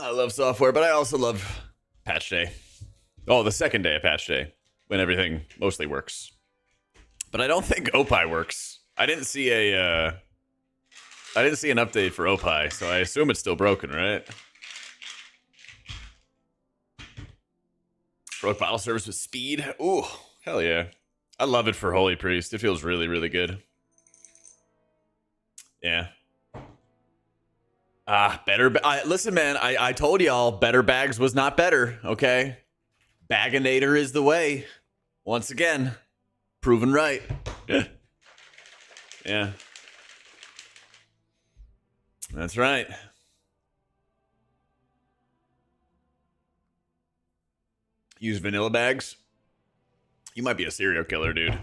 I love software, but I also love patch day. Oh, the second day of patch day, when everything mostly works. But I don't think OPI works. I didn't see an update for OPI, so I assume it's still broken, right? Broke bottle service with speed. Ooh, hell yeah. I love it for HPriest. It feels really, really good. Yeah. Better. Listen, man, I told y'all better bags was not better, okay? Baginator is the way. Once again, proven right. Yeah. That's right. Use vanilla bags. You might be a serial killer, dude.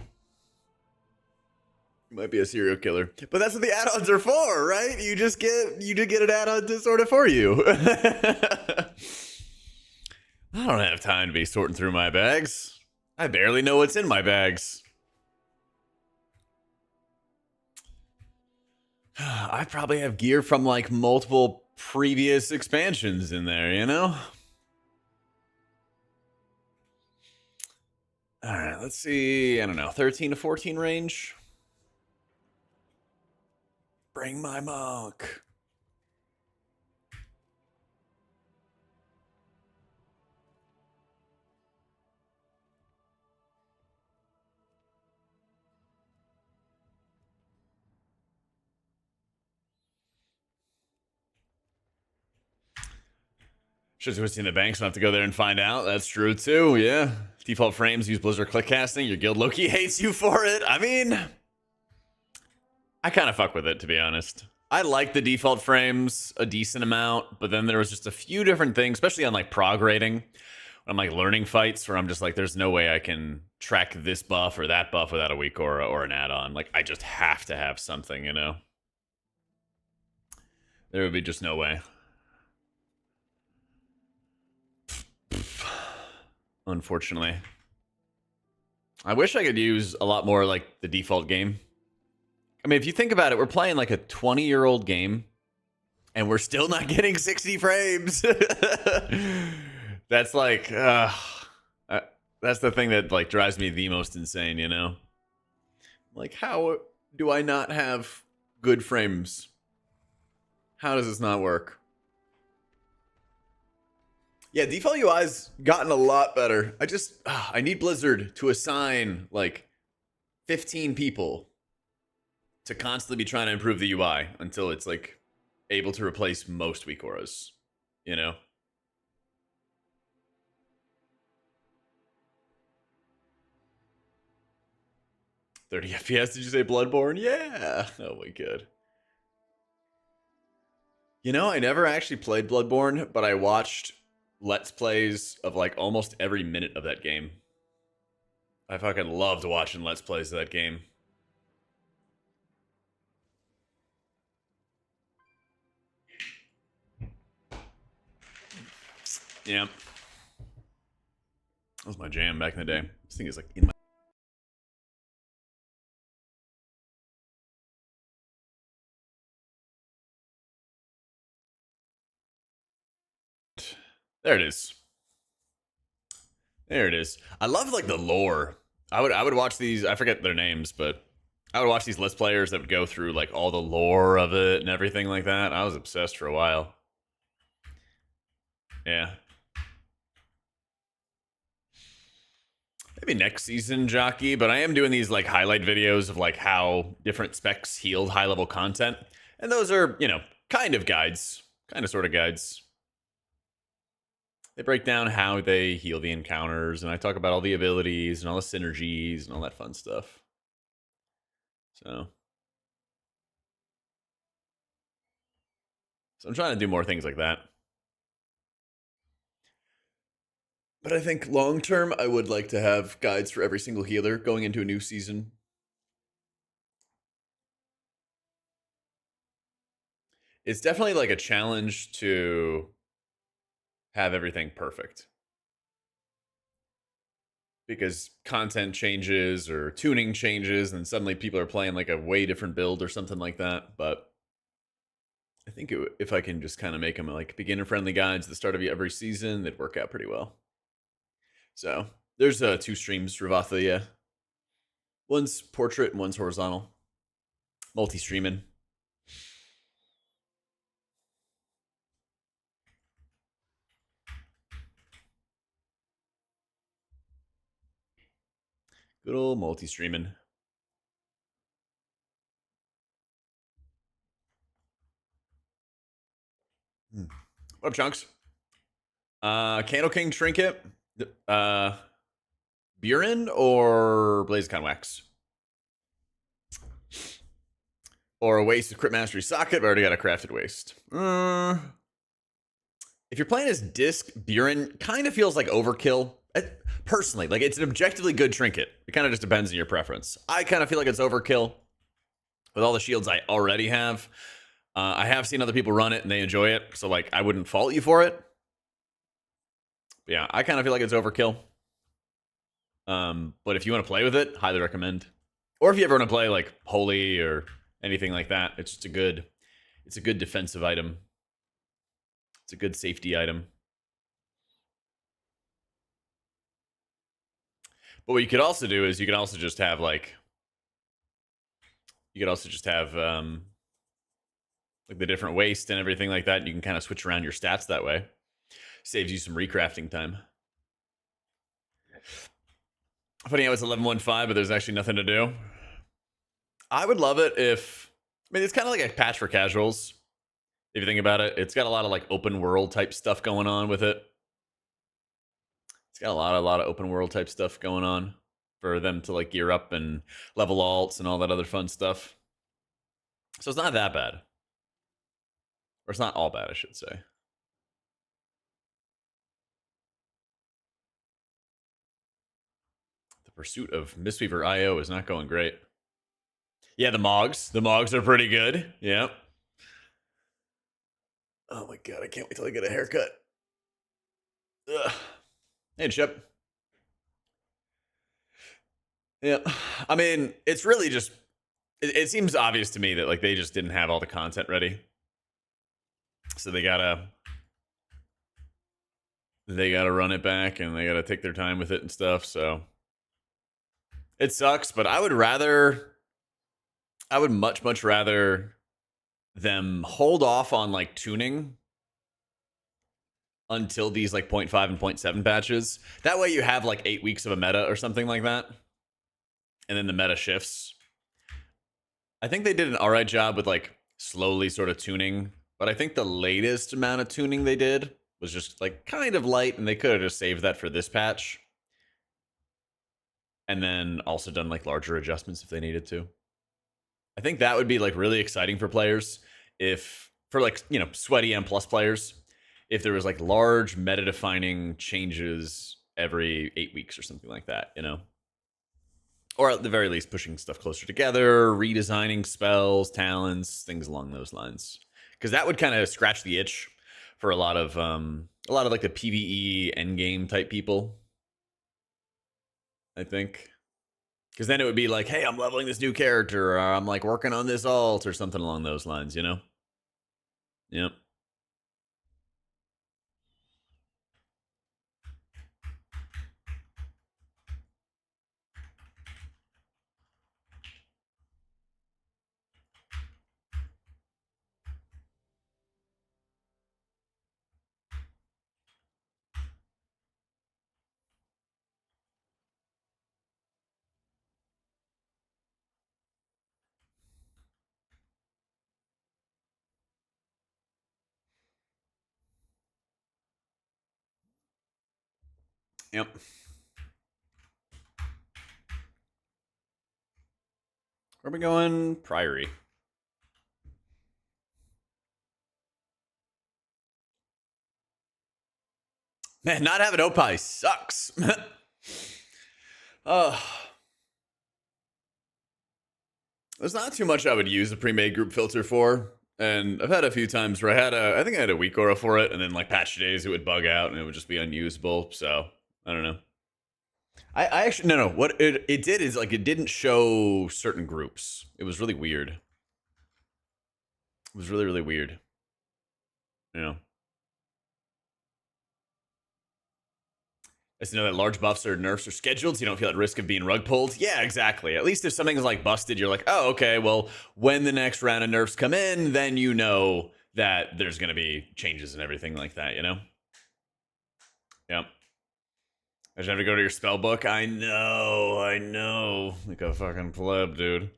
You might be a serial killer. But that's what the add-ons are for, right? You just get an add-on to sort it for you. I don't have time to be sorting through my bags. I barely know what's in my bags. I probably have gear from like multiple previous expansions in there, you know? All right, let's see. I don't know, 13 to 14 range. Bring my monk. Should have seen the banks. I have to go there and find out. That's true too. Yeah. Default frames use Blizzard click casting. Your guild Loki hates you for it. I mean, I kind of fuck with it, to be honest. I like the default frames a decent amount, but then there was just a few different things, especially on like prog rating, when I'm like learning fights, where I'm just like, there's no way I can track this buff or that buff without a weak aura or an add-on. Like, I just have to have something, you know? There would be just no way. Unfortunately. I wish I could use a lot more like the default game. I mean, if you think about it, we're playing like a 20-year-old game and we're still not getting 60 frames. That's like that's the thing that like drives me the most insane, you know? Like, how do I not have good frames? How does this not work? Yeah, default UI's gotten a lot better. I need Blizzard to assign like 15 people to constantly be trying to improve the UI until it's like able to replace most weak auras, you know? "30 FPS, did you say Bloodborne?" Yeah. Oh my god. You know, I never actually played Bloodborne, but I watched Let's Plays of like almost every minute of that game. I fucking loved watching Let's Plays of that game. Yeah. That was my jam back in the day. This thing is like in my... There it is. There it is. I love like the lore. I would watch these, I forget their names, but I would watch these Let's Players that would go through like all the lore of it and everything like that. I was obsessed for a while. Yeah. Maybe next season, Jockey, but I am doing these like highlight videos of like how different specs healed high level content. And those are, you know, kind of guides, kind of sort of guides. They break down how they heal the encounters, and I talk about all the abilities and all the synergies and all that fun stuff. So I'm trying to do more things like that. But I think long term, I would like to have guides for every single healer going into a new season. It's definitely like a challenge to have everything perfect, because content changes or tuning changes and suddenly people are playing like a way different build or something like that. But I think if I can just kind of make them like beginner-friendly guides at the start of every season, they'd work out pretty well. So there's 2 streams, Ravatha, yeah. One's portrait and one's horizontal. Multi-streaming. Good old multi-streaming. What up, Chunks? Candle King Trinket. Buren or Blaze-Con Wax? Or a waste of Crit Mastery Socket. I've already got a crafted waste. If you're playing as Disc, Buren kind of feels like overkill. Personally, like it's an objectively good trinket. It kind of just depends on your preference. I kind of feel like it's overkill with all the shields I already have. I have seen other people run it and they enjoy it, so like I wouldn't fault you for it. But yeah, I kind of feel like it's overkill. But if you want to play with it, highly recommend. Or if you ever want to play like Holy or anything like that, it's just a good defensive item. It's a good safety item. But what you could also do is you can also just have like like the different waste and everything like that. And you can kind of switch around your stats that way. Saves you some recrafting time. Funny how it's 11.15, but there's actually nothing to do. I would love it if... I mean, it's kind of like a patch for casuals. If you think about it, it's got a lot of like open world type stuff going on with it. It's got a lot of open world type stuff going on for them to like gear up and level alts and all that other fun stuff. So it's not that bad. Or it's not all bad, I should say. The pursuit of Mistweaver IO is not going great. Yeah, the Mogs. The Mogs are pretty good. Yeah. Oh my god, I can't wait till I get a haircut. Ugh. Hey, Chip. Yeah, I mean, it's really just... It seems obvious to me that like they just didn't have all the content ready. So they gotta run it back and they gotta take their time with it and stuff. So it sucks, but I would much rather them hold off on like tuning until these like 0.5 and 0.7 patches. That way you have like 8 weeks of a meta or something like that. And then the meta shifts. I think they did an alright job with like slowly sort of tuning, but I think the latest amount of tuning they did was just like kind of light, and they could have just saved that for this patch. And then also done like larger adjustments if they needed to. I think that would be like really exciting for players if, for like, you know, sweaty M+ players, if there was like large meta defining changes every 8 weeks or something like that, you know? Or at the very least, pushing stuff closer together, redesigning spells, talents, things along those lines. Because that would kind of scratch the itch for a lot of like the PvE endgame type people, I think. Because then it would be like, hey, I'm leveling this new character, or I'm like working on this alt, or something along those lines, you know? Yep. Yep. Where are we going? Priory. Man, not having Opie sucks. There's not too much I would use a pre-made group filter for. And I've had a few times where I think I had a weak aura for it, and then like patch days it would bug out and it would just be unusable. So I don't know. I actually no. What it did is like it didn't show certain groups. It was really weird. It was really weird. You know. Just to know that large buffs or nerfs are scheduled, so you don't feel at risk of being rug pulled. Yeah, exactly. At least if something's like busted, you're like, oh, okay, well, when the next round of nerfs come in, then you know that there's going to be changes and everything like that, you know? Yep. I just have to go to your spell book. I know. Like a fucking pleb, dude.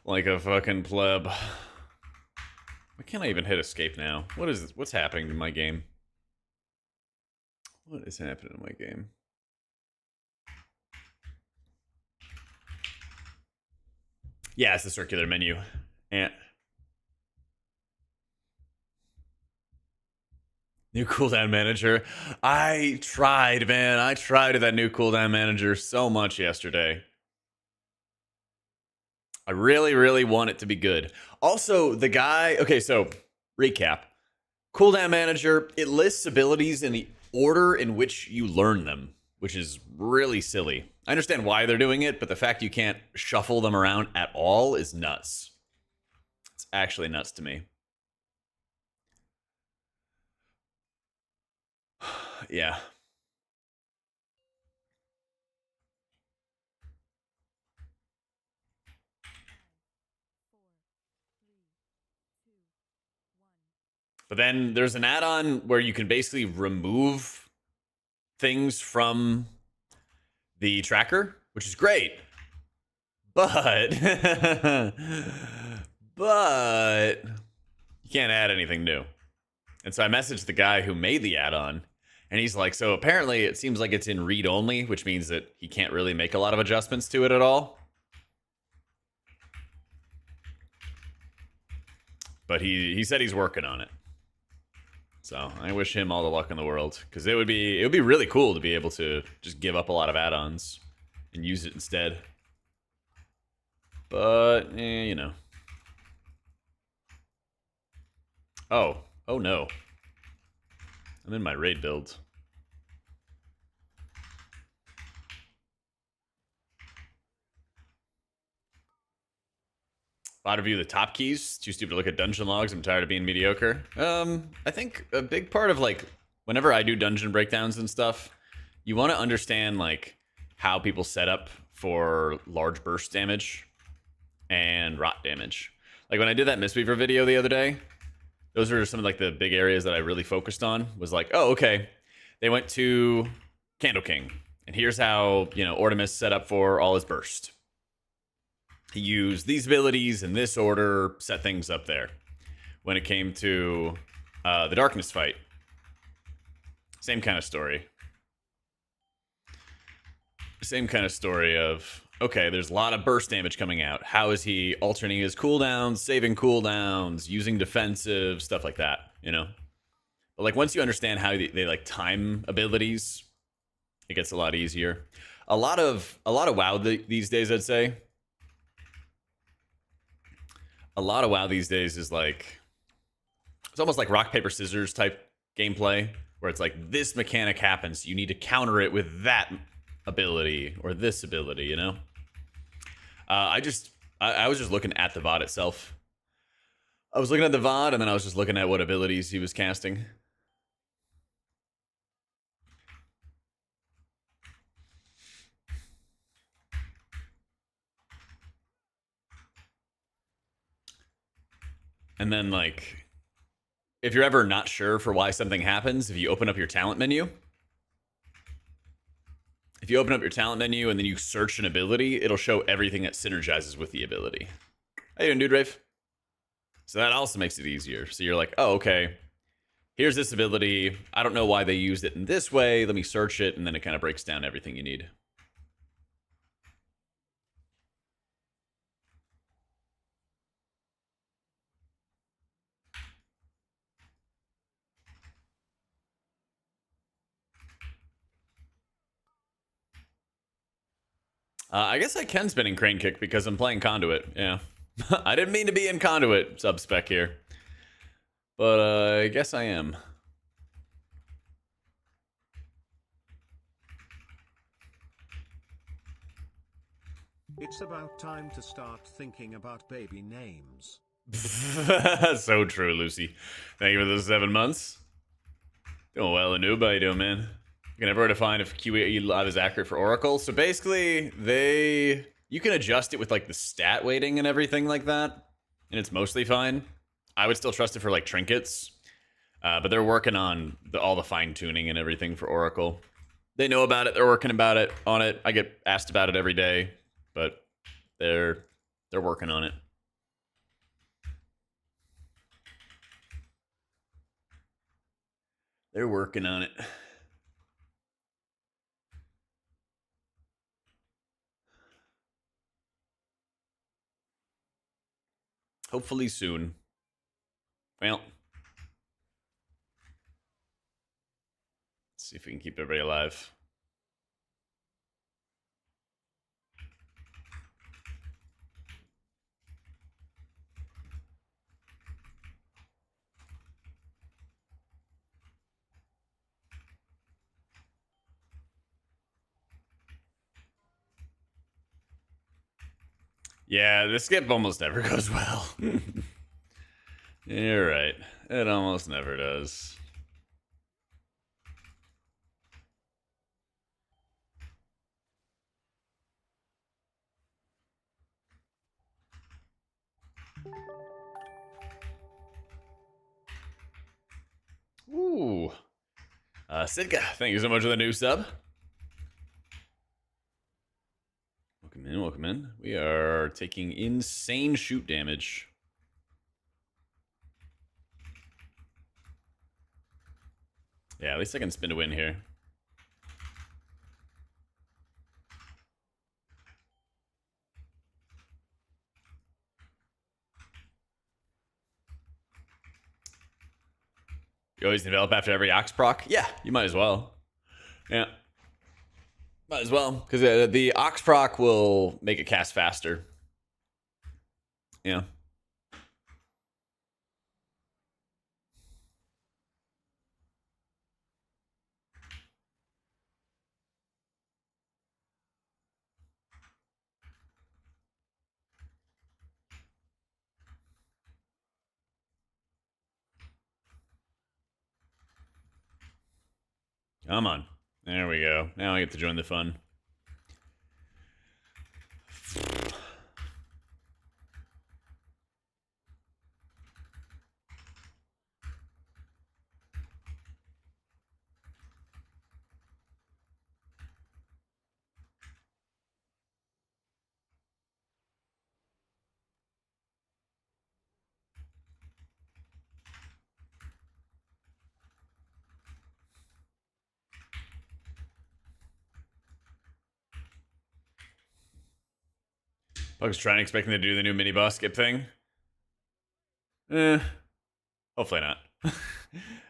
Like a fucking pleb. Why can't I even hit escape now? What is this? What's happening to my game? What is happening to my game? Yeah, it's the circular menu. And new cooldown manager. I tried, man. I tried that new cooldown manager so much yesterday. I really, really want it to be good. Also, the guy. Okay, so recap. Cooldown manager. It lists abilities in the order in which you learn them, which is really silly. I understand why they're doing it, but the fact you can't shuffle them around at all is nuts. It's actually nuts to me. Yeah. But then there's an add-on where you can basically remove things from the tracker, which is great. But but you can't add anything new. And so I messaged the guy who made the add-on, and he's like, so apparently it seems like it's in read only, which means that he can't really make a lot of adjustments to it at all. But he said he's working on it. So I wish him all the luck in the world, because it would be really cool to be able to just give up a lot of add-ons and use it instead. But you know. Oh no. I'm in my raid build. Bot review the top keys. Too stupid to look at dungeon logs. I'm tired of being mediocre. I think a big part of like whenever I do dungeon breakdowns and stuff, you want to understand like how people set up for large burst damage and rot damage. Like when I did that Mistweaver video the other day, those are some of like the big areas that I really focused on. Was like, oh, okay, they went to Candle King, and here's how Ortimus set up for all his burst. He used these abilities in this order, set things up there. When it came to the Darkness fight, same kind of story. Same kind of story of, okay, there's a lot of burst damage coming out. How is he alternating his cooldowns, saving cooldowns, using defensive, stuff like that, But like once you understand how they like time abilities, it gets a lot easier. A lot of WoW these days, I'd say. A lot of WoW these days is like, it's almost like rock, paper, scissors type gameplay, where it's like this mechanic happens, you need to counter it with that ability or this ability, I was just looking at the VOD itself. I was looking at the VOD, and then I was just looking at what abilities he was casting. And then, like, if you're ever not sure for why something happens, if you open up your talent menu, and then you search an ability, it'll show everything that synergizes with the ability. How you doing, dude, Rave? So that also makes it easier. So you're like, oh, okay, here's this ability. I don't know why they used it in this way. Let me search it, and then it kind of breaks down everything you need. I guess I can spin in Crane Kick because I'm playing Conduit. Yeah. I didn't mean to be in Conduit sub-spec here. But I guess I am. It's about time to start thinking about baby names. So true, Lucy. Thank you for those 7 months. Doing well, Anub. How you doing, man? You can never define if QE live is accurate for Oracle. So basically, you can adjust it with like the stat weighting and everything like that, and it's mostly fine. I would still trust it for like trinkets, but they're working on all the fine tuning and everything for Oracle. They know about it. They're working on it. I get asked about it every day, but they're working on it. They're working on it. Hopefully soon. Well, let's see if we can keep everybody alive. Yeah, this skip almost never goes well. You're right. It almost never does. Ooh. Sidka, thank you so much for the new sub. Welcome in, welcome in. We are taking insane shoot damage. Yeah, at least I can spin to win here. You always develop after every ox proc? Yeah, you might as well. Yeah. Might as well, because the ox proc will make it cast faster. Yeah. Come on. There we go. Now I get to join the fun. Bugs trying expecting to do the new mini boss skip thing. Hopefully not.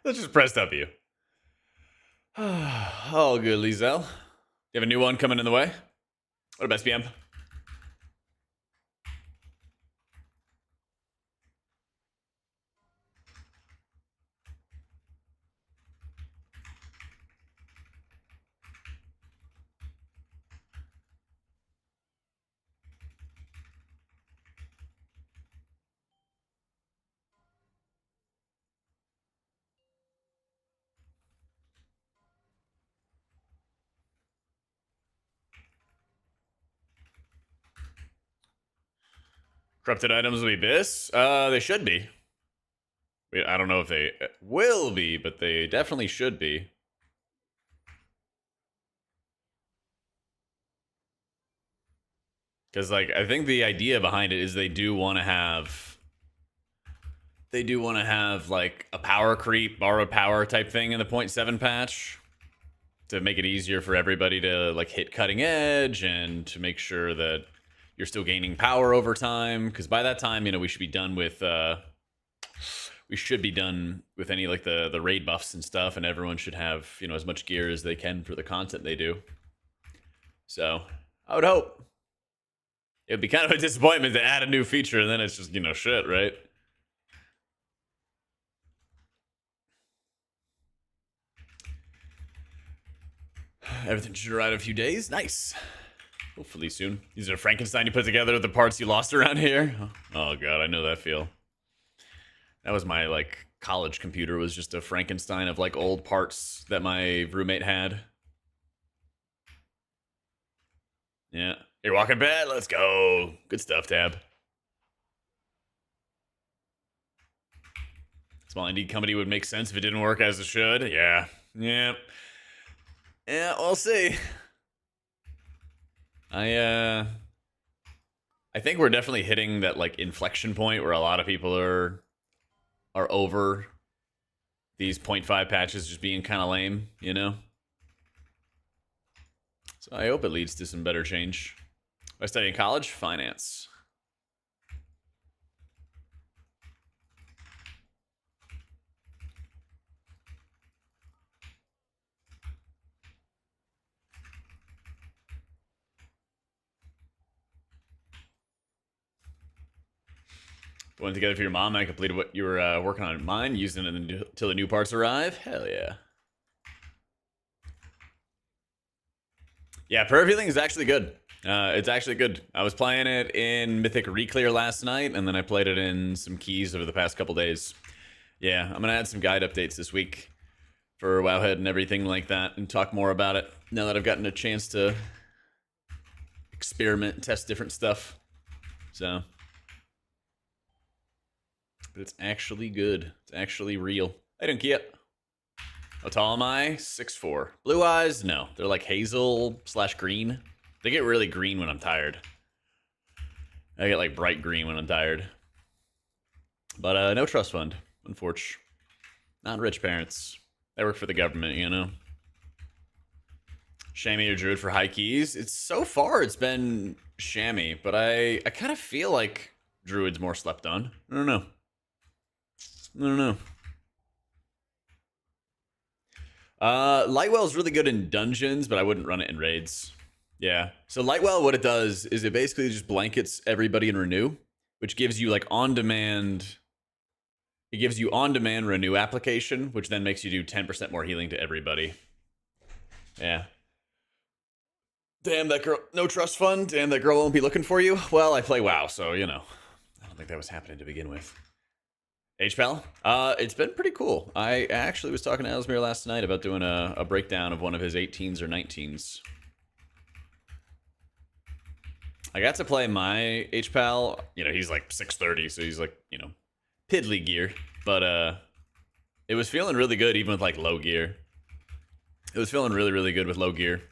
Let's just press W. All good, Lizel. You have a new one coming in the way? What about SPM? Corrupted items will be Abyss? They should be. I don't know if they will be, but they definitely should be. Because, like, I think the idea behind it is they do want to have... They do want to have, like, a power creep, borrowed power type thing in the 0.7 patch. To make it easier for everybody to, like, hit cutting edge and to make sure that you're still gaining power over time. Because by that time, you know, we should be done with... we should be done with any, like, the raid buffs and stuff. And everyone should have, you know, as much gear as they can for the content they do. So, I would hope. It'd be kind of a disappointment to add a new feature and then it's just, you know, shit, right? Everything should arrive in a few days. Nice. Hopefully soon. These are Frankenstein you put together with the parts you lost around here. Oh god, I know that feel. That was my like college computer, was just a Frankenstein of like old parts that my roommate had. Yeah. You're walking bad. Let's go. Good stuff, Tab. Small indie company would make sense if it didn't work as it should. Yeah. Yeah. Yeah, we'll see. I think we're definitely hitting that like inflection point where a lot of people are over these 0.5 patches just being kind of lame, you know? So I hope it leads to some better change. I study in college, finance. Went together for your mom, and I completed what you were working on mine, using it until the new parts arrive. Hell yeah. Yeah, Pervy Link is actually good. It's actually good. I was playing it in Mythic Reclear last night, and then I played it in some keys over the past couple days. Yeah, I'm gonna add some guide updates this week for Wowhead and everything like that, and talk more about it now that I've gotten a chance to experiment and test different stuff. So, but it's actually good. It's actually real. I don't get. How tall am I? 6'4". Blue eyes? No. They're like hazel/green. They get really green when I'm tired. I get like bright green when I'm tired. But no trust fund, unfortunately. Not rich parents. They work for the government, you know. Chamois or Druid for high keys? So far it's been Chamois, but I kind of feel like Druid's more slept on. I don't know. Lightwell's really good in dungeons, but I wouldn't run it in raids. Yeah. So Lightwell, what it does is it basically just blankets everybody in Renew, which gives you like on-demand. It gives you on-demand Renew application, which then makes you do 10% more healing to everybody. Yeah. Damn that girl. No trust fund. Damn that girl won't be looking for you. Well, I play WoW, so you know. I don't think that was happening to begin with. HPal? It's been pretty cool. I actually was talking to Ellesmere last night about doing a breakdown of one of his 18s or 19s. I got to play my HPal. You know, he's like 630, so he's like, you know, piddly gear. But it was feeling really good even with like low gear. It was feeling really, really good with low gear.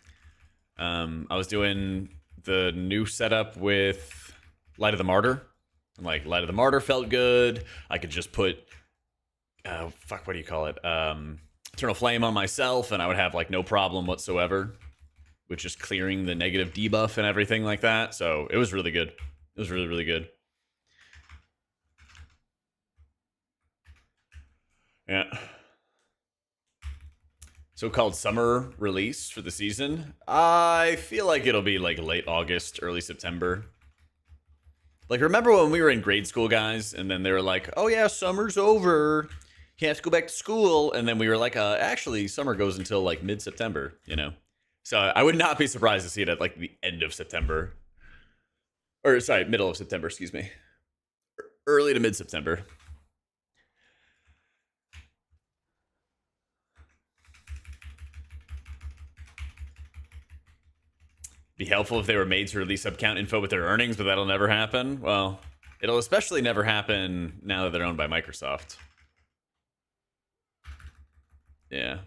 I was doing the new setup with Light of the Martyr. And like Light of the Martyr felt good. I could just put what do you call it? Eternal Flame on myself, and I would have like no problem whatsoever with just clearing the negative debuff and everything like that. So it was really good. It was really, really good. Yeah. So-called summer release for the season. I feel like it'll be like late August, early September. Like, remember when we were in grade school, guys, and then they were like, oh yeah, summer's over. You have to go back to school. And then we were like, actually, summer goes until like mid-September, you know? So I would not be surprised to see it at like the end of September. Or, sorry, middle of September, excuse me. Early to mid-September. Be helpful if they were made to release subcount info with their earnings, but that'll never happen. Well, it'll especially never happen now that they're owned by Microsoft. Yeah.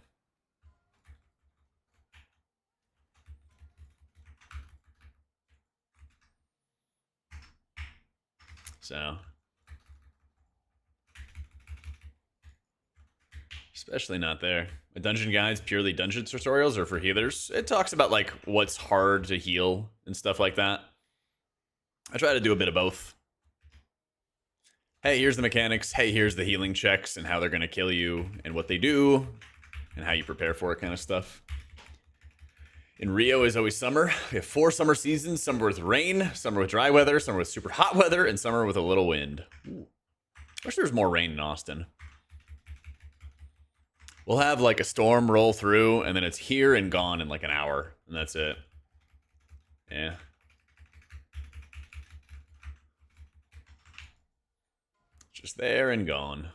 So, especially not there. A dungeon guide's purely dungeon tutorials or for healers. It talks about like what's hard to heal and stuff like that. I try to do a bit of both. Hey, here's the mechanics. Hey, here's the healing checks and how they're going to kill you and what they do and how you prepare for it, kind of stuff. In Rio is always summer. We have 4 summer seasons. Summer with rain, summer with dry weather, summer with super hot weather, and summer with a little wind. Ooh. I wish there was more rain in Austin. We'll have like a storm roll through, and then it's here and gone in like an hour, and that's it. Yeah. Just there and gone.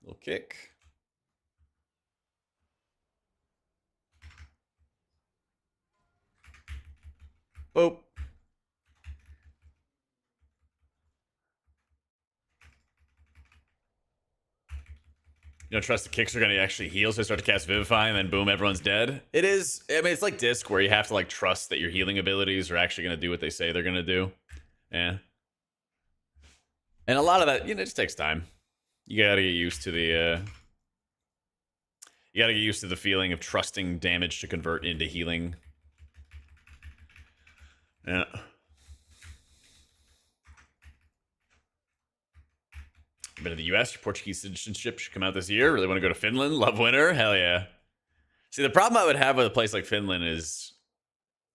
Little kick. Boop. You don't trust the kicks are going to actually heal, so I start to cast Vivify, and then boom, everyone's dead. It is, I mean, it's like Disc, where you have to like trust that your healing abilities are actually going to do what they say they're going to do. Yeah. And a lot of that, you know, it just takes time. You gotta get used to the, you gotta get used to the feeling of trusting damage to convert into healing. Yeah. Been to the US, your Portuguese citizenship should come out this year. Really want to go to Finland? Love winter? Hell yeah. See, the problem I would have with a place like Finland is,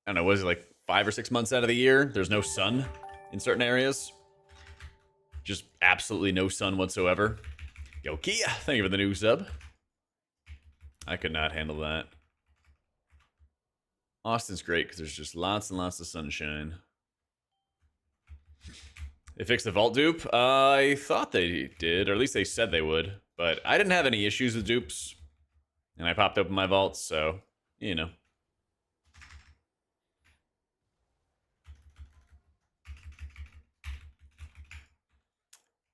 I don't know, was it like 5 or 6 months out of the year? There's no sun in certain areas. Just absolutely no sun whatsoever. Yo, Kia, thank you for the new sub. I could not handle that. Austin's great because there's just lots and lots of sunshine. They fixed the vault dupe? I thought they did, or at least they said they would. But I didn't have any issues with dupes. And I popped open my vaults, so, you know.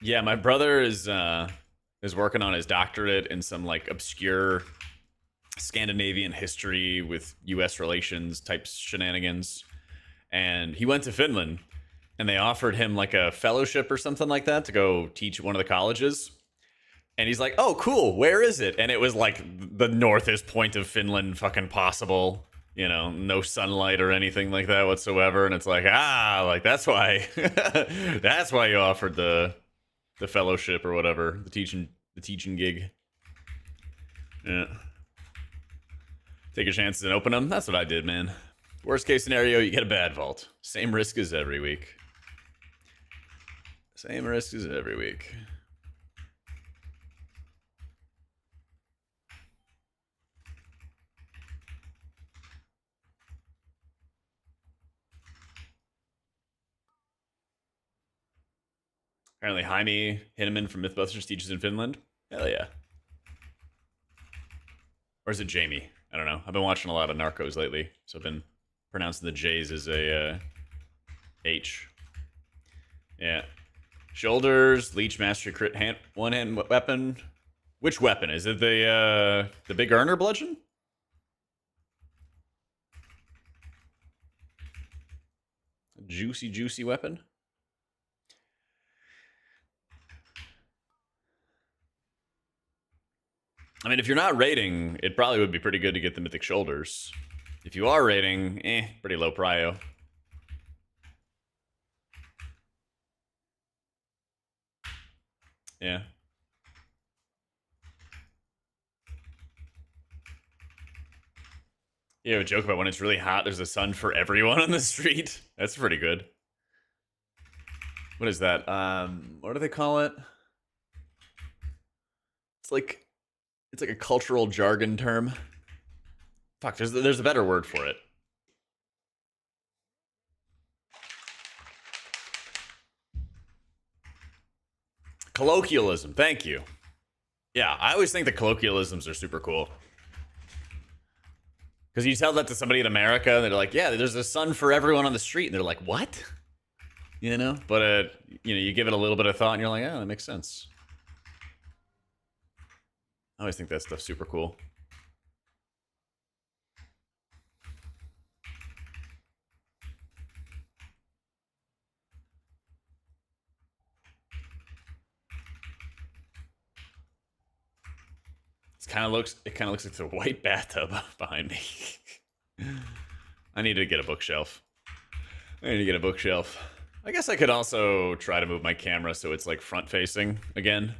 Yeah, my brother is working on his doctorate in some, like, obscure Scandinavian history with U.S. relations type shenanigans. And he went to Finland. And they offered him like a fellowship or something like that to go teach one of the colleges. And he's like, oh, cool, where is it? And it was like the northest point of Finland fucking possible. You know, no sunlight or anything like that whatsoever. And it's like, like that's why that's why you offered the fellowship or whatever, the teaching gig. Yeah. Take your chances and open them. That's what I did, man. Worst case scenario, you get a bad vault. Same risk as every week. Same risk as every week. Apparently Jaime Hinneman from Mythbusters teaches in Finland. Hell yeah. Or is it Jamie? I don't know. I've been watching a lot of Narcos lately, so I've been pronouncing the J's as a H. Yeah. Shoulders, leech, mastery, crit, hand, one-hand weapon. Which weapon? Is it the big earner bludgeon? Juicy weapon? I mean, if you're not raiding, it probably would be pretty good to get the mythic shoulders. If you are raiding, pretty low prio. Yeah. You have a joke about when it's really hot, there's a sun for everyone on the street. That's pretty good. What is that? What do they call it? It's like a cultural jargon term. Fuck, there's a better word for it. Colloquialism, thank you. Yeah, I always think the colloquialisms are super cool. Because you tell that to somebody in America, and they're like, yeah, there's a sun for everyone on the street. And they're like, what? You know? But, you know, you give it a little bit of thought, and you're like, oh, that makes sense. I always think that stuff's super cool. It kind of looks like the white bathtub behind me. I need to get a bookshelf. I guess I could also try to move my camera so it's like front facing again.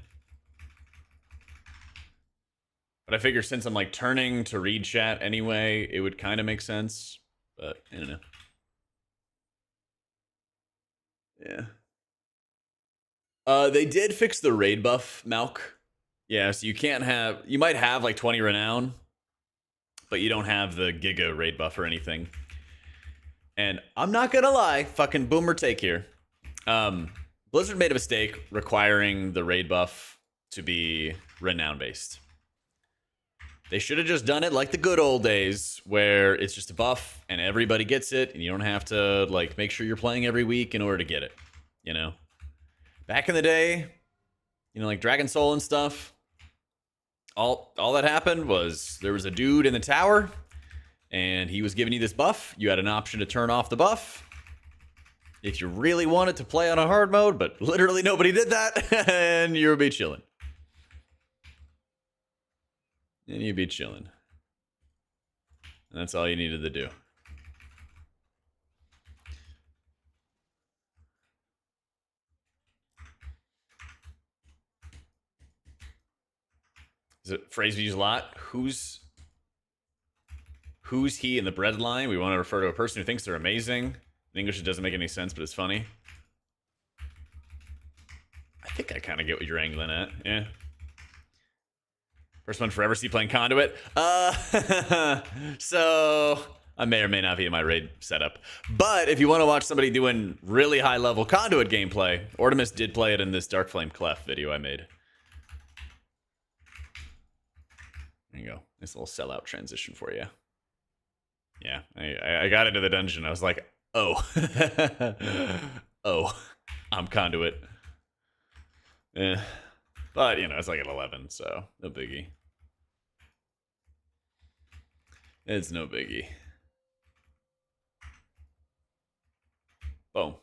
But I figure since I'm like turning to read chat anyway, it would kind of make sense. But I don't know. Yeah. They did fix the raid buff, Malk. Yeah, so you might have like 20 Renown, but you don't have the Giga raid buff or anything. And I'm not gonna lie, fucking boomer take here. Blizzard made a mistake requiring the raid buff to be Renown based. They should have just done it like the good old days, where it's just a buff and everybody gets it, and you don't have to like make sure you're playing every week in order to get it. You know, back in the day, you know, like Dragon Soul and stuff. All that happened was there was a dude in the tower, and he was giving you this buff. You had an option to turn off the buff if you really wanted to play on a hard mode, but literally nobody did that, and you would be chilling. And you'd be chilling. And that's all you needed to do. Is it a phrase we use a lot? Who's he in the bread line? We want to refer to a person who thinks they're amazing. In English, it doesn't make any sense, but it's funny. I think I kind of get what you're angling at. Yeah. First one forever see playing Conduit. So I may or may not be in my raid setup. But if you want to watch somebody doing really high level Conduit gameplay, Ortimus did play it in this Dark Flame Clef video I made. There you go. Nice little sellout transition for you. Yeah, I got into the dungeon. I was like, oh. Oh, I'm Conduit. Yeah. But, you know, it's like at 11, so no biggie. It's no biggie. Boom.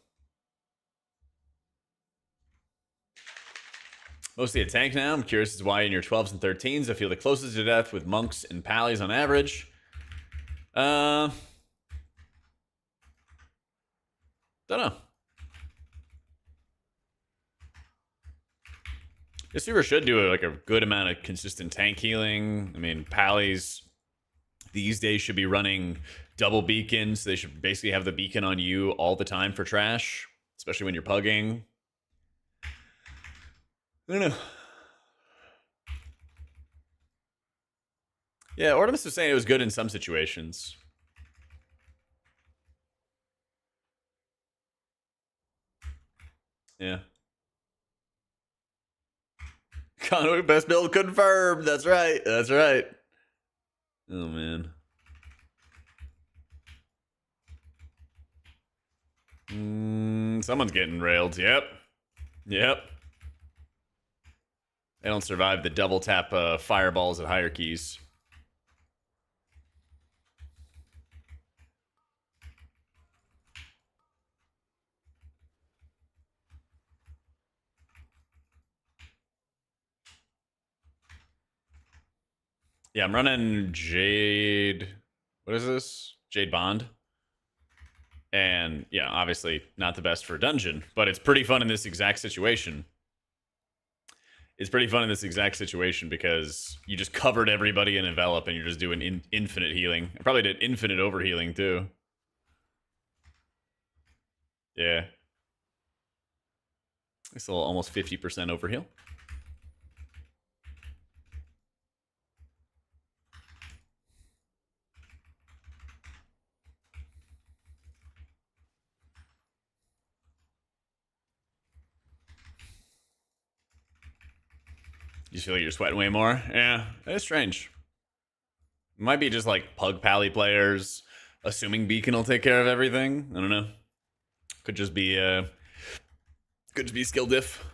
Mostly a tank now. I'm curious as to why in your 12s and 13s I feel the closest to death with monks and pallies on average. Don't know. This server should do like a good amount of consistent tank healing. I mean, pallies these days should be running double beacons. They should basically have the beacon on you all the time for trash, especially when you're pugging. I don't know. Yeah, Ortimus was saying it was good in some situations. Yeah. Conduit best build confirmed. That's right. That's right. Oh, man. Someone's getting railed. Yep. Yep. They don't survive the double tap fireballs at higher keys. Yeah, I'm running Jade. What is this? Jade Bond. And yeah, obviously not the best for a dungeon, but it's pretty fun in this exact situation. It's pretty fun in this exact situation because you just covered everybody in envelop and you're just doing infinite healing. I probably did infinite overhealing too. Yeah. It's a little almost 50% overheal. You feel like you're sweating way more? Yeah, it's strange. It might be just like pug pally players assuming beacon will take care of everything. I don't know. Could just be skill diff.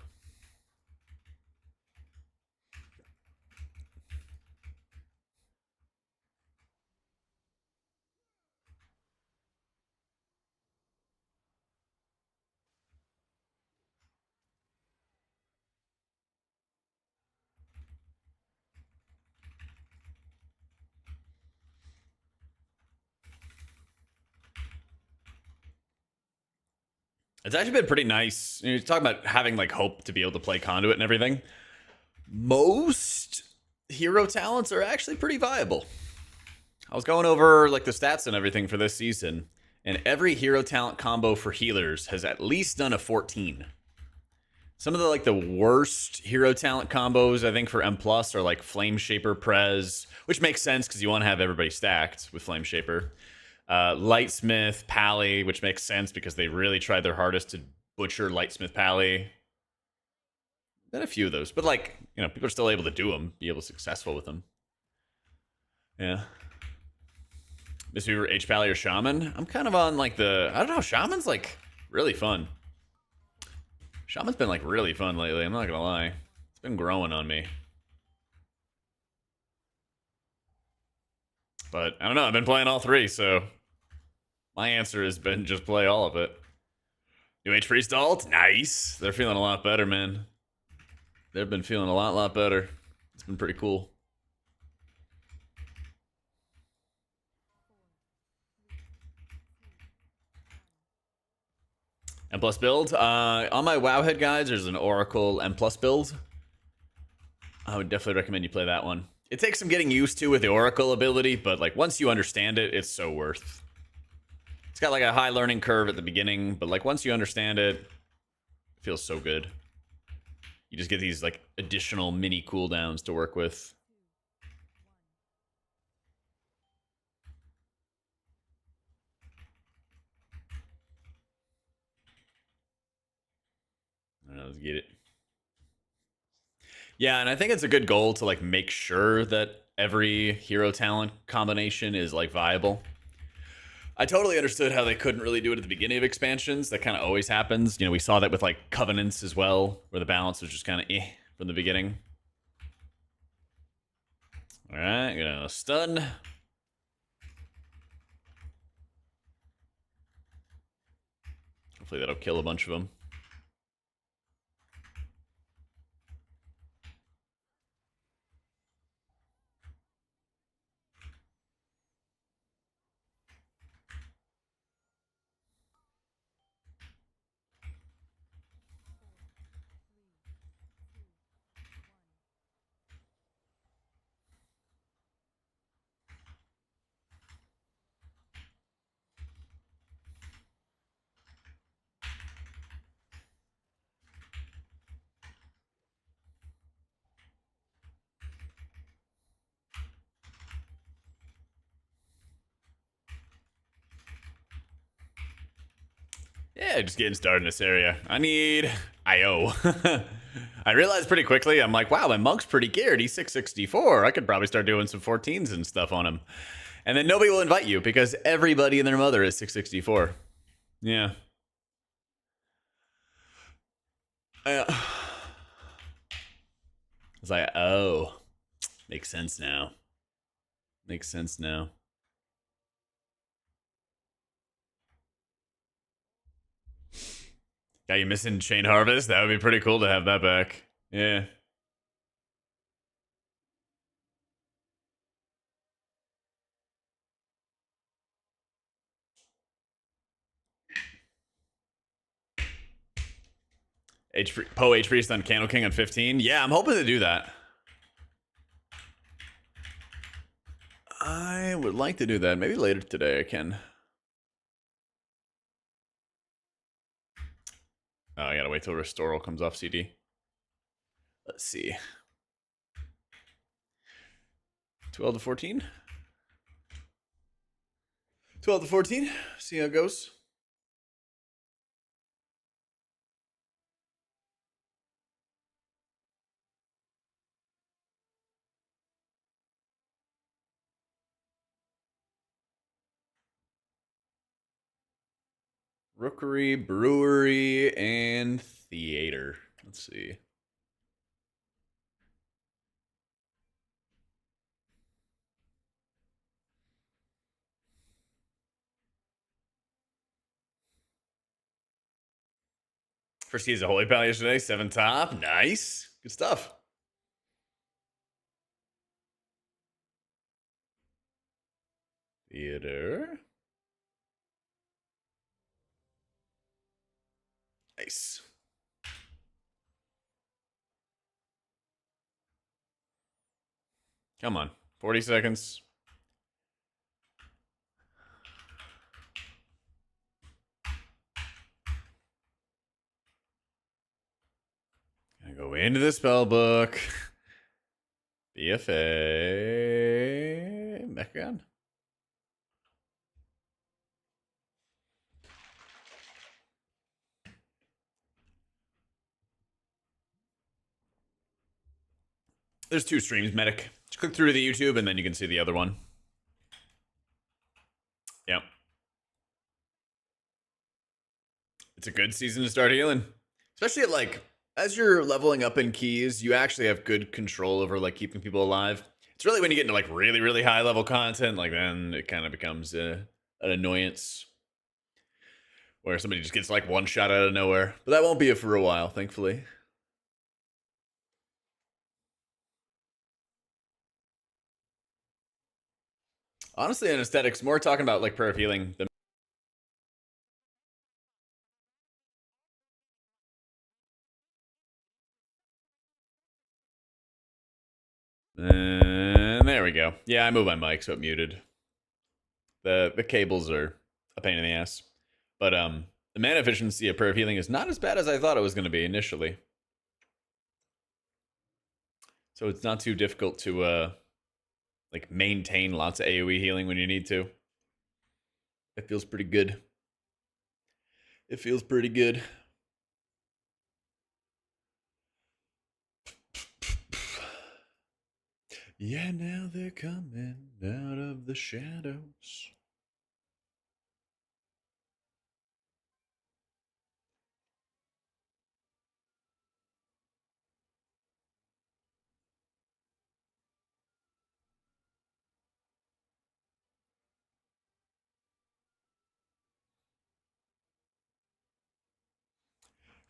It's actually been pretty nice. You're talking about having like hope to be able to play Conduit and everything. Most hero talents are actually pretty viable. I was going over like the stats and everything for this season, and every hero talent combo for healers has at least done a 14. Some of the like the worst hero talent combos I think for M+ are like Flame Shaper Prez, which makes sense because you want to have everybody stacked with Flame Shaper. Lightsmith, Pally, which makes sense because they really tried their hardest to Butcher, Lightsmith, Pally. Been a few of those, but like, you know, people are still able to do them, be able to be successful with them. Yeah. Miss Weaver, H Pally or Shaman? I'm kind of on like the, I don't know, Shaman's like really fun. Shaman's been like really fun lately, I'm not gonna lie. It's been growing on me. But I don't know, I've been playing all three, so my answer has been just play all of it. New HPriest ult? Nice. They're feeling a lot better, man. They've been feeling a lot better. It's been pretty cool. M plus build. On my Wowhead guides, there's an Oracle M plus build. I would definitely recommend you play that one. It takes some getting used to with the Oracle ability, but like once you understand it, it's so worth. It's got like a high learning curve at the beginning, but like once you understand it, it feels so good. You just get these like additional mini cooldowns to work with. I don't know, let's get it. Yeah, and I think it's a good goal to like make sure that every hero talent combination is like viable. I totally understood how they couldn't really do it at the beginning of expansions. That kind of always happens. You know, we saw that with like Covenants as well, where the balance was just kind of from the beginning. All right, gonna stun. Hopefully that'll kill a bunch of them. Yeah, just getting started in this area. I need IO. I realized pretty quickly, I'm like, wow, my monk's pretty geared. He's 664. I could probably start doing some 14s and stuff on him. And then nobody will invite you because everybody and their mother is 664. Yeah. It's like, oh, makes sense now. Makes sense now. Yeah, you missing Chain Harvest? That would be pretty cool to have that back. Yeah. HPriest on Candle King on 15. Yeah, I'm hoping to do that. I would like to do that. Maybe later today I can. Oh, I gotta wait till Restoral comes off CD. Let's see. 12 to 14. 12 to 14. See how it goes. Rookery, Brewery, and Theater. Let's see. First keys of Holy Pal yesterday. 7 top. Nice. Good stuff. Theater. Nice. Come on. 40 seconds. Gonna go into the spell book. BFA. Mechagon. There's 2 streams, Medic. Just click through the YouTube and then you can see the other one. Yep. It's a good season to start healing. Especially at like, as you're leveling up in keys, you actually have good control over like keeping people alive. It's really when you get into like really, really high level content, like then it kind of becomes an annoyance. Where somebody just gets like one shot out of nowhere. But that won't be it for a while, thankfully. Honestly, in aesthetics, more talking about like prayer of healing than. And there we go. Yeah, I moved my mic so it muted. The cables are a pain in the ass. But the mana efficiency of prayer of healing is not as bad as I thought it was going to be initially. So it's not too difficult to like maintain lots of AoE healing when you need to. It feels pretty good. It feels pretty good. Yeah, now they're coming out of the shadows.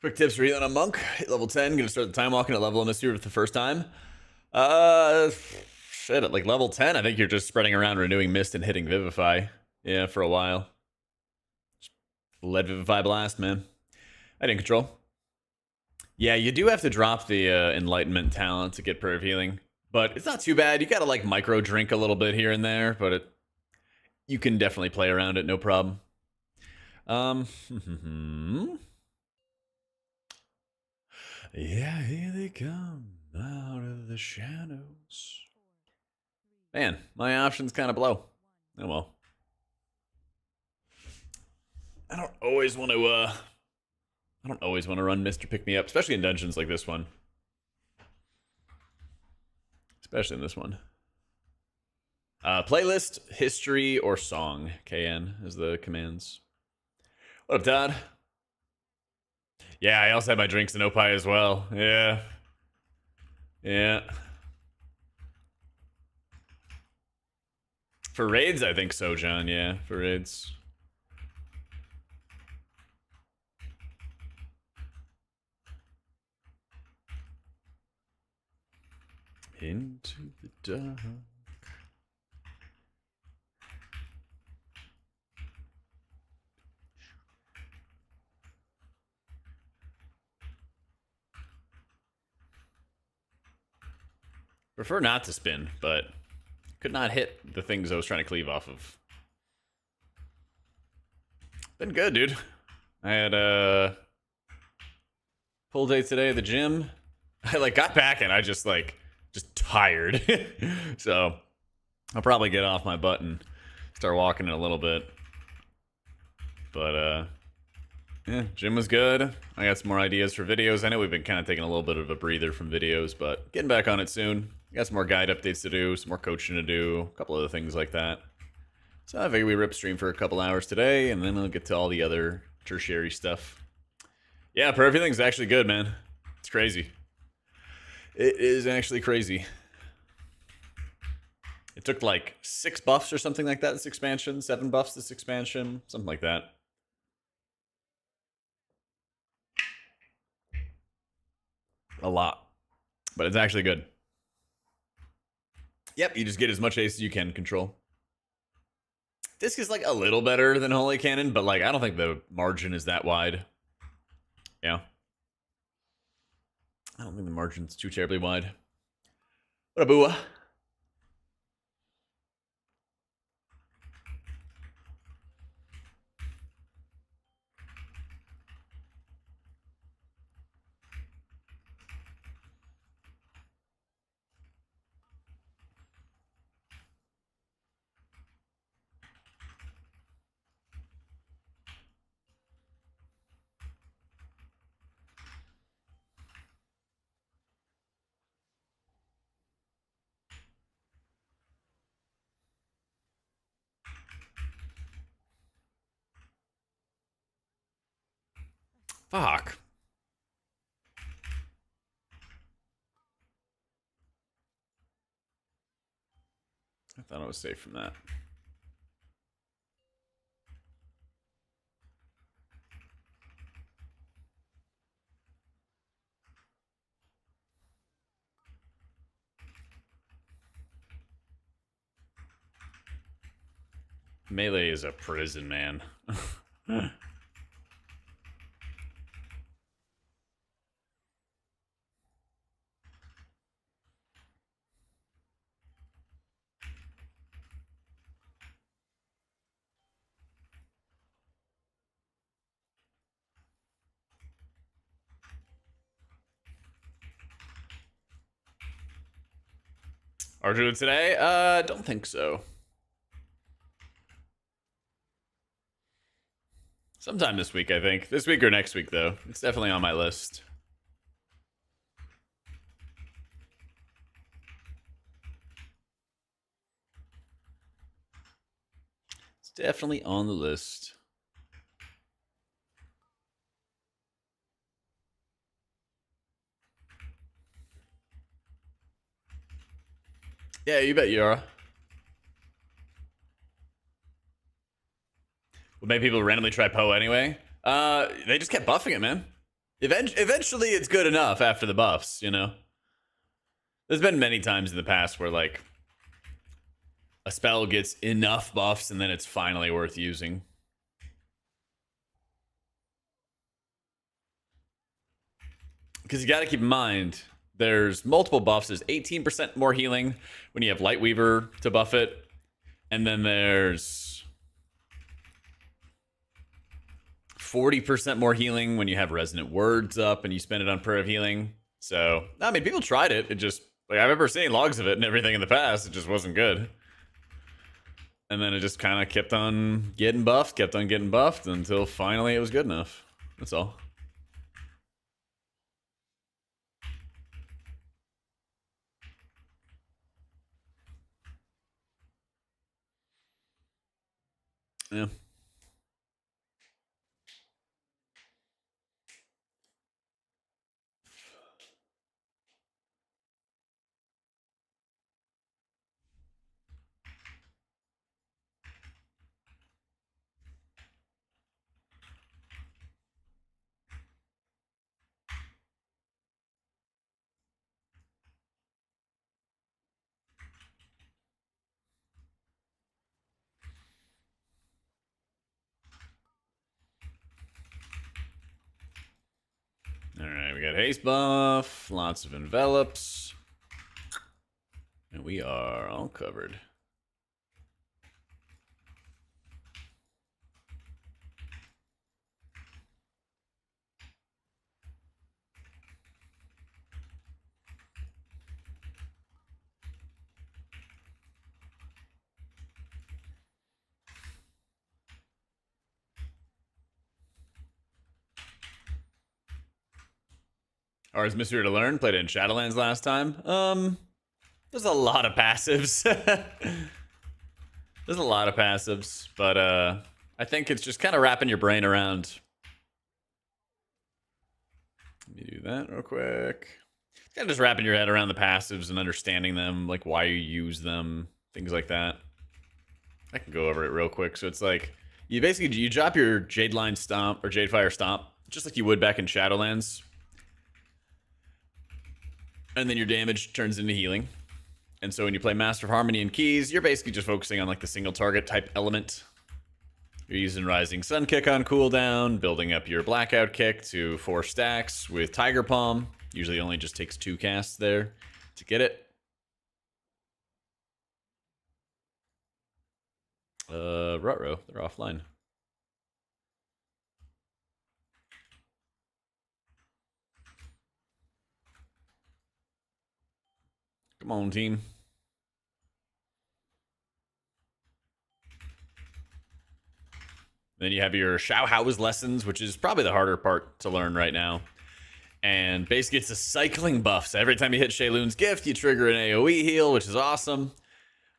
Quick tips for healing a monk. Hit level 10, gonna start the time walking at level in this year for the first time. Shit, at like level 10, I think you're just spreading around, renewing mist, and hitting Vivify. Yeah, for a while. Lead Vivify Blast, man. I didn't control. Yeah, you do have to drop the Enlightenment talent to get Prayer of Healing. But it's not too bad. You gotta like micro drink a little bit here and there, but you can definitely play around it, no problem. Yeah, here they come out of the shadows. Man, my options kind of blow. Oh well. I don't always want to run Mr. Pick Me Up, especially in dungeons like this one. Especially in this one. Playlist, history, or song. KN is the commands. What up, Todd? Yeah, I also had my drinks in Opie as well. Yeah. Yeah. For raids, I think so, John. Yeah, for raids. Into the dark. Prefer not to spin, but could not hit the things I was trying to cleave off of. Been good, dude. I had a pull day today at the gym. I like got back and I just tired. So I'll probably get off my butt and start walking in a little bit. But yeah, gym was good. I got some more ideas for videos. I know we've been kind of taking a little bit of a breather from videos, but getting back on it soon. Got some more guide updates to do, some more coaching to do, a couple other things like that. So I figure we rip stream for a couple hours today, and then I'll get to all the other tertiary stuff. Yeah, but everything's actually good, man. It's crazy. It is actually crazy. It took like 6 buffs or something like that this expansion, 7 buffs this expansion, something like that. A lot. But it's actually good. Yep, you just get as much ace as you can control. Disc is like a little better than Holy Cannon, but like I don't think the margin is that wide. Yeah. I don't think the margin's too terribly wide. What a booa. Fuck. I thought I was safe from that. Melee is a prison, man. Archer today? Don't think so. Sometime this week, I think. This week or next week, though. It's definitely on my list. It's definitely on the list. Yeah, you bet you are. What made people randomly try Poe anyway? They just kept buffing it, man. Eventually, it's good enough after the buffs, you know? There's been many times in the past where, like, a spell gets enough buffs and then it's finally worth using. Because you got to keep in mind, there's multiple buffs. There's 18% more healing when you have Lightweaver to buff it. And then there's 40% more healing when you have Resonant Words up and you spend it on Prayer of Healing. So, I mean, people tried it. It just, like, I remember seeing logs of it and everything in the past. It just wasn't good. And then it just kind of kept on getting buffed until finally it was good enough. That's all. Yeah. Alright, we got haste buff, lots of envelops. And we are all covered. Ours Mystery to Learn, played it in Shadowlands last time. There's a lot of passives. There's a lot of passives, but I think it's just kind of wrapping your brain around. Let me do that real quick. Kind of just wrapping your head around the passives and understanding them, like why you use them, things like that. I can go over it real quick. So it's like, you basically, you drop your Jade Line Stomp or Jade Fire Stomp, just like you would back in Shadowlands. And then your damage turns into healing. And so when you play Master of Harmony and Keys, you're basically just focusing on like the single target type element. You're using Rising Sun Kick on cooldown, building up your Blackout Kick to 4 stacks with Tiger Palm. Usually only just takes 2 casts there to get it. Ruh-roh, they're offline. Come on, team. Then you have your Shao-Hao's lessons, which is probably the harder part to learn right now. And basically it's a cycling buff. So every time you hit Shaylun's gift, you trigger an AoE heal, which is awesome.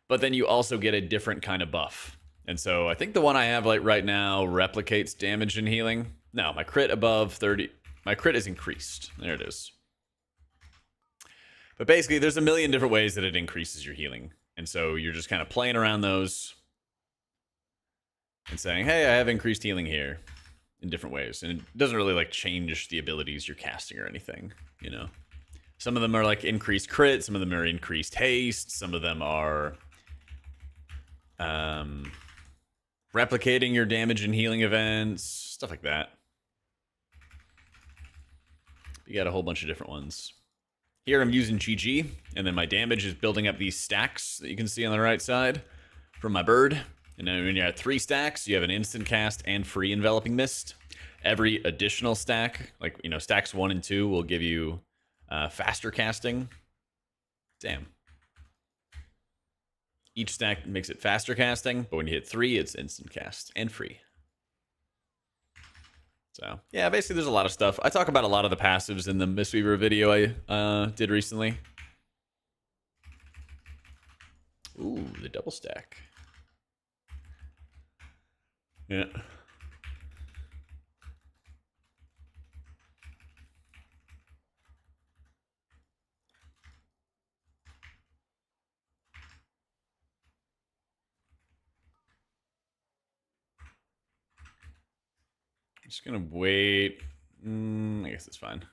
But then you also get a different kind of buff. And so I think the one I have like right now replicates damage and healing. No, my crit above 30. My crit is increased. There it is. But basically, there's a million different ways that it increases your healing. And so you're just kind of playing around those and saying, hey, I have increased healing here in different ways. And it doesn't really like change the abilities you're casting or anything, you know? Some of them are like increased crit, some of them are increased haste, some of them are replicating your damage and healing events, stuff like that. You got a whole bunch of different ones. Here I'm using GG, and then my damage is building up these stacks that you can see on the right side from my bird. And then when you're at 3 stacks, you have an instant cast and free enveloping mist. Every additional stack, like, you know, stacks 1 and 2 will give you faster casting. Damn. Each stack makes it faster casting, but when you hit 3, it's instant cast and free. So, yeah, basically there's a lot of stuff. I talk about a lot of the passives in the Mistweaver video I did recently. Ooh, the double stack. Yeah. Just gonna wait. I guess it's fine.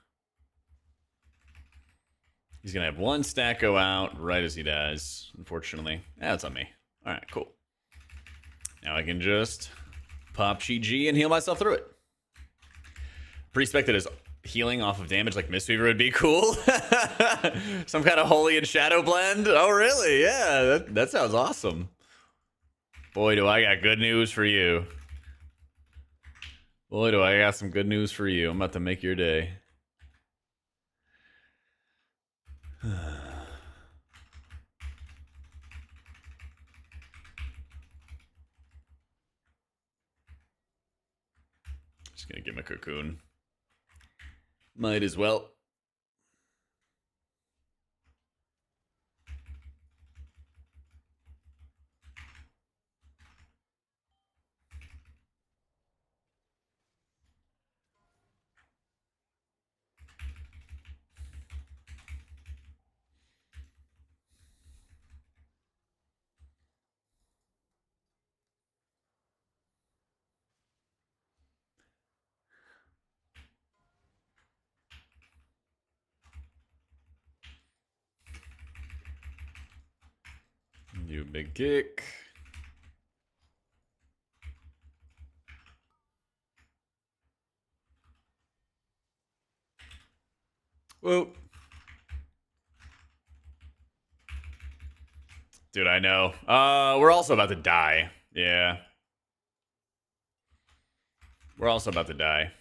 He's gonna have 1 stack go out right as he dies, unfortunately. That's on me. Alright, cool. Now I can just pop GG and heal myself through it. Pre-spected as healing off of damage like Mistweaver would be cool. Some kind of Holy and Shadow blend. Oh, really? Yeah, that sounds awesome. Boy, do I got good news for you. Boy, do I got some good news for you. I'm about to make your day. Just gonna get my cocoon. Might as well. Do a big kick. Whoa. Dude, I know. We're also about to die. Yeah. We're also about to die.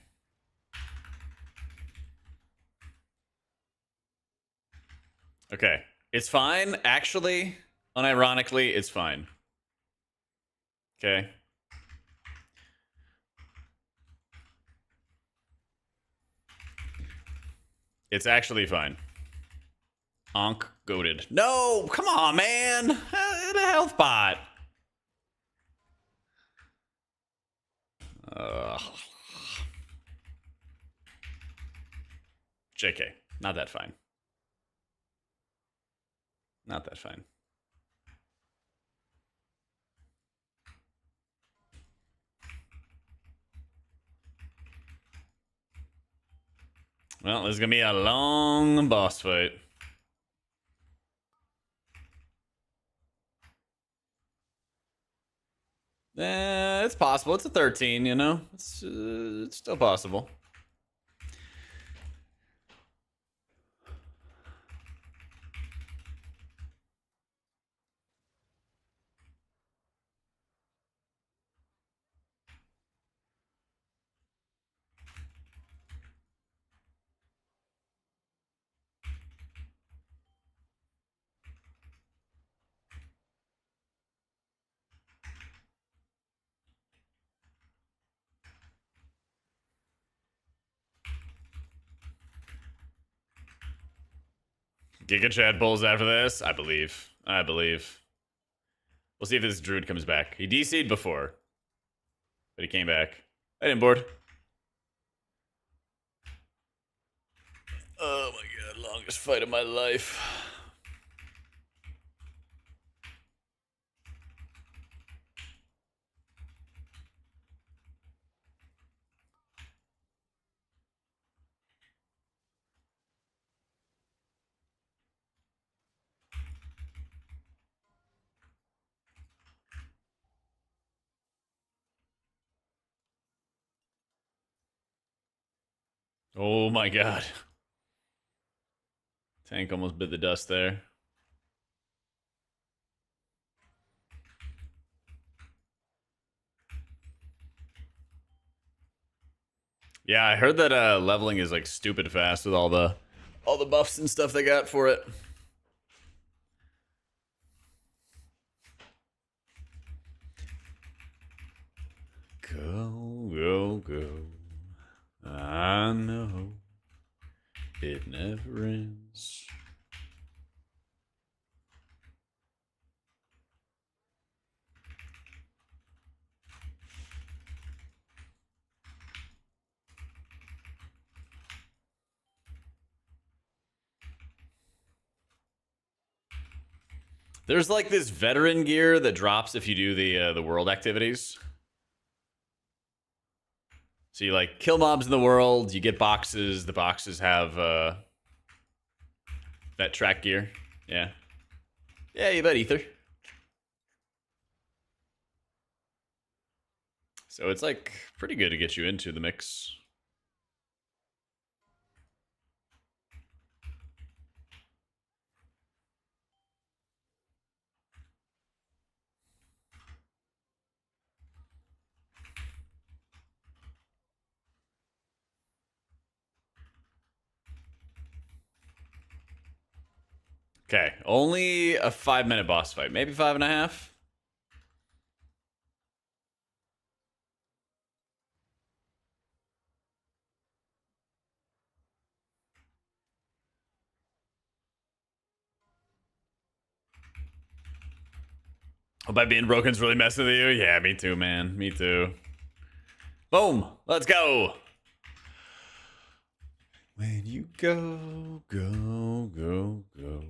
Okay. It's fine. Actually, unironically, it's fine. Okay. It's actually fine. Onk goated. No, come on, man. The health bot. JK. Not that fine. Not that fine. Well, this is going to be a long boss fight. It's possible. It's a 13, you know? It's still possible. Giga Chad pulls after this. I believe. I believe. We'll see if this druid comes back. He DC'd before, but he came back. I didn't board. Oh my god, longest fight of my life. Oh my god. Tank almost bit the dust there. Yeah, I heard that leveling is like stupid fast with all the buffs and stuff they got for it. Go, go, go. I know it never ends. There's like this veteran gear that drops if you do the world activities. So you like kill mobs in the world, you get boxes. The boxes have that track gear. Yeah. Yeah, you bet, Ether. So it's like pretty good to get you into the mix. Okay, only a 5-minute boss fight, maybe 5.5. Hope by being broken's really messing with you. Yeah, me too, man. Me too. Boom. Let's go. When you go, go, go, go.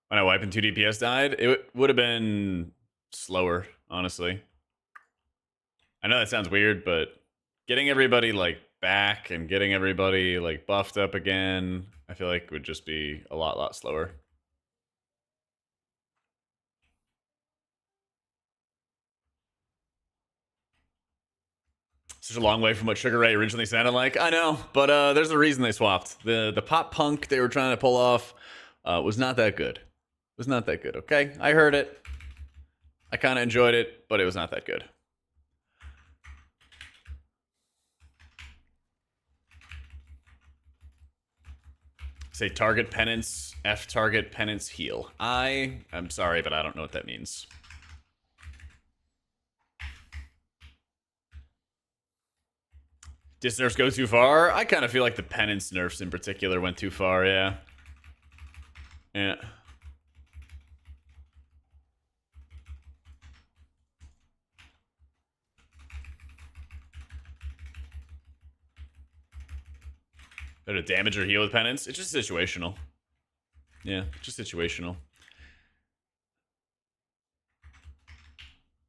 When I wipe and 2 DPS died, it would have been slower, honestly. I know that sounds weird, but getting everybody like back and getting everybody like buffed up again, I feel like would just be a lot slower. Such a long way from what Sugar Ray originally sounded like. I know, but there's a reason they swapped. The pop punk they were trying to pull off was not that good. Was not that good. Okay, I heard it. I kind of enjoyed it, but it was not that good. Say target penance, F target penance heal. I'm sorry, but I don't know what that means. Dis nerfs go too far? I kind of feel like the penance nerfs in particular went too far, yeah. Yeah. Better damage or heal with penance? It's just situational. Yeah, just situational.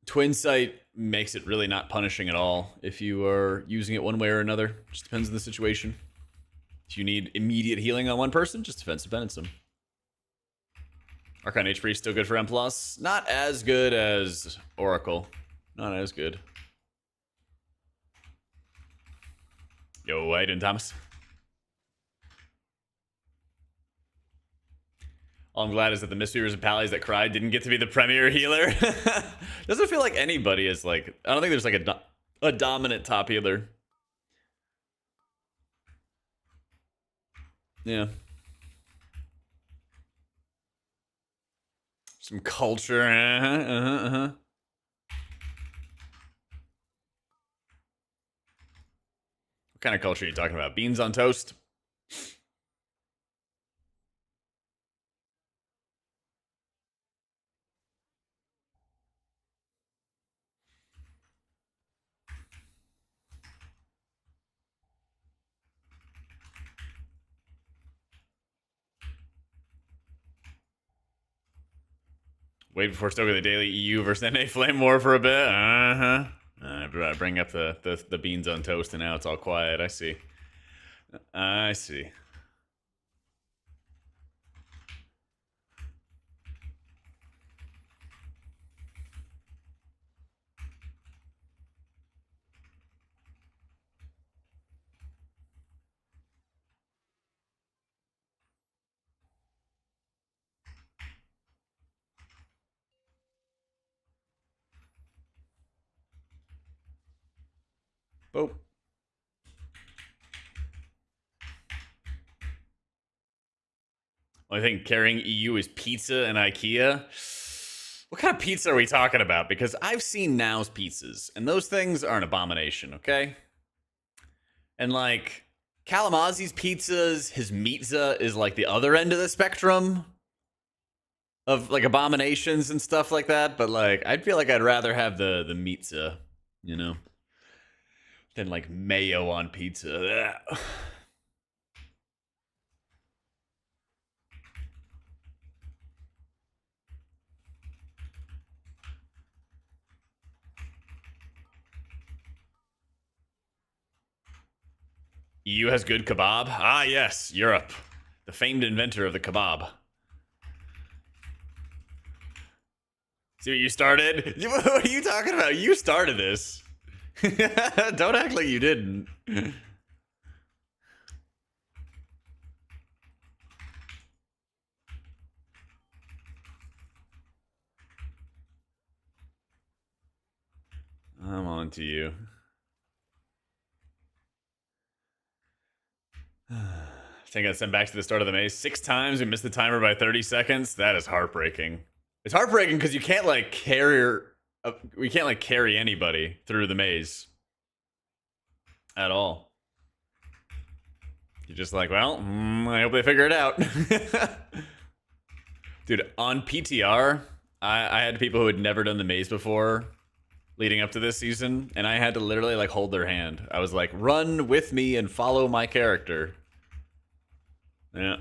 Twin sight makes it really not punishing at all if you are using it one way or another. Just depends on the situation. If you need immediate healing on one person, just defensive penance them. Archon HPriest still good for M+. Not as good as Oracle. Not as good. Yo, how you doing, Thomas? All I'm glad is that the Mistweavers and Pallies that cried didn't get to be the premier healer. Doesn't feel like anybody is like... I don't think there's like a dominant top healer. Yeah. Some culture. What kind of culture are you talking about? Beans on toast? Wait before stoking the daily EU versus NA Flame War for a bit. Bring up the beans on toast, and now it's all quiet. I see. I see. Boop. I think carrying EU is pizza and IKEA. What kind of pizza are we talking about? Because I've seen Now's pizzas, and those things are an abomination, okay? And like Kalamazzi's pizzas, his pizza is like the other end of the spectrum of like abominations and stuff like that. But like, I'd feel like I'd rather have the pizza, you know, than like mayo on pizza. Ugh. EU has good kebab? Ah, yes, Europe. The famed inventor of the kebab. See what you started? What are you talking about? You started this. Don't act like you didn't. I'm on to you. I think I sent back to the start of the maze 6 times. We missed the timer by 30 seconds. That is heartbreaking. It's heartbreaking because you can't like carry. We can't like carry anybody through the maze at all. You're just like, well, I hope they figure it out. Dude, on PTR, I had people who had never done the maze before leading up to this season, and I had to literally like hold their hand. I was like, run with me and follow my character. Yeah.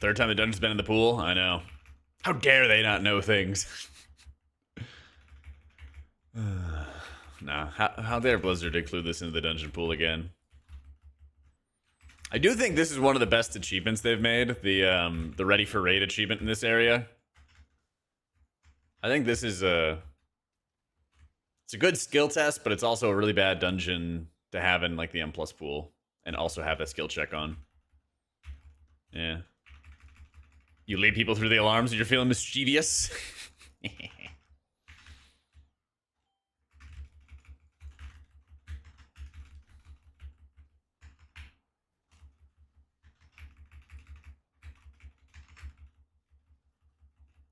Third time the dungeon's been in the pool? I know. How dare they not know things? Nah, how dare Blizzard include this into the dungeon pool again? I do think this is one of the best achievements they've made. The Ready for Raid achievement in this area. I think this is it's a good skill test, but it's also a really bad dungeon to have in like the M+ pool and also have that skill check on. Yeah. You lead people through the alarms and you're feeling mischievous.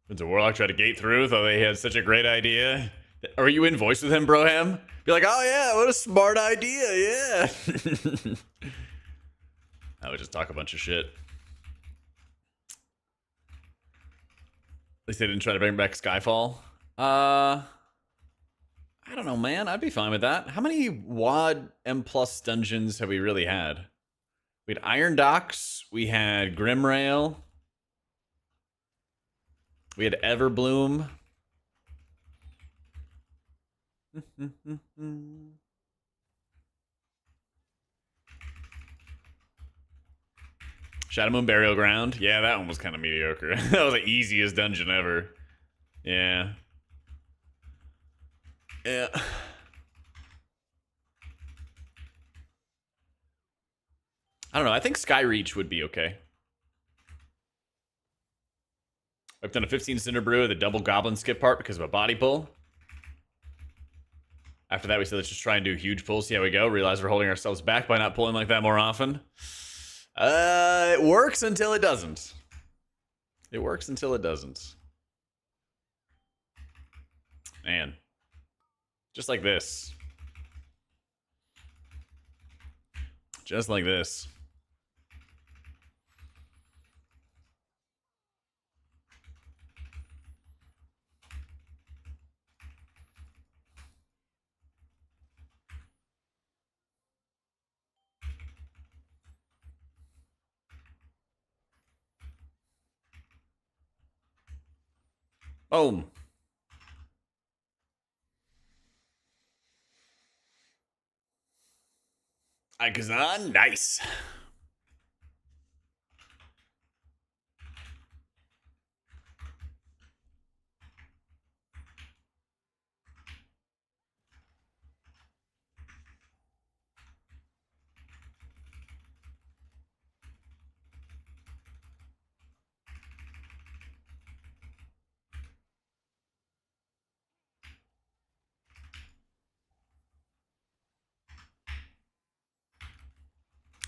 It's a warlock try to gate through, though they had such a great idea. Are you in voice with him, Broham? Be like, oh yeah, what a smart idea, yeah. I would just talk a bunch of shit. At least they didn't try to bring back Skyfall. I don't know, man. I'd be fine with that. How many WAD M+ dungeons have we really had? We had Iron Docks. We had Grimrail. We had Everbloom. Shadow Moon Burial Ground. Yeah, that one was kind of mediocre. That was the easiest dungeon ever. Yeah. Yeah. I don't know. I think Skyreach would be okay. I've done a 15 Cinder Brew with a double Goblin skip part because of a body pull. After that, we said let's just try and do huge pulls. See how we go. Realize we're holding ourselves back by not pulling like that more often. It works until it doesn't. It works until it doesn't. Man. Just like this. Just like this. Boom. Ikazan, nice.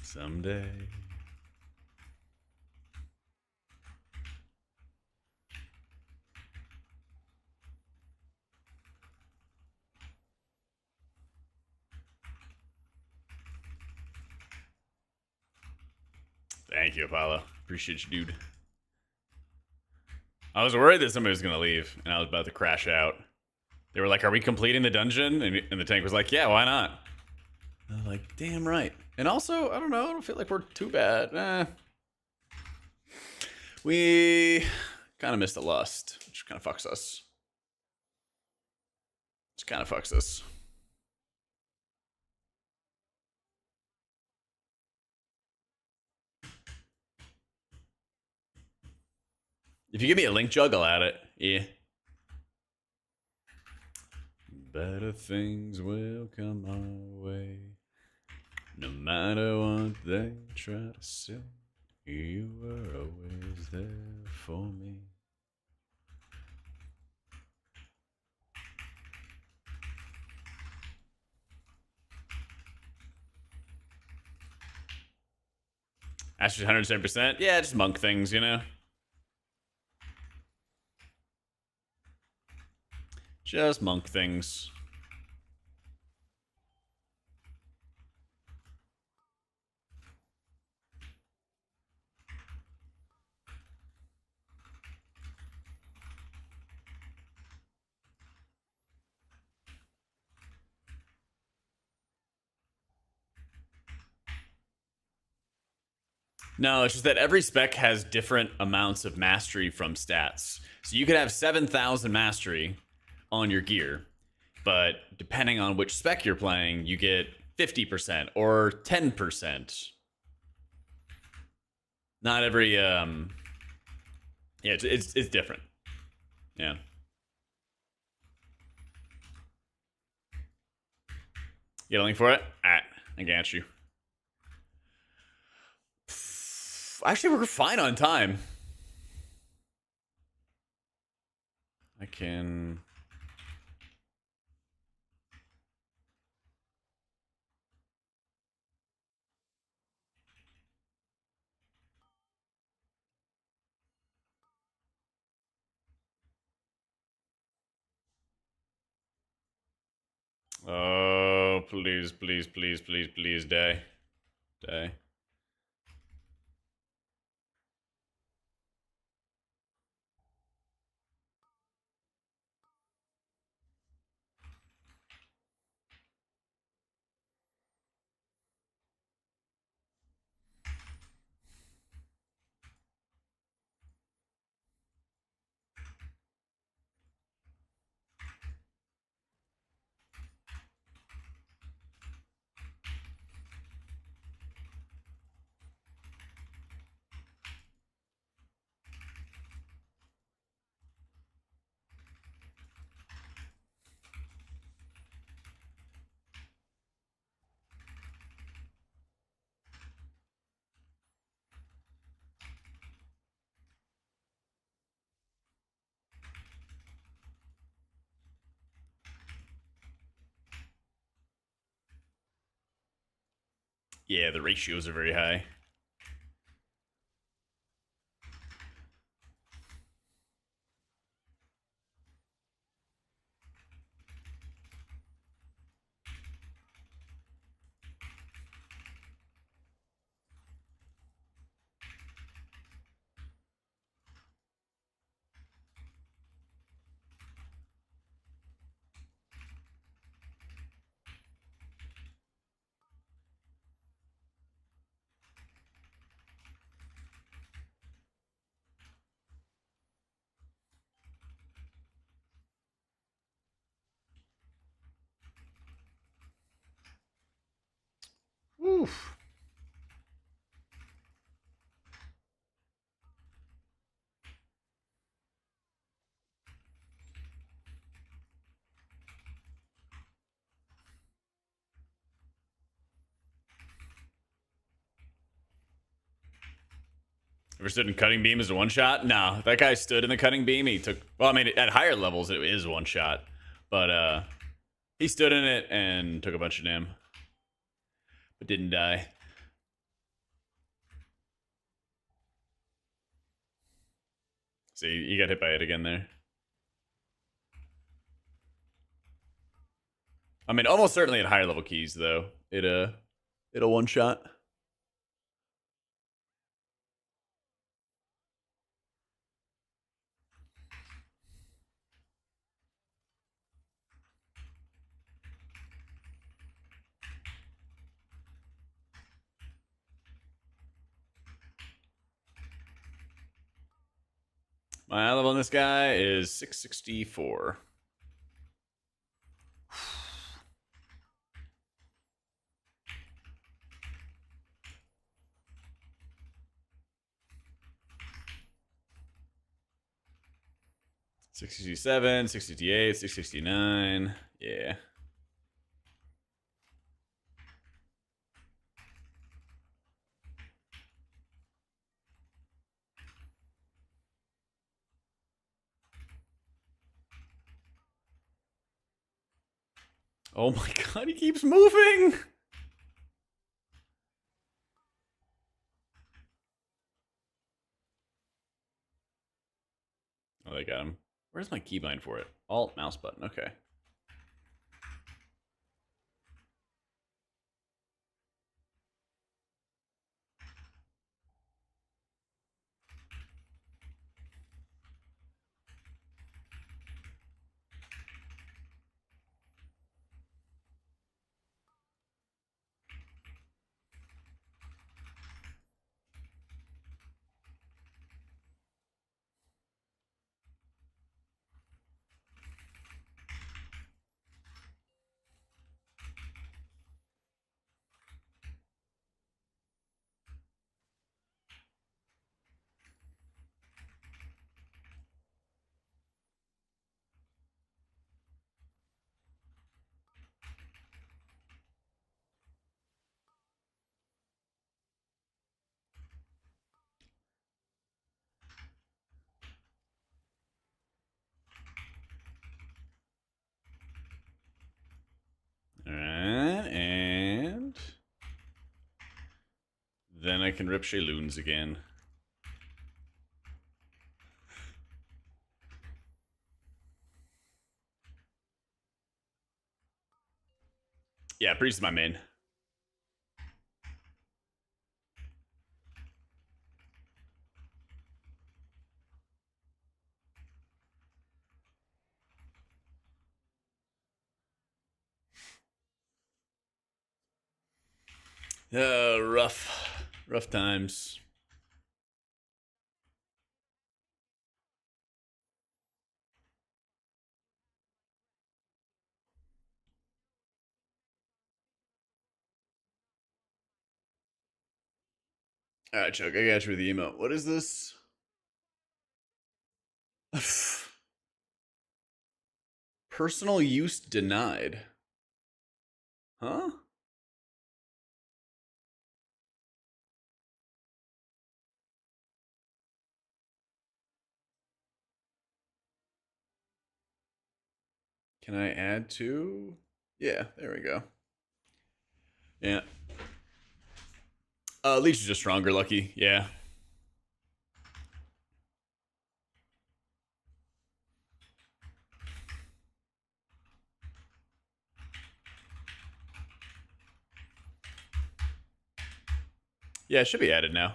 Someday. Thank you, Apollo. Appreciate you, dude. I was worried that somebody was going to leave, and I was about to crash out. They were like, "Are we completing the dungeon?" And the tank was like, "Yeah, why not?" I was like, "Damn right." And also, I don't know. I don't feel like we're too bad. We kind of missed the lust, which kind of fucks us. Which kind of fucks us. If you give me a link jug, I'll add it. Yeah. Better things will come our way. No matter what they try to say, you were always there for me. Asher's 107%. Yeah, just monk things, you know? Just monk things. No, it's just that every spec has different amounts of mastery from stats. So you could have 7,000 mastery on your gear, but depending on which spec you're playing, you get 50% or 10%. Not every yeah, it's different. Yeah. You got a link for it? Alright, I got you. Actually, we're fine on time. I can. Oh, please, please, please, please, please, die. Die. Yeah, the ratios are very high. Oof. Ever stood in cutting beam as a one shot? No, that guy stood in the cutting beam. He took, well, I mean, at higher levels, it is one shot. But he stood in it and took a bunch of dam. But didn't die. See, you got hit by it again there. I mean, almost certainly at higher level keys, though. It'll one shot. My eye level on this guy is 664. $667, $668, $669. Yeah. Oh my god, he keeps moving! Oh, they got him. Where's my keybind for it? Alt, mouse button. Okay. Alright, and then I can rip Shayloons again. Yeah, Priest is my main. Rough times. Alright, Chuck, I got you with the emote. What is this? Personal use denied. Huh? Can I add to? Yeah, there we go. Yeah. Leech is just stronger, Lucky. Yeah. Yeah, it should be added now. I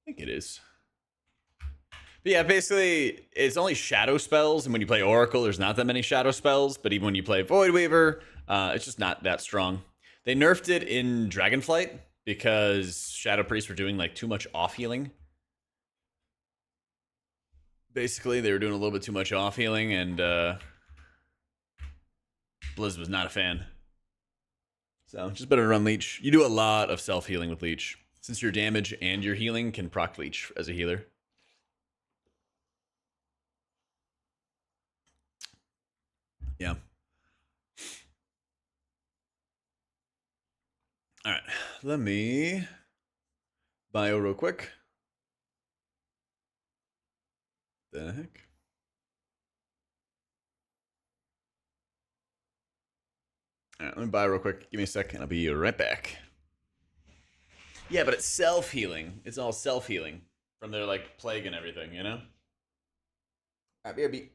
think it is. But yeah, basically, it's only shadow spells, and when you play Oracle, there's not that many shadow spells, but even when you play Void Weaver, it's just not that strong. They nerfed it in Dragonflight because Shadow Priests were doing like too much off healing. Basically, they were doing a little bit too much off healing, and Blizz was not a fan. So just better to run leech. You do a lot of self-healing with leech. Since your damage and your healing can proc leech as a healer. Yeah. Alright. Let me bio real quick. The heck? Alright, let me bio real quick. Give me a second. I'll be right back. Yeah, but it's self-healing. It's all self-healing. From their, like, plague and everything, you know? Alright, BRB.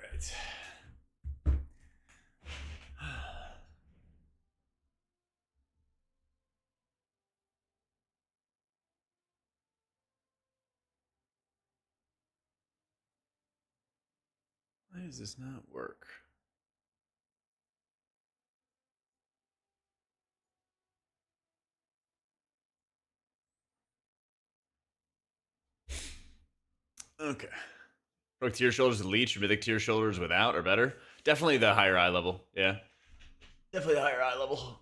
Alright. Why does this not work? Okay. Heroic tier shoulders with leech, mythic tier shoulders without or better. Definitely the higher eye level. Yeah. Definitely the higher eye level.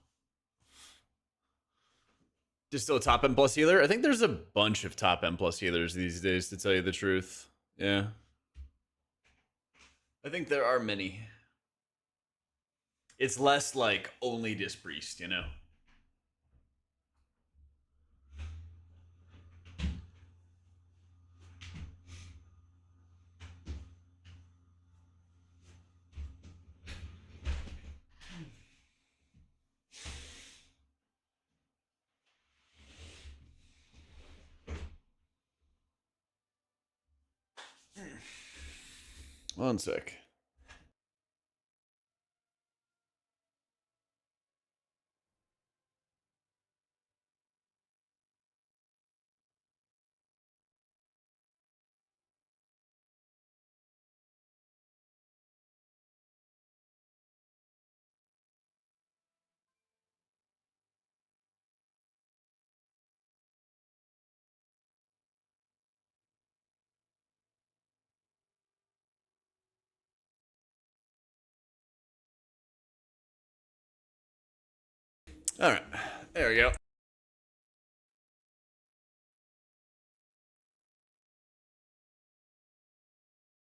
Just still a top M plus healer. I think there's a bunch of top M plus healers these days, to tell you the truth. Yeah. I think there are many. It's less like only Dispriest, you know? One sec. All right. There we go.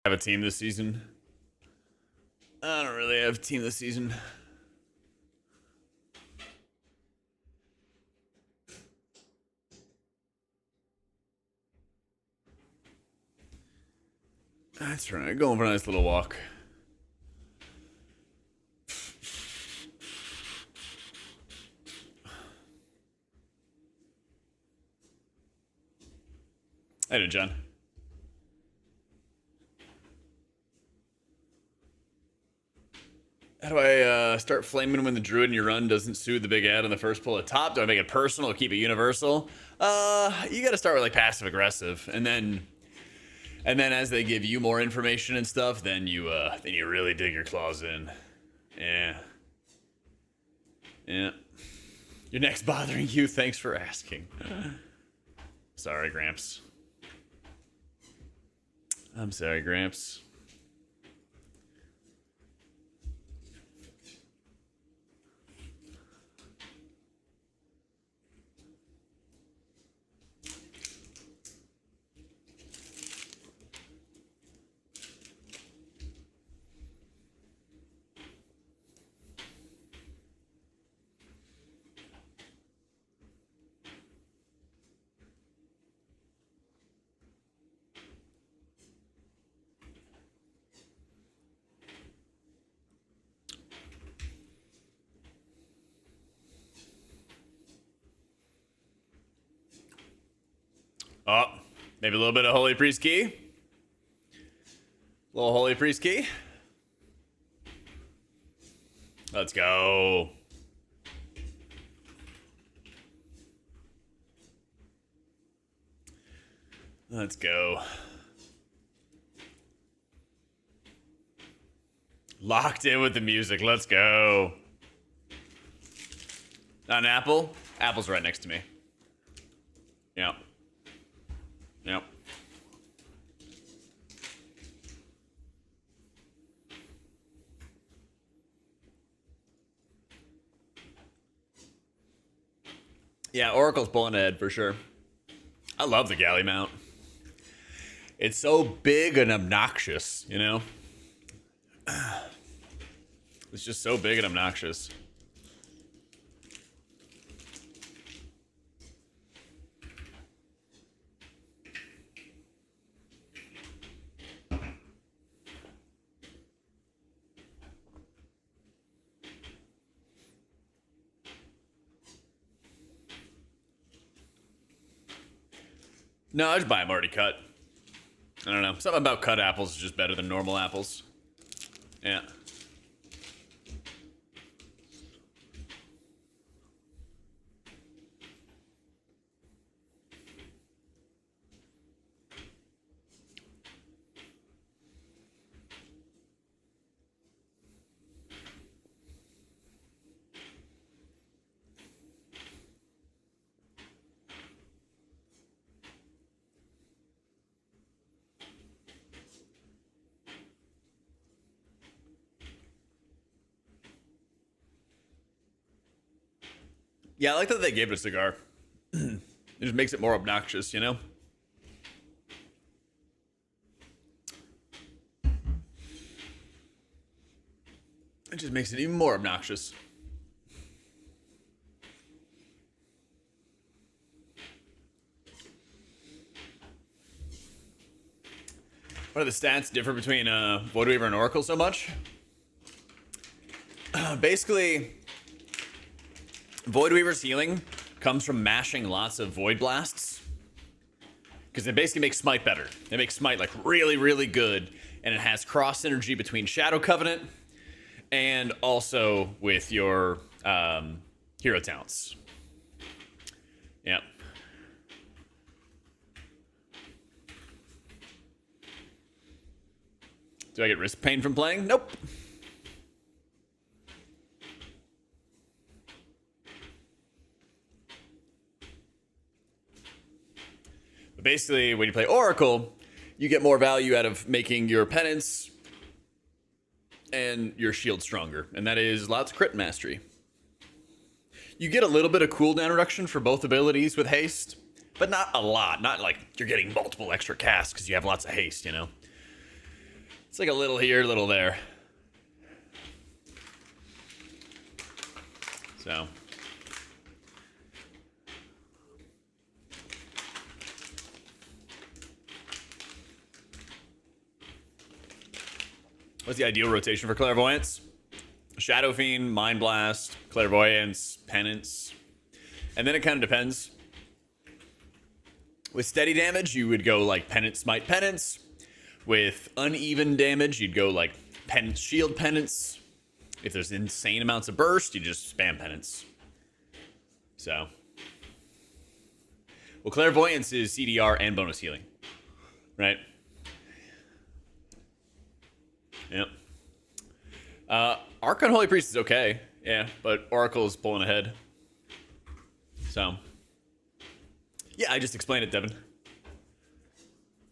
Have a team this season? I don't really have a team this season. That's right. Going for a nice little walk. I did, John. How do I start flaming when the druid in your run doesn't suit the big ad on the first pull at top? Do I make it personal or keep it universal? You got to start with like passive aggressive, and then as they give you more information and stuff, then you really dig your claws in. Yeah. Your neck's bothering you. Thanks for asking. Sorry, Gramps. I'm sorry, Gramps. Oh, maybe a little bit of Holy Priest key. A little Holy Priest key. Let's go. Let's go. Locked in with the music. Let's go. Not an apple? Apple's right next to me. Yep. Yep. Yeah, Oracle's pulling ahead for sure. I love the galley mount. It's so big and obnoxious, you know? It's just so big and obnoxious. No, I just buy them already cut. I don't know. Something about cut apples is just better than normal apples. Yeah. Yeah, I like that they gave it a cigar. It just makes it more obnoxious, you know? It just makes it even more obnoxious. What are the stats different between Void Weaver and Oracle so much? Basically, Void Weaver's healing comes from mashing lots of Void Blasts. Because it basically makes Smite better. It makes Smite like really, really good. And it has cross synergy between Shadow Covenant and also with your hero talents. Yep. Do I get wrist pain from playing? Nope. But basically, when you play Oracle, you get more value out of making your penance and your shield stronger. And that is lots of crit mastery. You get a little bit of cooldown reduction for both abilities with haste, but not a lot. Not like you're getting multiple extra casts because you have lots of haste, you know? It's like a little here, a little there. So... what's the ideal rotation for Clairvoyance? Shadow Fiend, Mind Blast, Clairvoyance, Penance. And then it kind of depends. With steady damage, you would go like penance, smite, penance. With uneven damage, you'd go like penance, shield, penance. If there's insane amounts of burst, you just spam penance. So, well, clairvoyance is CDR and bonus healing, right? Yep. Archon Holy Priest is okay, yeah, but Oracle is pulling ahead. So, yeah, I just explained it, Devin.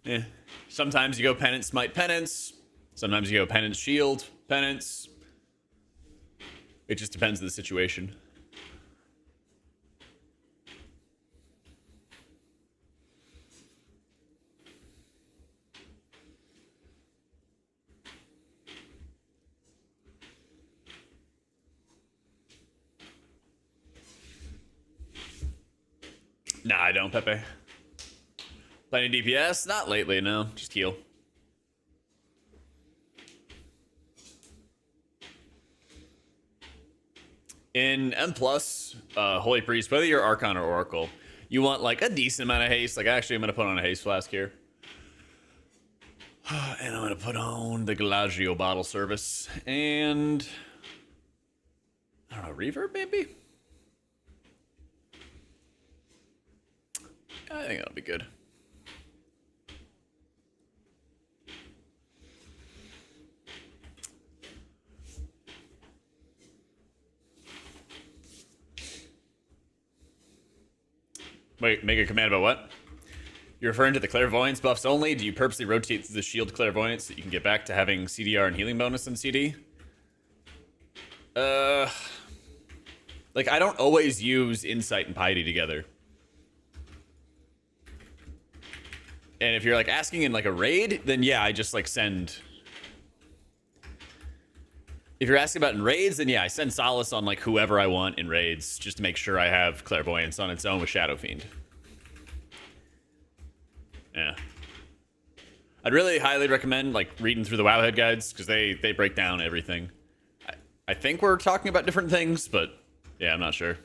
Yeah. Sometimes you go penance, smite, penance. Sometimes you go penance, shield, penance. It just depends on the situation. Nah, I don't, Pepe. Playing DPS? Not lately, no. Just heal. In M+, Holy Priest, whether you're Archon or Oracle, you want like a decent amount of haste. Like, actually, I'm going to put on a haste flask here. And I'm going to put on the Galagio bottle service. And I don't know, reverb maybe? I think that'll be good. Wait, make a command about what? You're referring to the clairvoyance buffs only? Do you purposely rotate the shield clairvoyance so that you can get back to having CDR and healing bonus in CD? Like, I don't always use insight and piety together. And if you're like asking in like a raid, then yeah, I just like send. If you're asking about in raids, then yeah, I send Solace on like whoever I want in raids just to make sure I have clairvoyance on its own with Shadow Fiend. Yeah. I'd really highly recommend like reading through the Wowhead guides because they break down everything. I think we're talking about different things, but yeah, I'm not sure.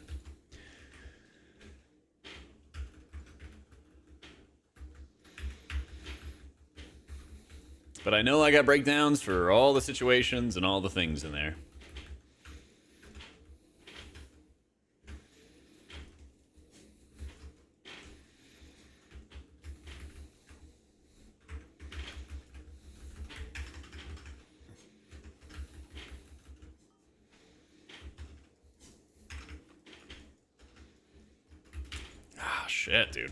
But I know I got breakdowns for all the situations and all the things in there. Ah, shit, dude.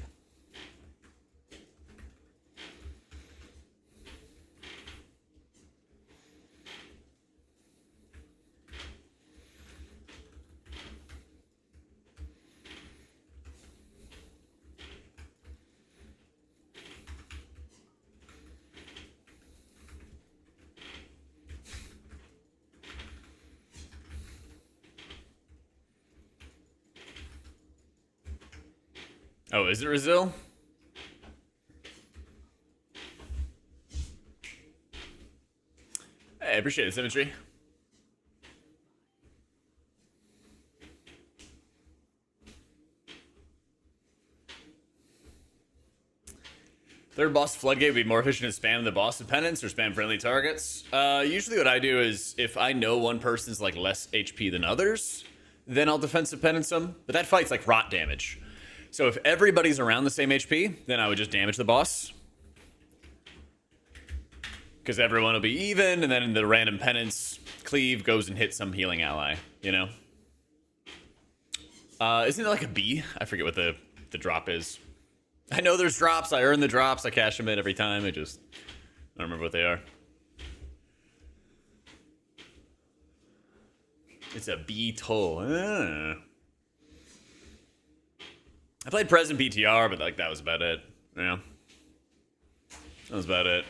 Oh, is it Brazil? Hey, I appreciate it, Symmetry. Third boss floodgate would be more efficient to spam the boss with penance or spam friendly targets. Usually what I do is if I know one person's like less HP than others, then I'll defensive penance them. But that fight's like rot damage. So if everybody's around the same HP, then I would just damage the boss. Because everyone will be even, and then in the random penance, cleave goes and hits some healing ally, you know? Isn't it like a B? I forget what the drop is. I know there's drops, I earn the drops, I cash them in every time, I don't remember what they are. It's a B toll. I played Present BTR, but like that was about it. Yeah. That was about it.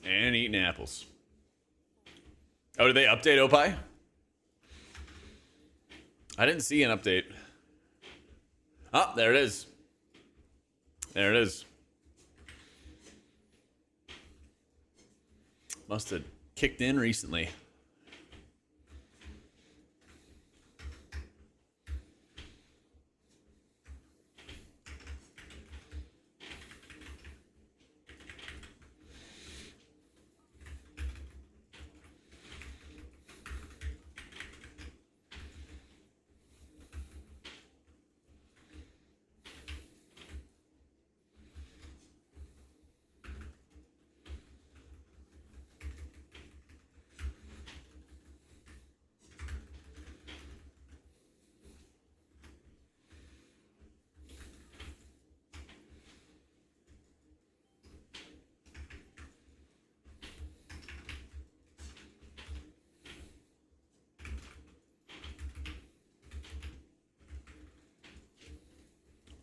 And eating apples. Oh, did they update Opie? I didn't see an update. Oh, there it is. There it is. Must have kicked in recently.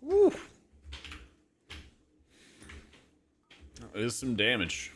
Woo. That is some damage.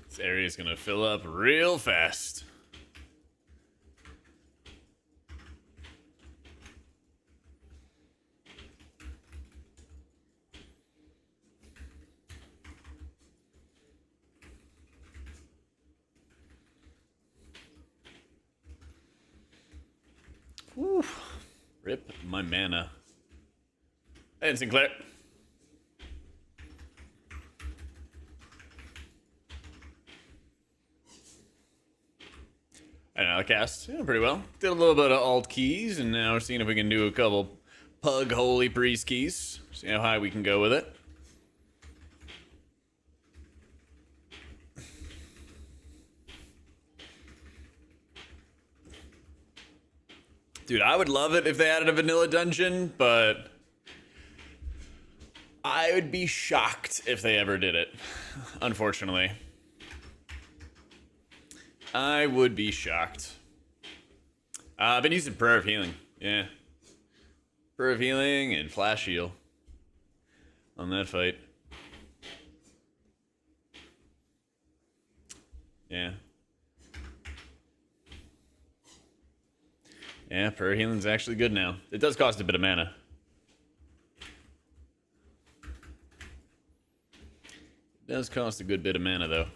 This area is gonna fill up real fast. Whew. Rip my mana. And Sinclair. I know, the cast pretty well. Did a little bit of alt keys, and now we're seeing if we can do a couple Pug Holy Priest keys. See how high we can go with it. Dude, I would love it if they added a vanilla dungeon, but I would be shocked if they ever did it, unfortunately. I would be shocked. I've been using Prayer of Healing. Yeah. Prayer of Healing and Flash Heal on that fight. Yeah. Yeah, Prayer of Healing's actually good now. It does cost a bit of mana. It does cost a good bit of mana, though.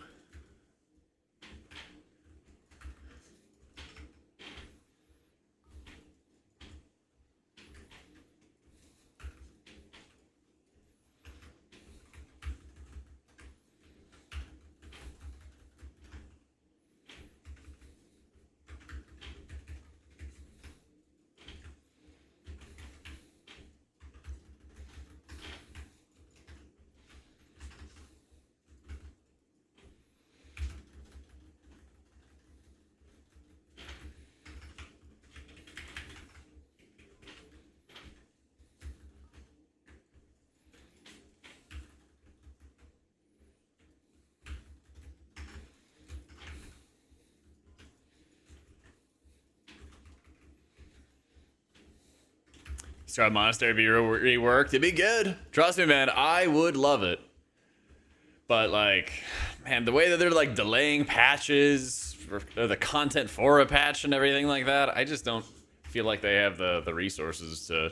Start Monastery be reworked. It'd be good. Trust me, man. I would love it. But, like, man, the way that they're, like, delaying patches, or the content for a patch and everything like that, I just don't feel like they have the resources to...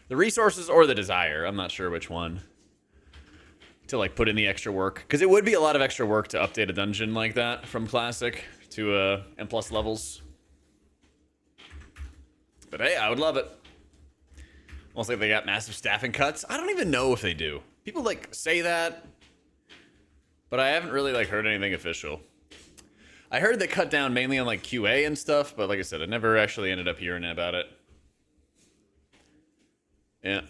The resources or the desire. I'm not sure which one. to like put in the extra work, because it would be a lot of extra work to update a dungeon like that from classic to M+ levels. But hey, I would love it. Almost like they got massive staffing cuts. I don't even know if they do. People like say that, but I haven't really like heard anything official. I heard they cut down mainly on like QA and stuff, but like I said, I never actually ended up hearing about it. Yeah.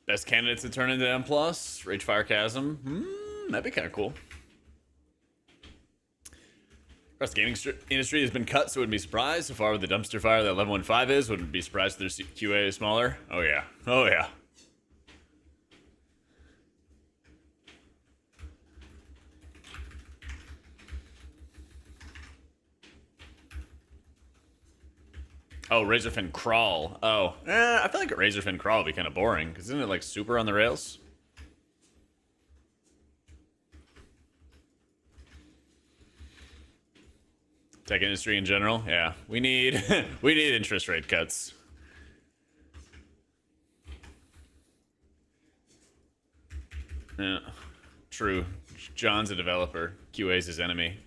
Best candidates to turn into M+, Ragefire Chasm. That'd be kind of cool. Across the gaming industry has been cut, so wouldn't be surprised. So far with the dumpster fire that Level 1.5 is, wouldn't be surprised if their QA is smaller. Oh yeah. Oh yeah. Oh, Razorfin Crawl. Oh, I feel like Razorfin Crawl would be kind of boring, because isn't it like super on the rails? Tech industry in general, yeah. We need we need interest rate cuts. Yeah, true. John's a developer. QA's his enemy.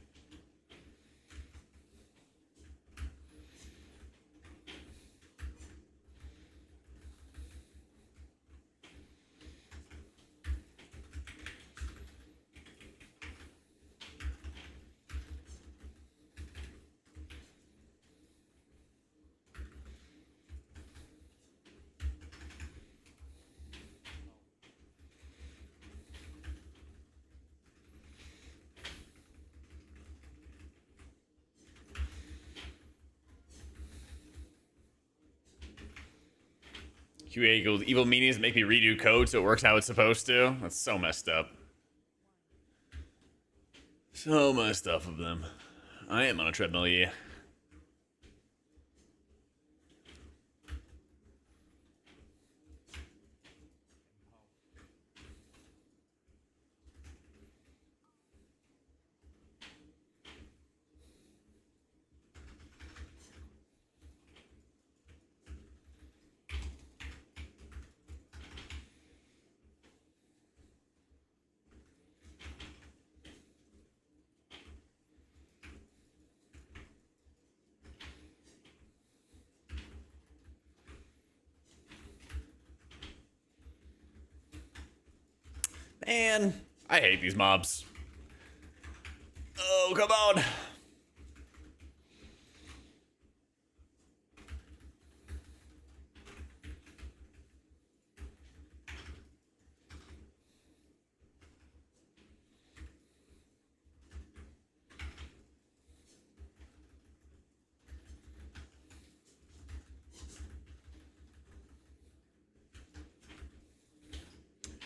QA equals evil meanings make me redo code so it works how it's supposed to. That's so messed up. So messed up of them. I am on a treadmill, yeah. Man, I hate these mobs. Oh, come on.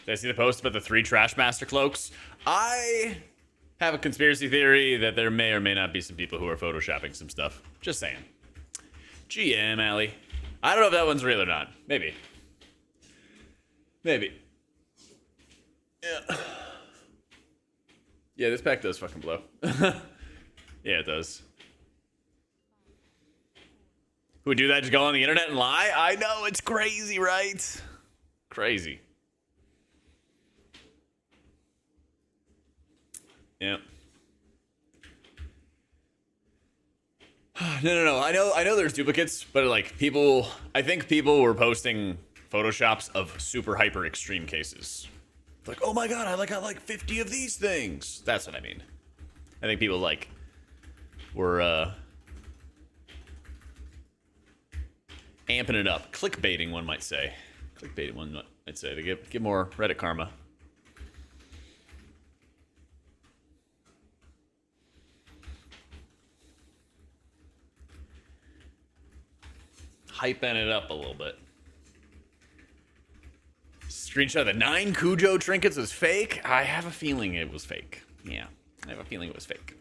Did I see the post about the 3 Trash Master cloaks? I have a conspiracy theory that there may or may not be some people who are photoshopping some stuff. Just saying. GM, Allie. I don't know if that one's real or not. Maybe. Maybe. Yeah. Yeah, this pack does fucking blow. Yeah, it does. Who would do that? Just go on the internet and lie? I know, it's crazy, right? Crazy. Yeah. No. I know there's duplicates, but like people, I think people were posting photoshops of super hyper extreme cases. Like, oh my god, I got like 50 of these things. That's what I mean. I think people like were amping it up, clickbaiting, one might say. Clickbaiting, one might say, to get more Reddit karma. Hyping it up a little bit. Screenshot of the 9 Cujo trinkets was fake. I have a feeling it was fake. Yeah. I have a feeling it was fake.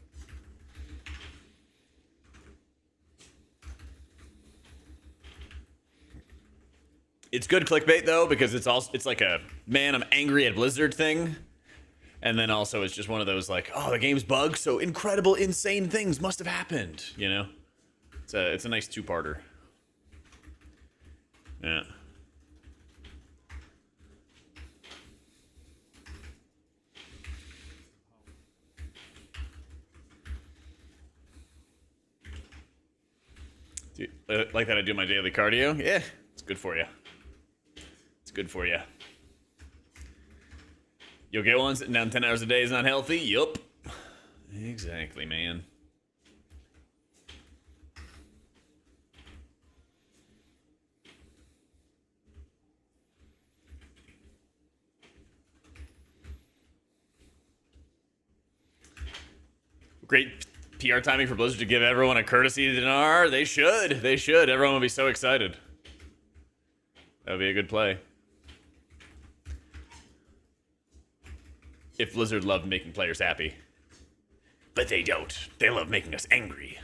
It's good clickbait though, because it's like a man, I'm angry at Blizzard thing. And then also it's just one of those like, oh, the game's bugged, so incredible, insane things must have happened, you know? It's a nice two-parter. Yeah. Do you like that I do my daily cardio? Yeah, it's good for you. It's good for you. You'll get one sitting down 10 hours a day is not healthy? Yup. Exactly, man. Great PR timing for Blizzard to give everyone a courtesy dinar. They should. They should. Everyone will be so excited. That would be a good play. If Blizzard loved making players happy. But they don't. They love making us angry.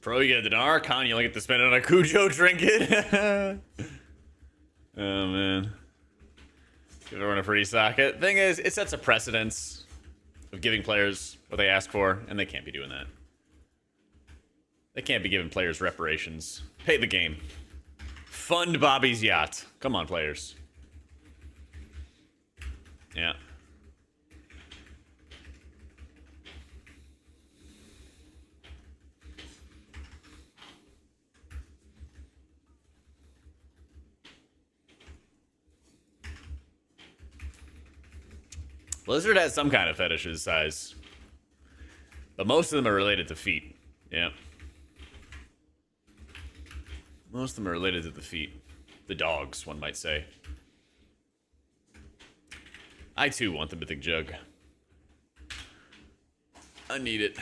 Pro, you get a dinar. Con, you only get to spend it on a Cujo trinket. Oh, man. Give everyone a free socket. Thing is, it sets a precedence of giving players what they ask for, and they can't be doing that. They can't be giving players reparations. Pay the game. Fund Bobby's yacht. Come on, players. Yeah. Blizzard has some kind of fetishes, size. But most of them are related to feet. Yeah. Most of them are related to the feet. The dogs, one might say. I too want the mythic jug. I need it.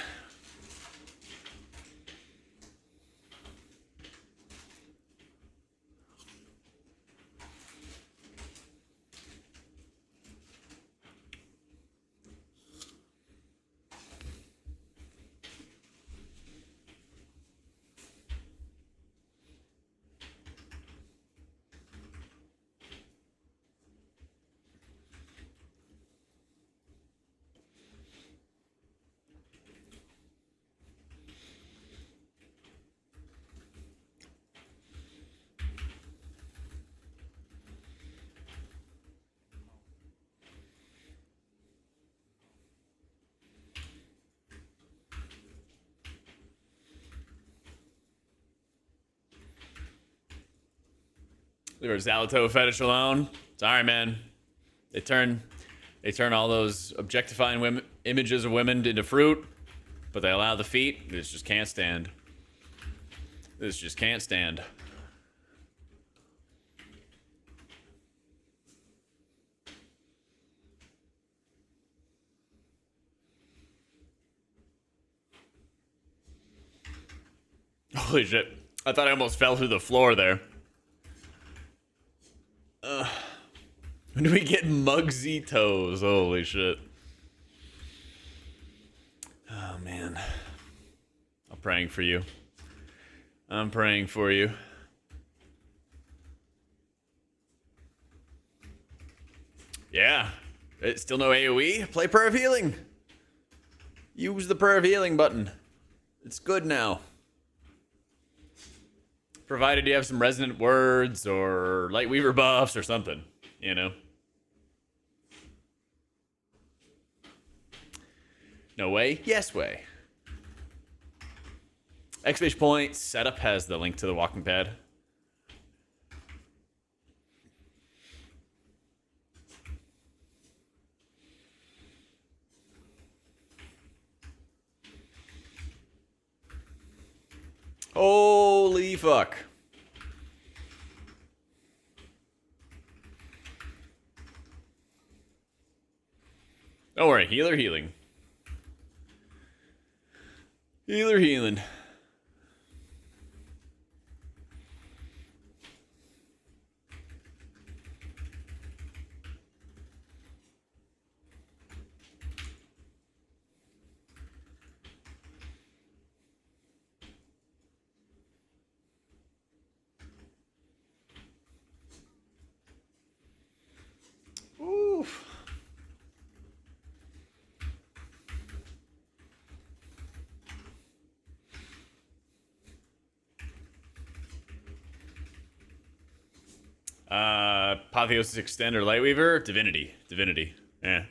Leave our Zalato fetish alone. Sorry, man. They turn all those objectifying women, images of women into fruit, but they allow the feet. This just can't stand. This just can't stand. Holy shit. I thought I almost fell through the floor there. When do we get Mugsy toes? Holy shit. Oh, man. I'm praying for you. I'm praying for you. Yeah. It's still no AoE? Play Prayer of Healing. Use the Prayer of Healing button. It's good now. Provided you have some resonant words or Lightweaver buffs or something, you know? No way? Yes way. Exclamation point setup has the link to the walking pad. Holy fuck. Don't worry, healer healing. Healer healing. Oof. Apotheosis Extend or Lightweaver? Divinity. Divinity. Yeah.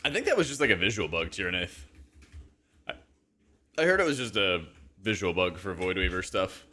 I think that was just like a visual bug, Tyrannith. I heard it was just a visual bug for Voidweaver stuff.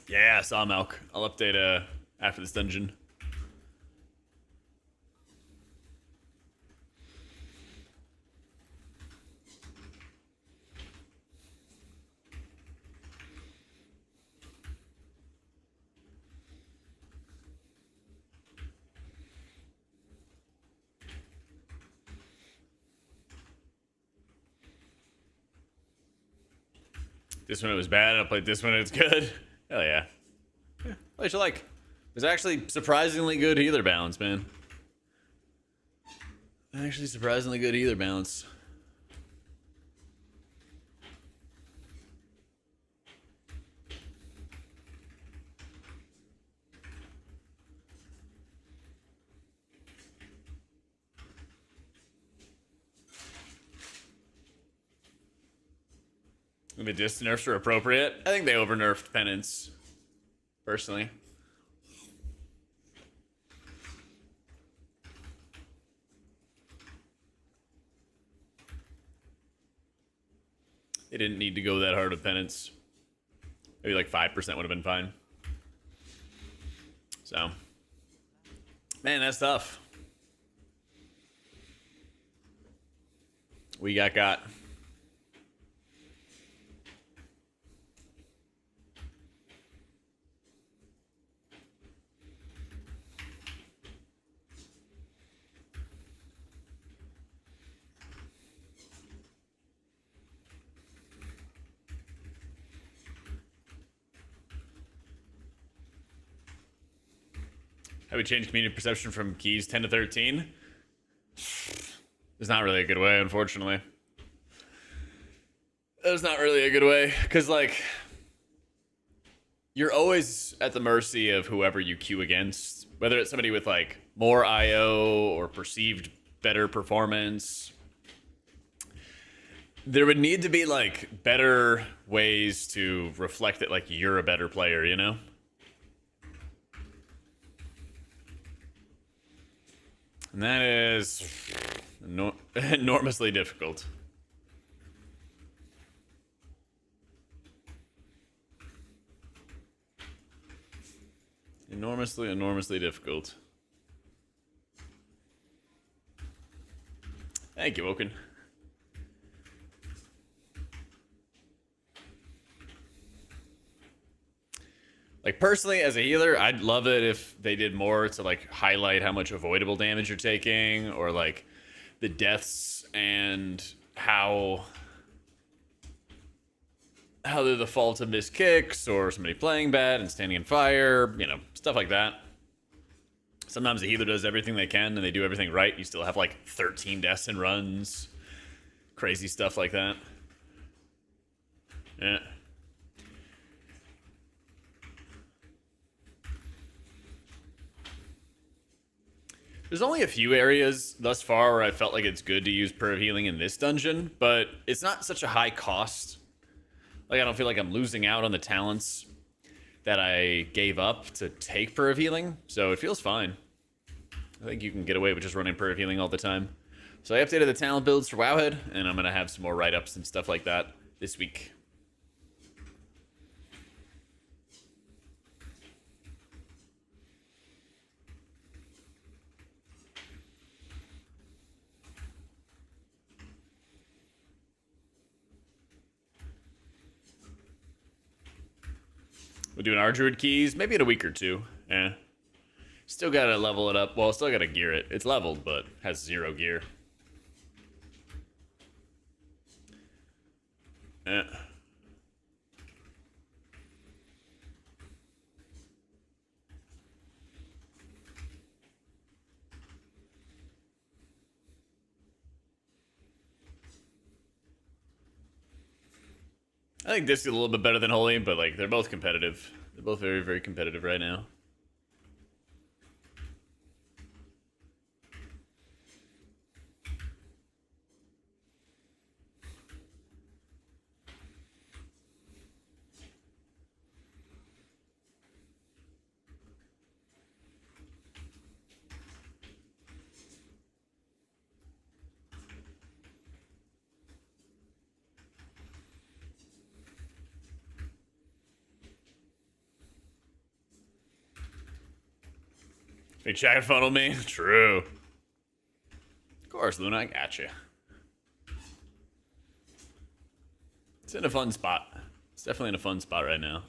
Yeah, Sawmilk. I'll update after this dungeon. This one it was bad, and I played this one and it's good. Hell yeah. What you like? There's actually surprisingly good healer balance, man. Actually surprisingly good healer balance. The disc nerfs are appropriate. I think they over-nerfed Penance, personally. They didn't need to go that hard with Penance. Maybe like 5% would have been fine. So, man, that's tough. We got. Have we changed community perception from keys 10 to 13? There's not really a good way, unfortunately. There's not really a good way, because, like, you're always at the mercy of whoever you queue against, whether it's somebody with, like, more IO or perceived better performance. There would need to be, like, better ways to reflect that, like, you're a better player, you know? And that is enormously difficult. Enormously difficult. Thank you, Woken. Like, personally, as a healer, I'd love it if they did more to, like, highlight how much avoidable damage you're taking, or, like, the deaths and how they're the fault of missed kicks, or somebody playing bad and standing in fire, you know, stuff like that. Sometimes the healer does everything they can, and they do everything right. You still have, like, 13 deaths and runs. Crazy stuff like that. Yeah. There's only a few areas thus far where I felt like it's good to use perv healing in this dungeon, but it's not such a high cost. Like, I don't feel like I'm losing out on the talents that I gave up to take perv healing, so it feels fine. I think you can get away with just running perv healing all the time. So I updated the talent builds for Wowhead, and I'm going to have some more write-ups and stuff like that this week. We're doing our druid keys, maybe in a week or two. Yeah. Still gotta level it up. Well, still gotta gear it. It's leveled, but has 0 gear. Yeah. I think this is a little bit better than Holy, but like they're both competitive. They're both very, very competitive right now. Big chat funnel me? True. Of course, Luna, I gotcha. It's in a fun spot. It's definitely in a fun spot right now.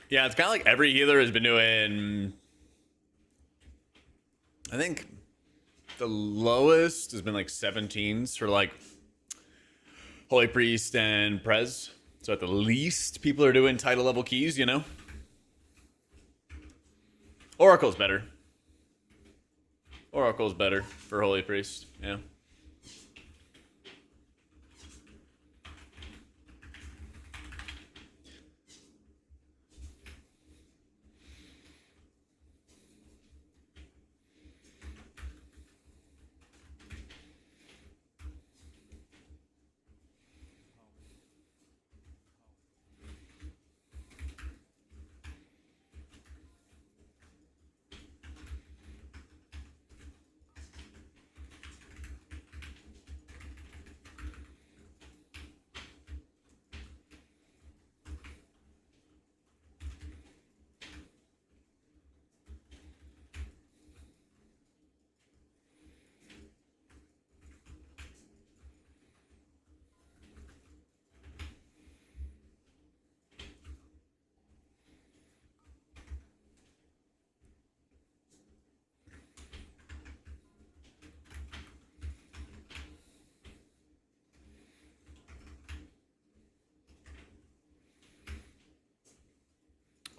Yeah, it's kind of like every healer has been doing. I think the lowest has been like 17s for like Holy Priest and Prez. So at the least, people are doing title level keys, you know? Oracle's better. Oracle's better for Holy Priest, yeah.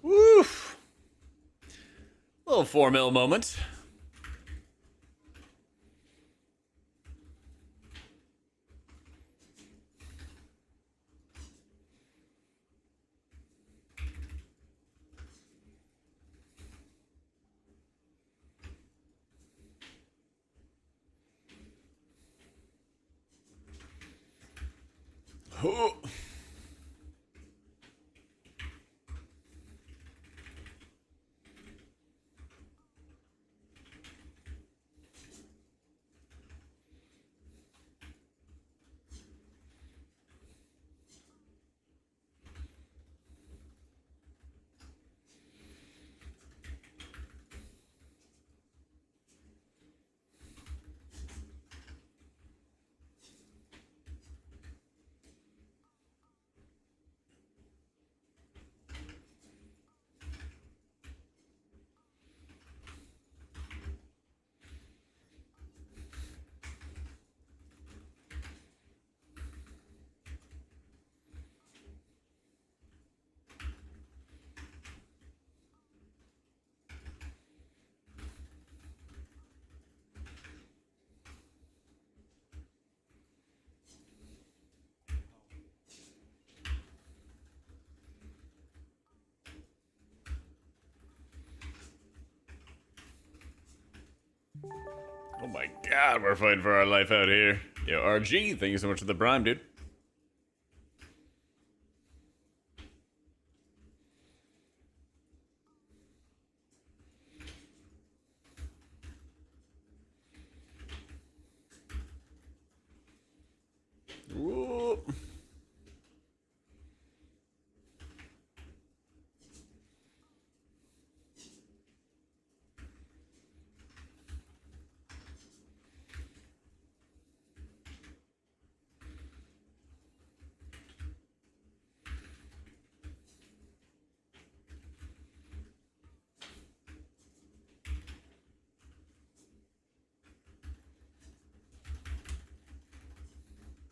Woof. Little 4 mil moment. Oh. Oh my god, we're fighting for our life out here. Yo, RG, thank you so much for the prime, dude. Whoop.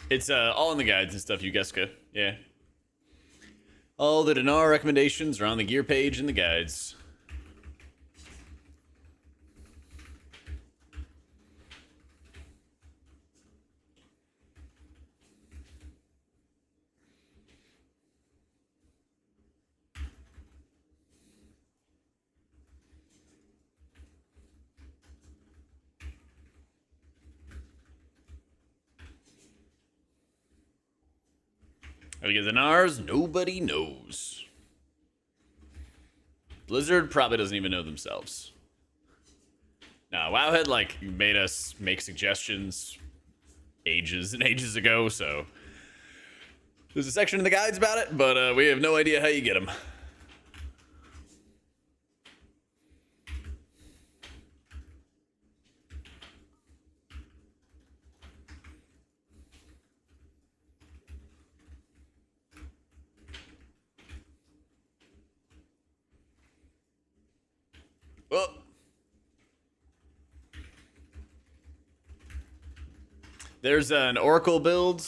It's all in the guides and stuff, you Geska. Yeah. All the dinar recommendations are on the gear page in the guides. How to get the dinars? Nobody knows. Blizzard probably doesn't even know themselves. Nah, Wowhead like made us make suggestions ages and ages ago, so there's a section in the guides about it, but we have no idea how you get them. Well, there's an Oracle build.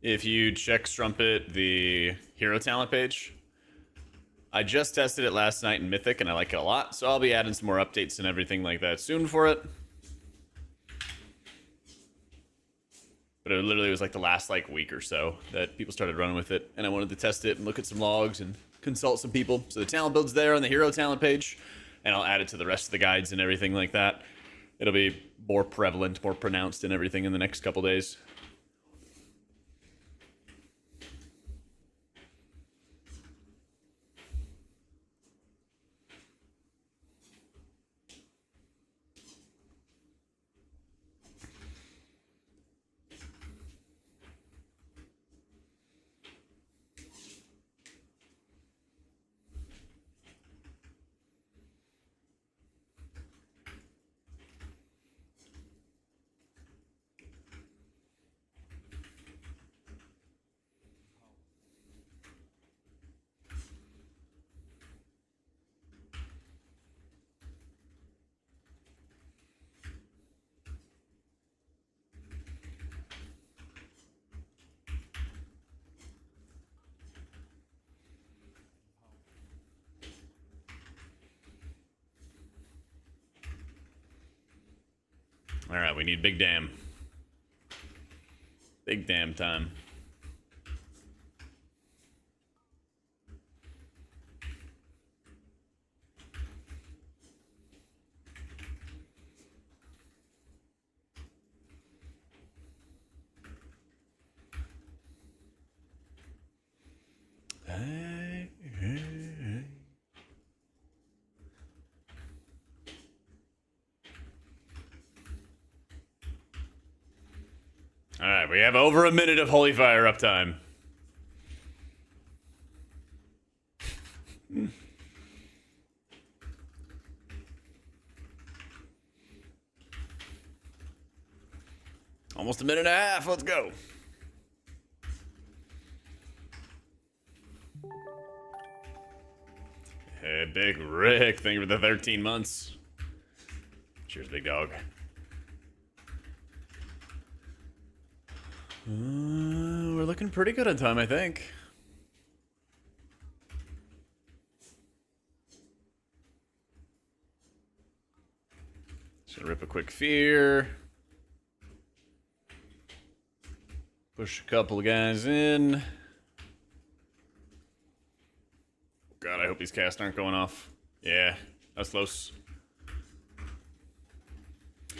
If you check Strumpet, the hero talent page. I just tested it last night in Mythic, and I like it a lot, so I'll be adding some more updates and everything like that soon for it. But it literally was like the last like week or so that people started running with it, and I wanted to test it and look at some logs and consult some people. So the talent build's there on the hero talent page, and I'll add it to the rest of the guides and everything like that. It'll be more prevalent, more pronounced and everything in the next couple days. All right, we need big dam. Big dam time. All right, we have over a minute of Holy Fire uptime. Almost a minute and a half. Let's go. Hey, Big Rick. Thank you for the 13 months. Cheers, big dog. We're looking pretty good on time, I think. Just gonna rip a quick fear. Push a couple of guys in. God, I hope these casts aren't going off. Yeah, that's close.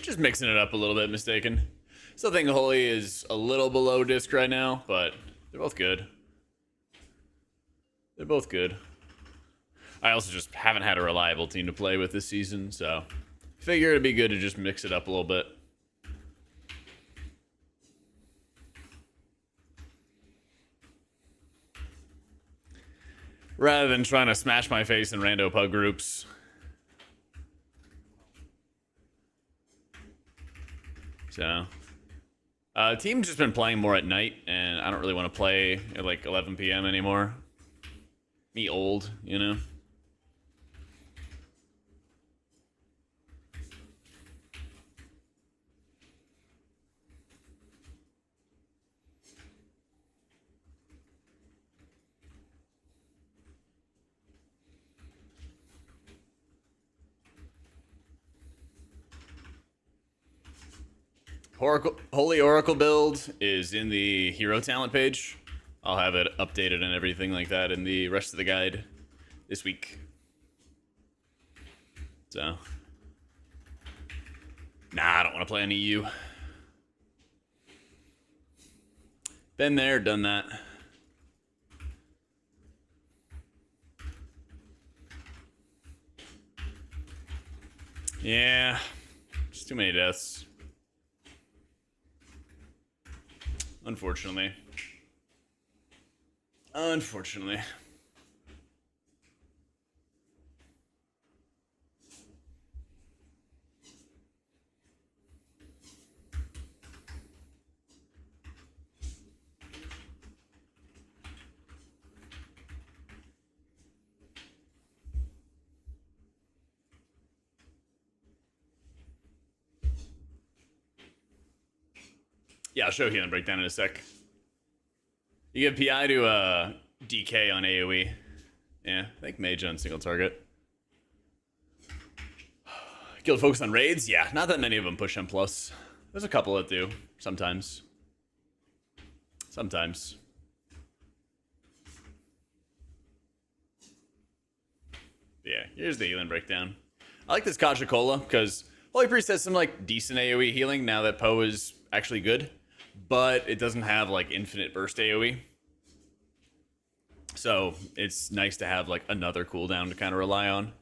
Just mixing it up a little bit, mistaken. Still think Holy is a little below disc right now, but they're both good. They're both good. I also just haven't had a reliable team to play with this season, so figure it'd be good to just mix it up a little bit. Rather than trying to smash my face in rando pug groups. So, team's just been playing more at night, and I don't really want to play at like 11 p.m. anymore. Me old, you know? Holy Oracle build is in the hero talent page. I'll have it updated and everything like that in the rest of the guide this week. So, nah, I don't want to play an EU. Been there, done that. Yeah, just too many deaths. Unfortunately. Unfortunately. Yeah, I'll show healing breakdown in a sec. You give PI to DK on AoE. Yeah, I think mage on single target. Guild focus on raids? Yeah, not that many of them push M+. There's a couple that do, sometimes. Sometimes. Yeah, here's the healing breakdown. I like this Kaja because Holy Priest has some like decent AoE healing now that Poe is actually good, but it doesn't have like infinite burst AoE. So it's nice to have like another cooldown to kind of rely on.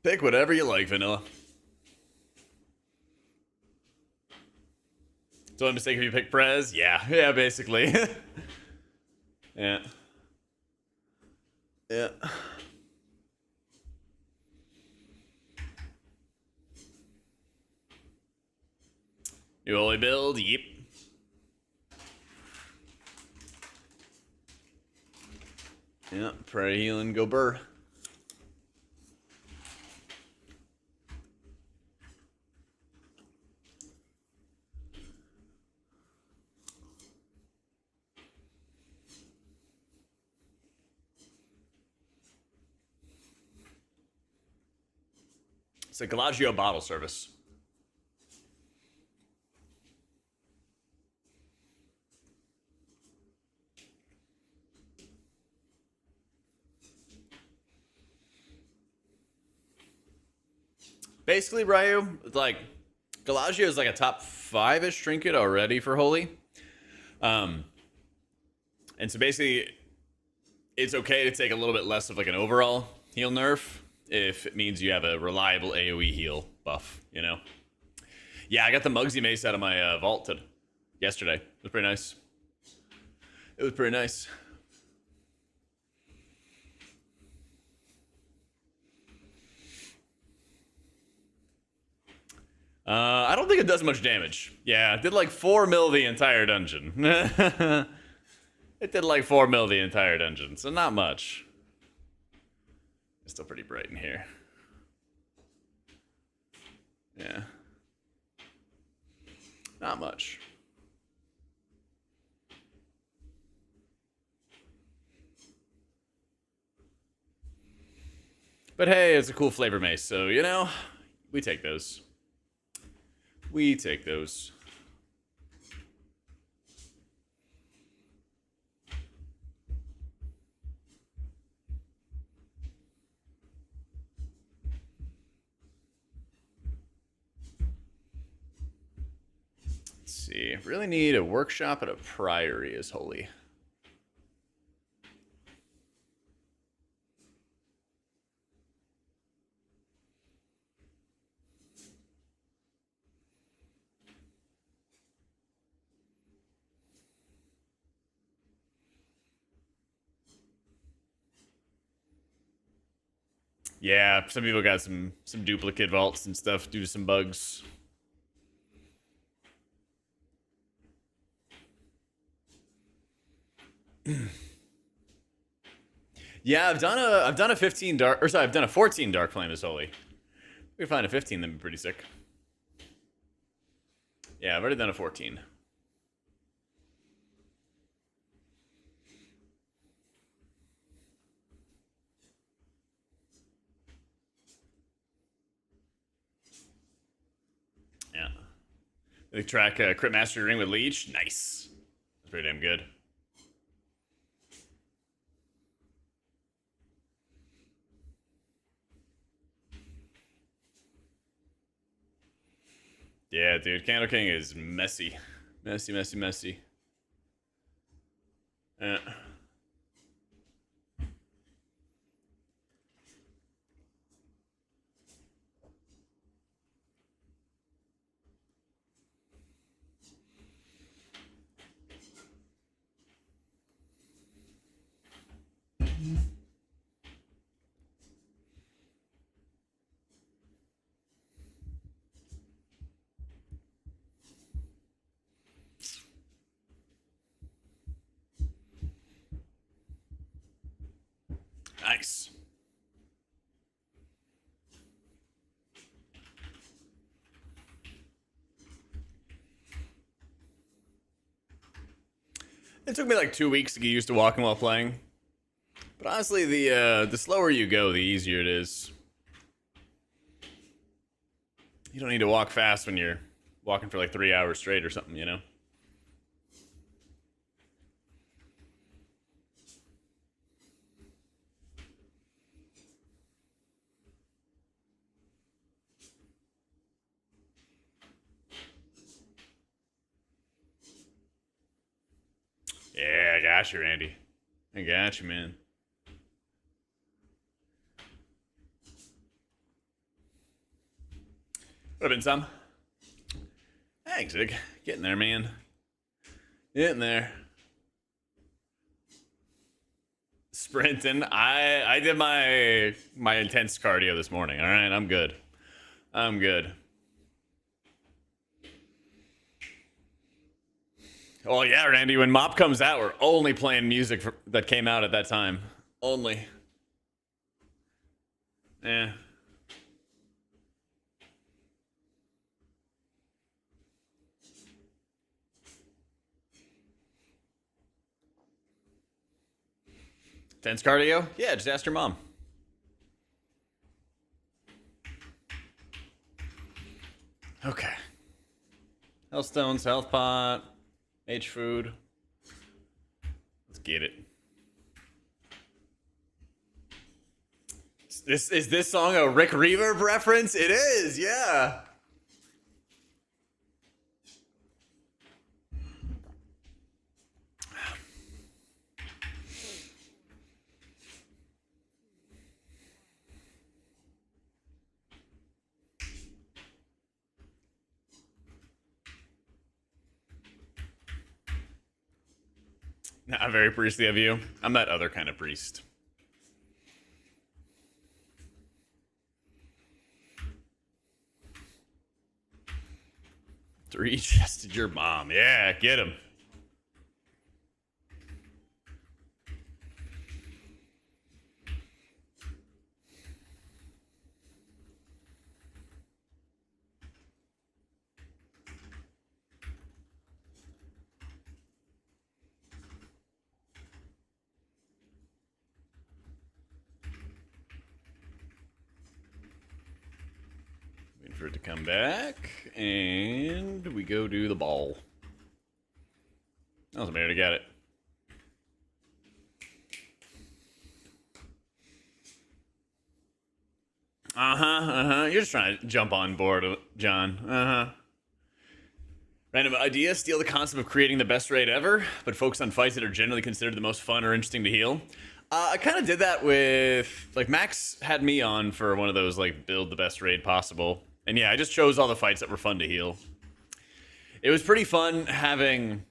Pick whatever you like, Vanilla. So a mistake if you pick Prez? Yeah, basically. Yeah. Yeah. New Holy build? Yep. Yeah, pray healing, go burr. It's a Galagio bottle service. Basically, Ryu, like, Galagio is like a top 5-ish trinket already for Holy. And so basically, it's okay to take a little bit less of like an overall heal nerf if it means you have a reliable AoE heal buff, you know? Yeah, I got the Muggsy Mace out of my vault yesterday. It was pretty nice. It was pretty nice. I don't think it does much damage. Yeah, it did like 4 mil the entire dungeon. It did like 4 mil the entire dungeon, so not much. It's still pretty bright in here. Yeah. Not much. But hey, it's a cool flavor mace, so, you know, we take those. We take those. see. Really need a workshop at a priory is holy. Yeah, some people got some duplicate vaults and stuff due to some bugs. Yeah, I've done a 15 dark, or sorry, I've done a 14 dark flame as holy. We can find a 15, that'd be pretty sick. Yeah, I've already done a 14. Yeah. They track Crit Mastery Ring with Leech. Nice. That's pretty damn good. Yeah, dude. Candle King is messy. Messy, messy, messy. Yeah. Nice. It took me like 2 weeks to get used to walking while playing. But honestly, the slower you go, the easier it is. You don't need to walk fast when you're walking for like 3 hours straight or something, you know? Yeah, I got you, Randy. I got you, man. Would have been some. Thanks, Zig. Getting there, man. Getting there. Sprinting. I did my intense cardio this morning. All right, I'm good. I'm good. Oh yeah, Randy. When Mop comes out, we're only playing music that came out at that time. Only. Yeah. Intense cardio? Yeah, just ask your mom. Okay. Health stones, health pot, H food. Let's get it. Is this song a Rick Reverb reference? It is, yeah. Not very priestly of you. I'm that other kind of priest. Three chested your mom. Yeah, get him. Waiting for it to come back, and we go do the ball. Oh, somebody already got it. You're just trying to jump on board, John. Random idea, steal the concept of creating the best raid ever, but focus on fights that are generally considered the most fun or interesting to heal. I kind of did that with, like, Max had me on for one of those, like, build the best raid possible. And yeah, I just chose all the fights that were fun to heal. It was pretty fun having...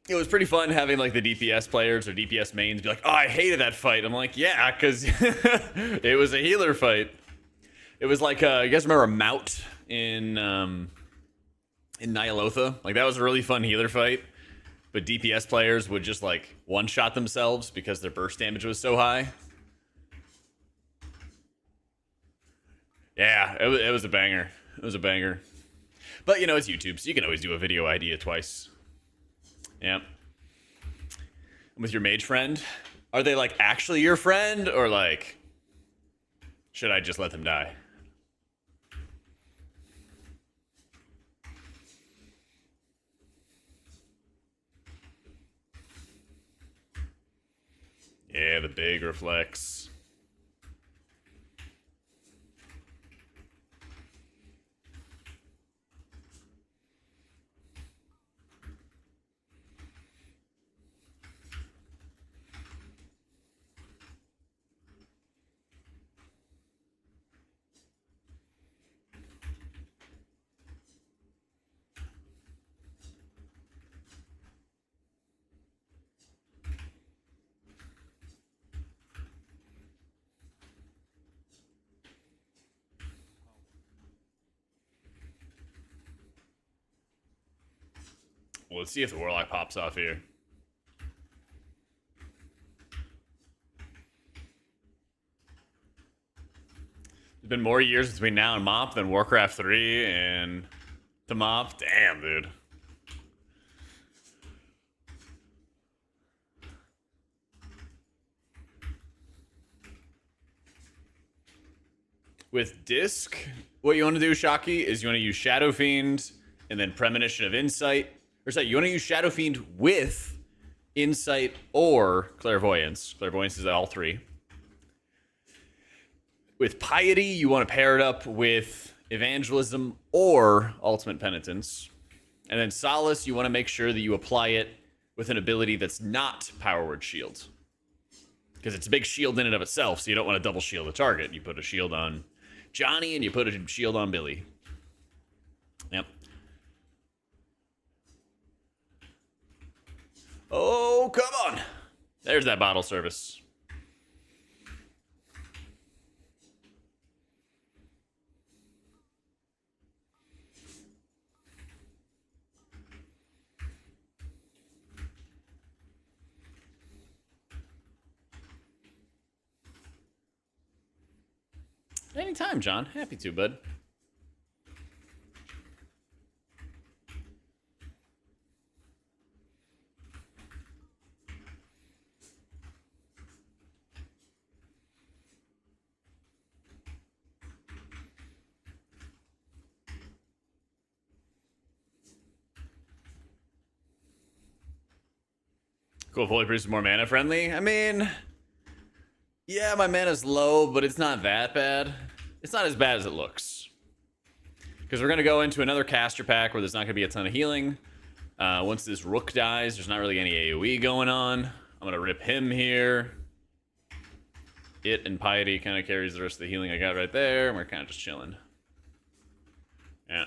It was pretty fun having, like, the DPS players or DPS mains be like, oh, I hated that fight. I'm like, yeah, because it was a healer fight. It was like, you guys remember Mout in Nyalotha? Like, that was a really fun healer fight. But DPS players would just, like, one-shot themselves because their burst damage was so high. Yeah, it was a banger. It was a banger. But, you know, it's YouTube, so you can always do a video idea twice. Yep. With your mage friend, are they, like, actually your friend? Or, like, should I just let them die? Yeah, the big reflex. Well, let's see if the Warlock pops off here. There's been more years between now and MoP than Warcraft 3 and the MoP. Damn, dude. With Disc, what you want to do, Shocky, is you want to use Shadow Fiend and then Premonition of Insight. Or sorry, you want to use Shadow Fiend with Insight or Clairvoyance. Clairvoyance is all three. With Piety, you want to pair it up with Evangelism or Ultimate Penitence. And then Solace, you want to make sure that you apply it with an ability that's not Power Word Shield. Because it's a big shield in and of itself, so you don't want to double shield a target. You put a shield on Johnny and you put a shield on Billy. Yep. Oh, come on. There's that bottle service. Anytime, John. Happy to, bud. Cool, Holy Priest is more mana friendly. I mean, yeah, my mana's low, but it's not that bad. It's not as bad as it looks. Because we're going to go into another caster pack where there's not going to be a ton of healing. Once this Rook dies, there's not really any AoE going on. I'm going to rip him here. It and Piety kind of carries the rest of the healing I got right there. And we're kind of just chilling. Yeah.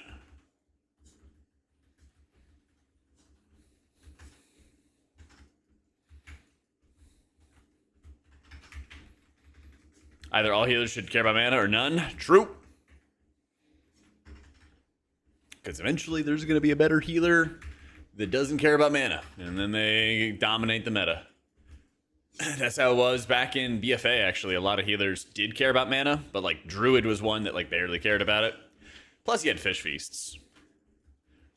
Either all healers should care about mana or none. True. Because eventually there's going to be a better healer that doesn't care about mana. And then they dominate the meta. That's how it was back in BFA, actually. A lot of healers did care about mana, but like Druid was one that like barely cared about it. Plus you had Fish Feasts.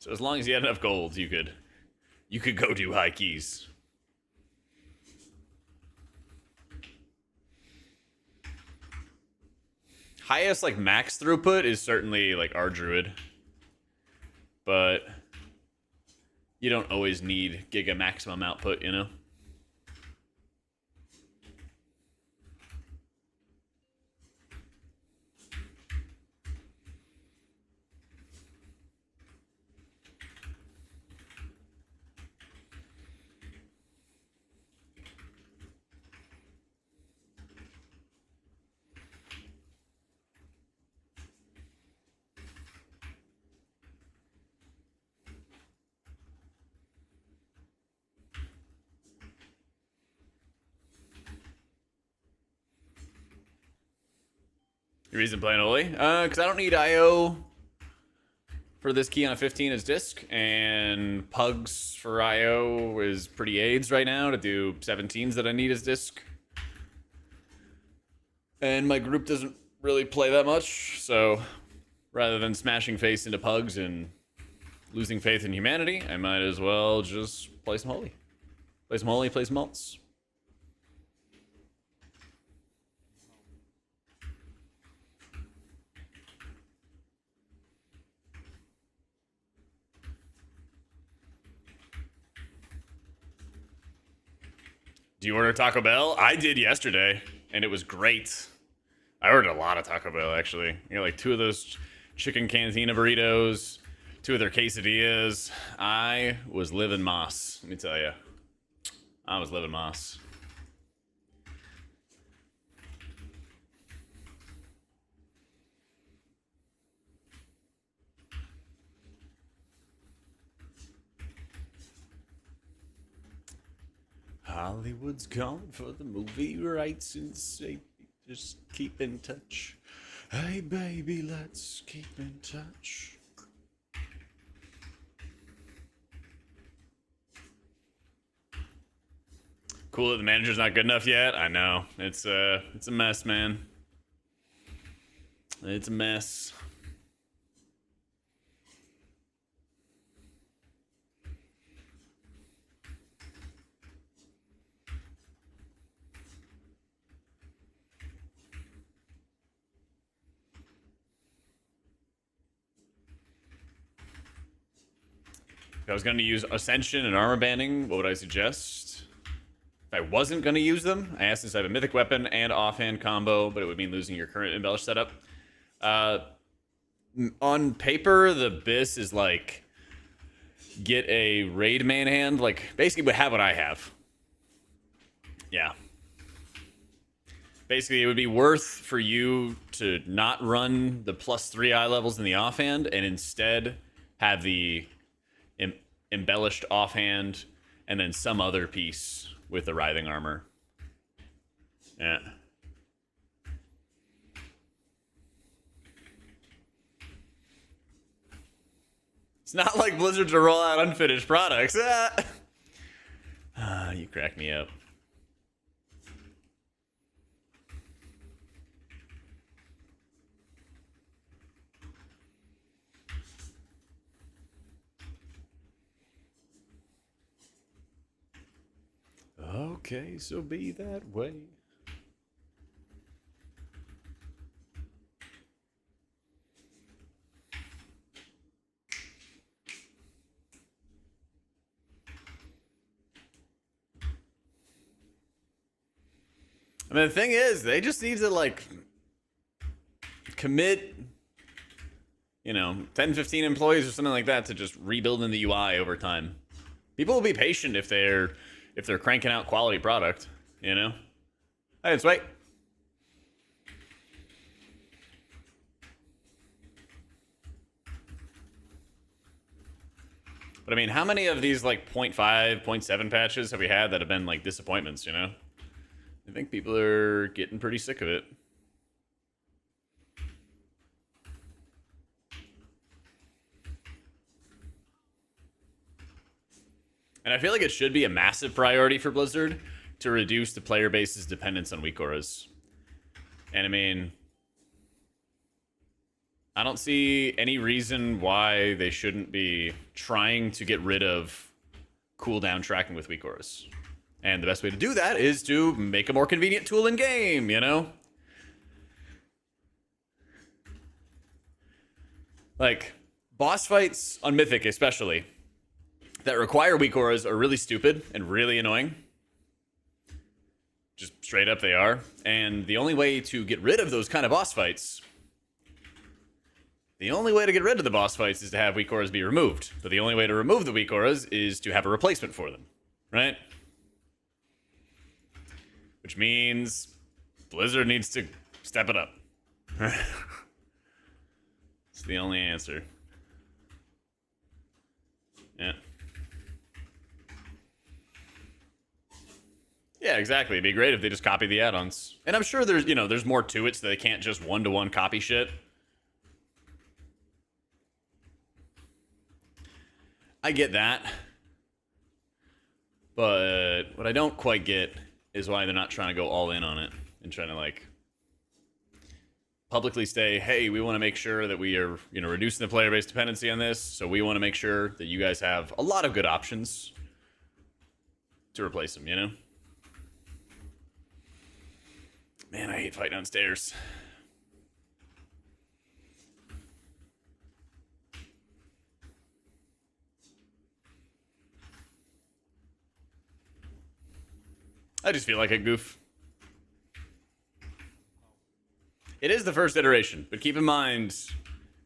So as long as you had enough gold, you could go do high keys. Highest, like, max throughput is certainly, like, our Druid. But you don't always need giga maximum output, you know? Your reason playing Oli? Because I don't need IO for this key on a 15 as disk, and Pugs for IO is pretty AIDS right now to do 17s that I need as disk. And my group doesn't really play that much, so rather than smashing face into Pugs and losing faith in humanity, I might as well just play some Holy. Play some Holy, play some Malts. Do you order Taco Bell? I did yesterday, and it was great. I ordered a lot of Taco Bell, actually. You know, like 2 of those chicken cantina burritos, 2 of their quesadillas. I was living moss, let me tell you. I was living moss. Hollywood's calling for the movie rights and say, just keep in touch. Hey, baby, let's keep in touch. Cool that the manager's not good enough yet. I know. It's a mess, man. It's a mess. If I was going to use Ascension and armor banding, what would I suggest? If I wasn't going to use them, I asked since I have a mythic weapon and offhand combo, but it would mean losing your current embellished setup. On paper, the Biss is like, get a raid main hand, like basically have what I have. Yeah. Basically, it would be worth for you to not run the +3 eye levels in the offhand and instead have the embellished offhand and then some other piece with the writhing armor. Yeah. It's not like Blizzard to roll out unfinished products. You crack me up. Okay, so be that way. I mean, the thing is, they just need to, like, commit, 10, 15 employees or something like that to just rebuilding the UI over time. People will be patient if they're cranking out quality product, Hey, let's wait. But I mean, how many of these like 0.5, 0.7 patches have we had that have been like disappointments, I think people are getting pretty sick of it. And I feel like it should be a massive priority for Blizzard to reduce the player base's dependence on weak auras. And I mean, I don't see any reason why they shouldn't be trying to get rid of cooldown tracking with weak auras. And the best way to do that is to make a more convenient tool in game, Like, boss fights on Mythic especially that require weak auras are really stupid and really annoying. Just straight up they are. And the only way to get rid of those kind of boss fights, the only way to get rid of the boss fights is to have weak auras be removed. But the only way to remove the weak auras is to have a replacement for them, right? Which means Blizzard needs to step it up. It's the only answer. Yeah. Yeah, Yeah, exactly. It'd be great if they just copy the add-ons. And I'm sure there's, you know, there's more to it so they can't just one-to-one copy shit. I get that. But what I don't quite get is why they're not trying to go all in on it and trying to, like, publicly say, hey, we want to make sure that we are, you know, reducing the player-based dependency on this, so we want to make sure that you guys have a lot of good options to replace them, you know? Man, I hate fighting downstairs. I just feel like a goof. It is the first iteration, but keep in mind,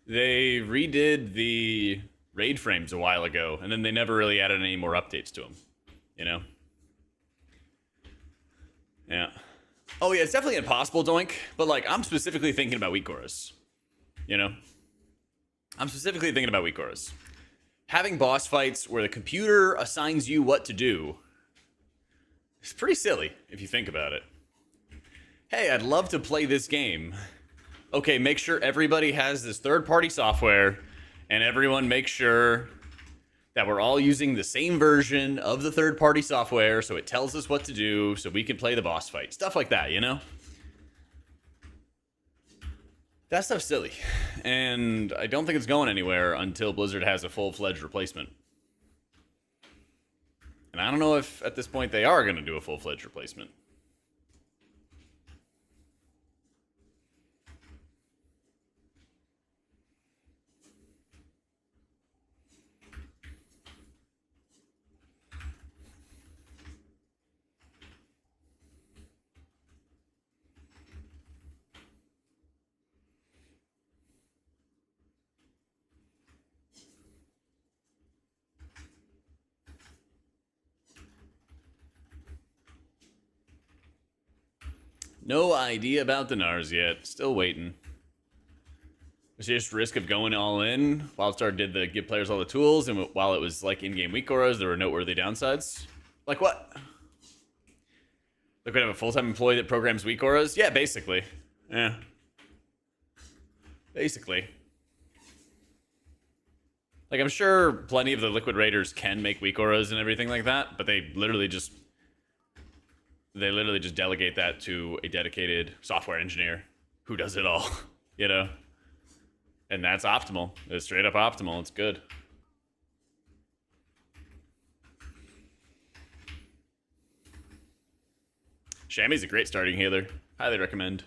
they redid the raid frames a while ago, and then they never really added any more updates to them, you know? Yeah. Oh yeah, it's definitely impossible, Doink, but like, I'm specifically thinking about weak auras, you know? I'm specifically thinking about weak auras. Having boss fights where the computer assigns you what to do is pretty silly, if you think about it. Hey, I'd love to play this game. Okay, make sure everybody has this third-party software, and everyone make sure that we're all using the same version of the third-party software so it tells us what to do so we can play the boss fight. Stuff like that, you know? That stuff's silly. And I don't think it's going anywhere until Blizzard has a full-fledged replacement. And I don't know if, at this point, they are going to do a full-fledged replacement. No idea about the NARS yet. Still waiting. There's just risk of going all in. Wildstar did the give players all the tools, and while it was like in-game weak auras, there were noteworthy downsides. Like what? Like we have a full-time employee that programs weak auras? Yeah, basically. Yeah. Basically. Like, I'm sure plenty of the Liquid Raiders can make weak auras and everything like that, but they literally just delegate that to a dedicated software engineer who does it all, you know? And that's optimal. It's straight up optimal. It's good. Shammy's a great starting healer. Highly recommend.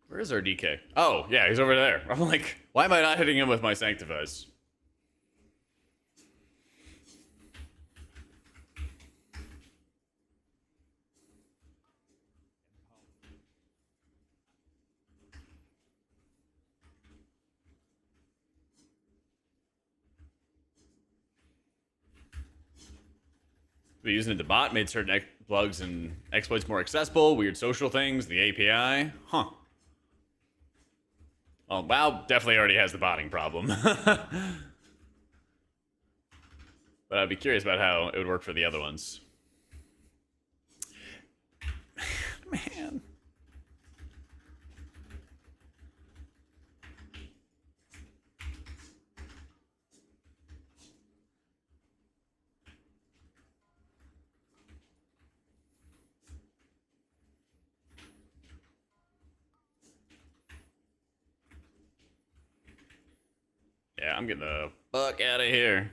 Where is our DK? Oh, yeah, he's over there. I'm like, why am I not hitting him with my Sanctifies? But using it to bot made certain bugs and exploits more accessible, weird social things, the API. Huh. Well, WoW definitely already has the botting problem. But I'd be curious about how it would work for the other ones. Man. Yeah, I'm getting the fuck out of here.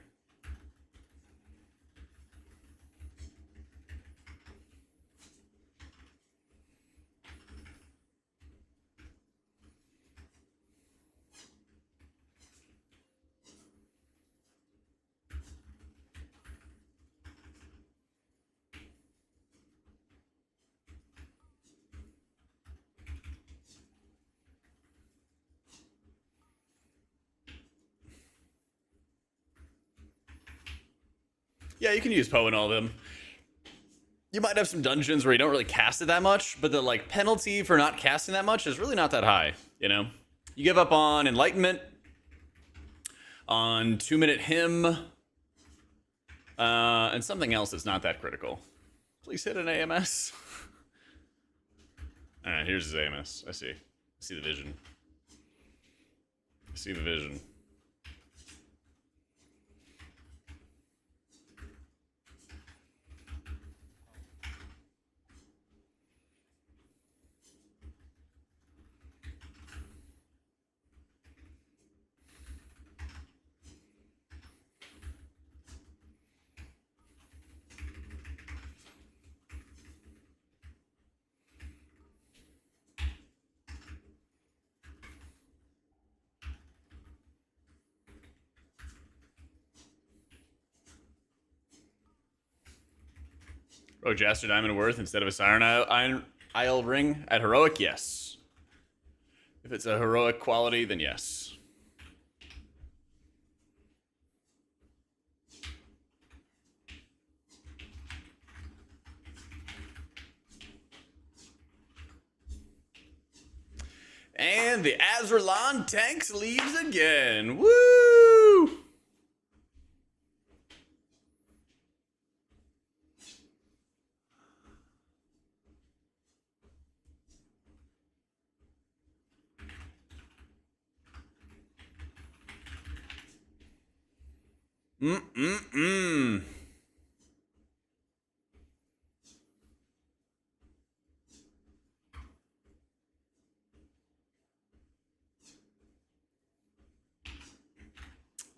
Yeah, you can use Poe in all of them. You might have some dungeons where you don't really cast it that much, but the like penalty for not casting that much is really not that high, you know? You give up on Enlightenment, on 2-minute Hymn, and something else that's not that critical. Please hit an AMS. Alright, here's his AMS. I see. I see the vision. I see the vision. Oh, Jaster Diamond Worth instead of a Siren Isle ring at Heroic? Yes. If it's a heroic quality, then yes. And the Azralan tanks leaves again. Woo!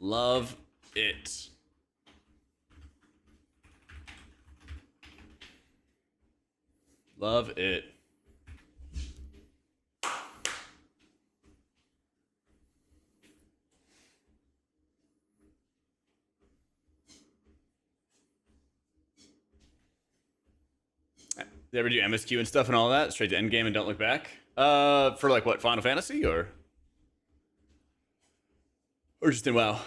Love it. Love it. Did you ever do MSQ and stuff and all that? Straight to Endgame and don't look back? For like what, Final Fantasy or just in WoW?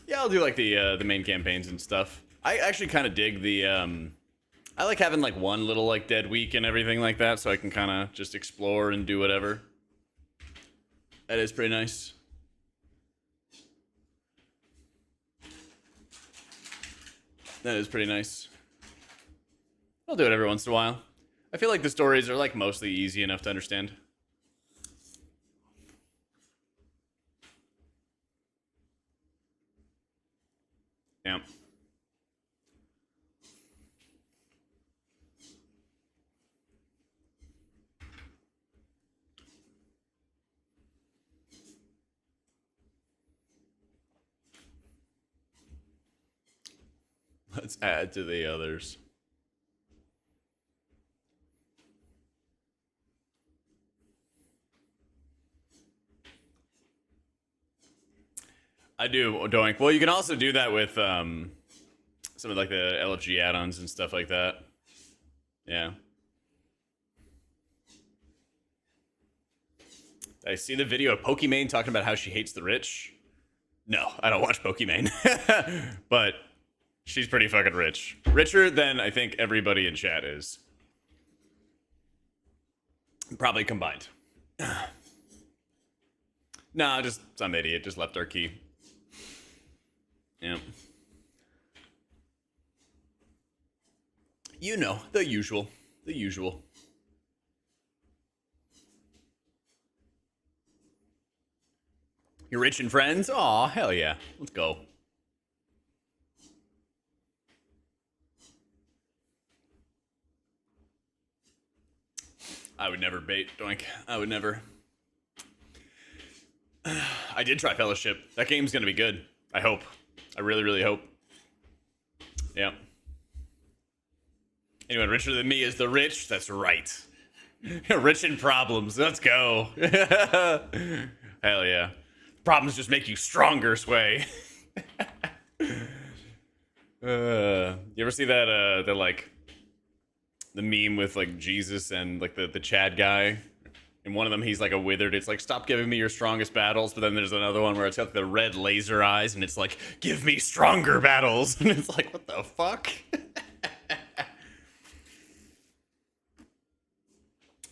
Yeah, I'll do like the main campaigns and stuff. I actually kind of dig the I like having like one little like dead week and everything like that, so I can kind of just explore and do whatever. That is pretty nice. That is pretty nice. I'll do it every once in a while. I feel like the stories are like mostly easy enough to understand. Yeah. Let's add to the others. I do, Doink. Well, you can also do that with some of like the LFG add-ons and stuff like that. Yeah. I see the video of Pokimane talking about how she hates the rich. No, I don't watch Pokimane. But she's pretty fucking rich. Richer than I think everybody in chat is. Probably combined. Nah, just some idiot just left our key. Yeah. You know, the usual. The usual. You're rich and friends? Aw, hell yeah. Let's go. I would never bait, Doink. I would never. I did try Fellowship. That game's gonna be good. I hope. I really, really hope. Yeah. Anyone richer than me is the rich? That's right. Rich in problems. Let's go. Hell yeah. Problems just make you stronger, Sway. You ever see that, like, the meme with, like, Jesus and, like, the Chad guy? In one of them, he's like a withered. It's like, stop giving me your strongest battles. But then there's another one where it's got the red laser eyes, and it's like, give me stronger battles. And it's like, what the fuck?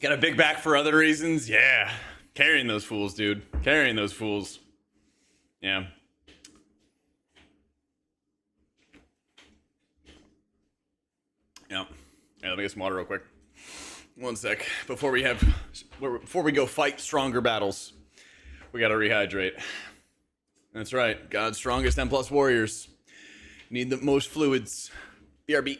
Got a big back for other reasons? Yeah. Carrying those fools, dude. Carrying those fools. Yeah. Yeah. Yeah, let me get some water real quick. One sec. Before we go fight stronger battles, we gotta rehydrate. That's right. God's strongest M+ warriors need the most fluids. BRB.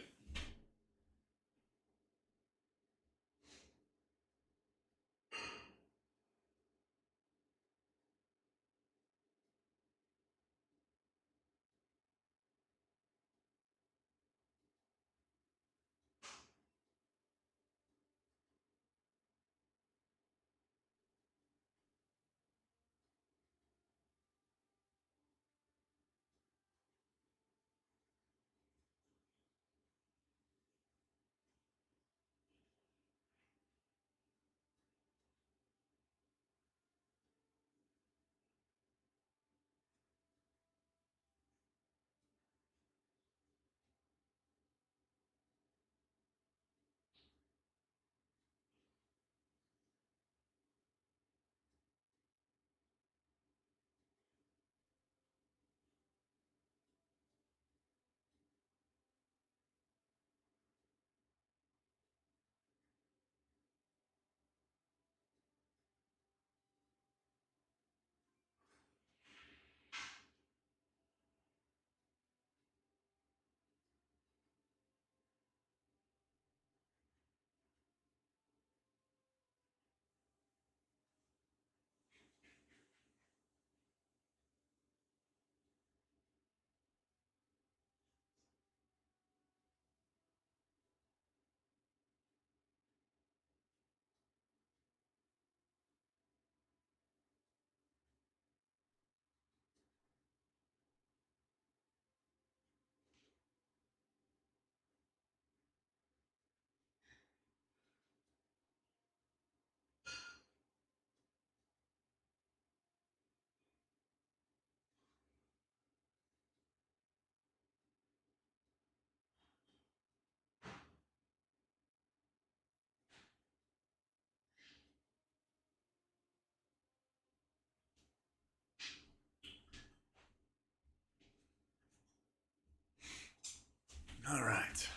All right.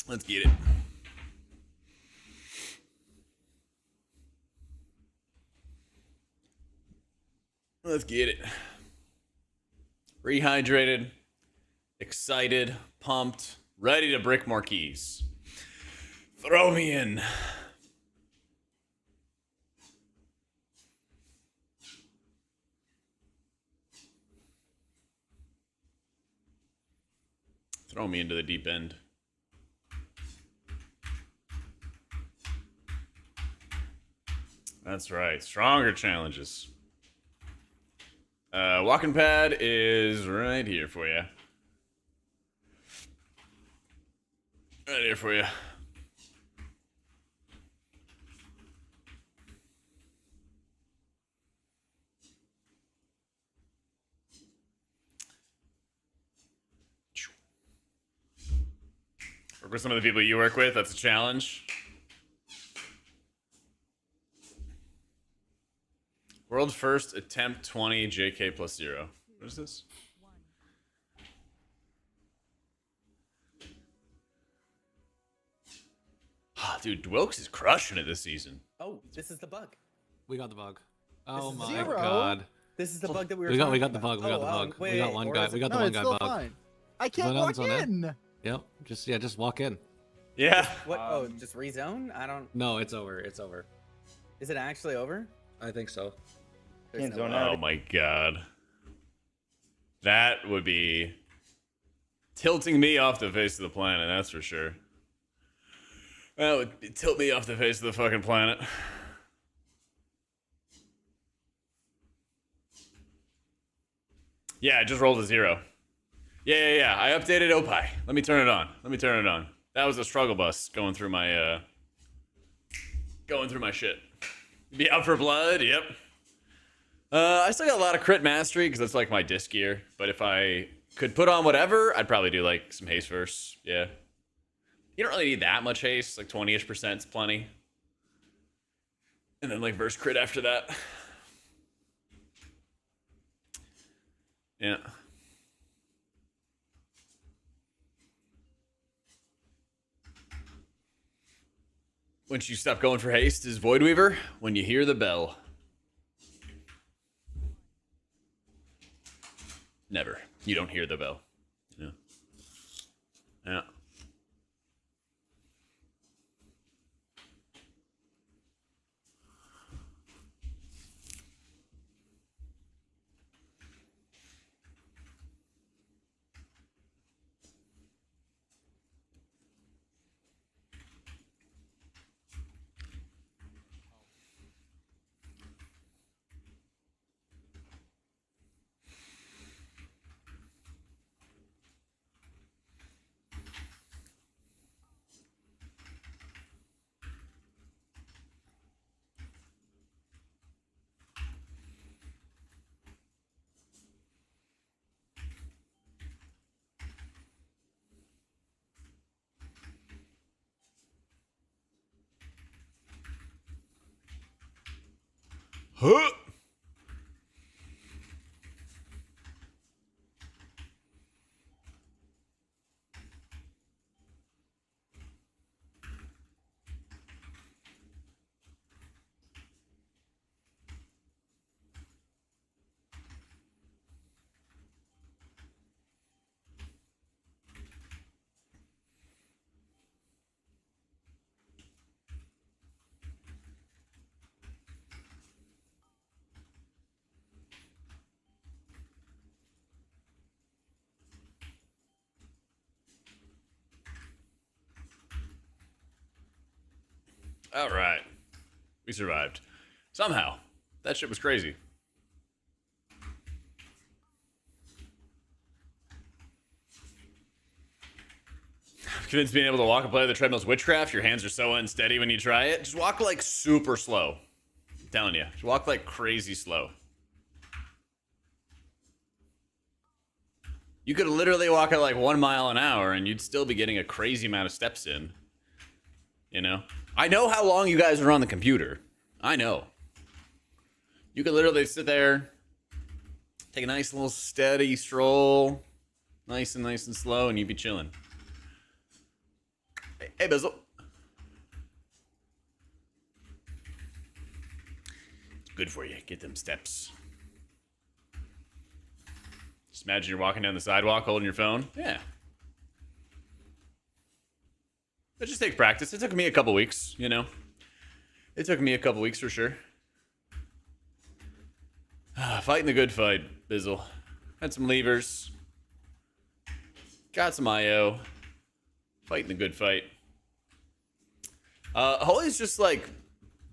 Let's get it. Let's get it. Rehydrated, excited, pumped, ready to brick more keys. Throw me in. Throw me into the deep end. That's right. Stronger challenges. Walking pad is right here for you. Right here for you. Work with some of the people you work with. That's a challenge. World's first attempt 20 JK plus 0. What is this? Dude, Wilkes is crushing it this season. Oh, this is the bug. We got the bug. Oh my Zero. god. This is the bug that we were We got the talking bug. about. We got the bug. We got one guy. We got the one guy bug. Fine. I can't walk in. Yep. Just walk in. Yeah. What? Oh, just rezone? I don't. No, it's over. It's over. Is it actually over? I think so. There's no zone way. out. Oh my god. That would be tilting me off the face of the planet, that's for sure. That would tilt me off the face of the fucking planet. Yeah, I just rolled a 0. Yeah. I updated Opie. Let me turn it on. That was a struggle bus going through my Going through my shit. Be out for blood, yep. I still got a lot of crit mastery because that's like my disc gear. But if I could put on whatever, I'd probably do like some haste verse. Yeah. You don't really need that much haste. Like 20-ish% is plenty. And then like verse crit after that. Yeah. Once you stop going for haste is Void Weaver when you hear the bell. Never. You don't hear the bell. Yeah. Yeah. Huh. All right. We survived. Somehow. That shit was crazy. I'm convinced being able to walk and play the treadmill's witchcraft. Your hands are so unsteady when you try it. Just walk like super slow. I'm telling you. Just walk like crazy slow. You could literally walk at like 1 mile an hour and you'd still be getting a crazy amount of steps in. You know? I know how long you guys are on the computer. I know. You could literally sit there, take a nice little steady stroll, nice and slow, and you'd be chilling. Hey, Bizzle. It's good for you. Get them steps. Just imagine you're walking down the sidewalk holding your phone. Yeah. It just takes practice. It took me a couple weeks, you know. It took me a couple weeks for sure. Fighting the good fight, Bizzle. Had some levers. Got some IO. Fighting the good fight. Holy's just like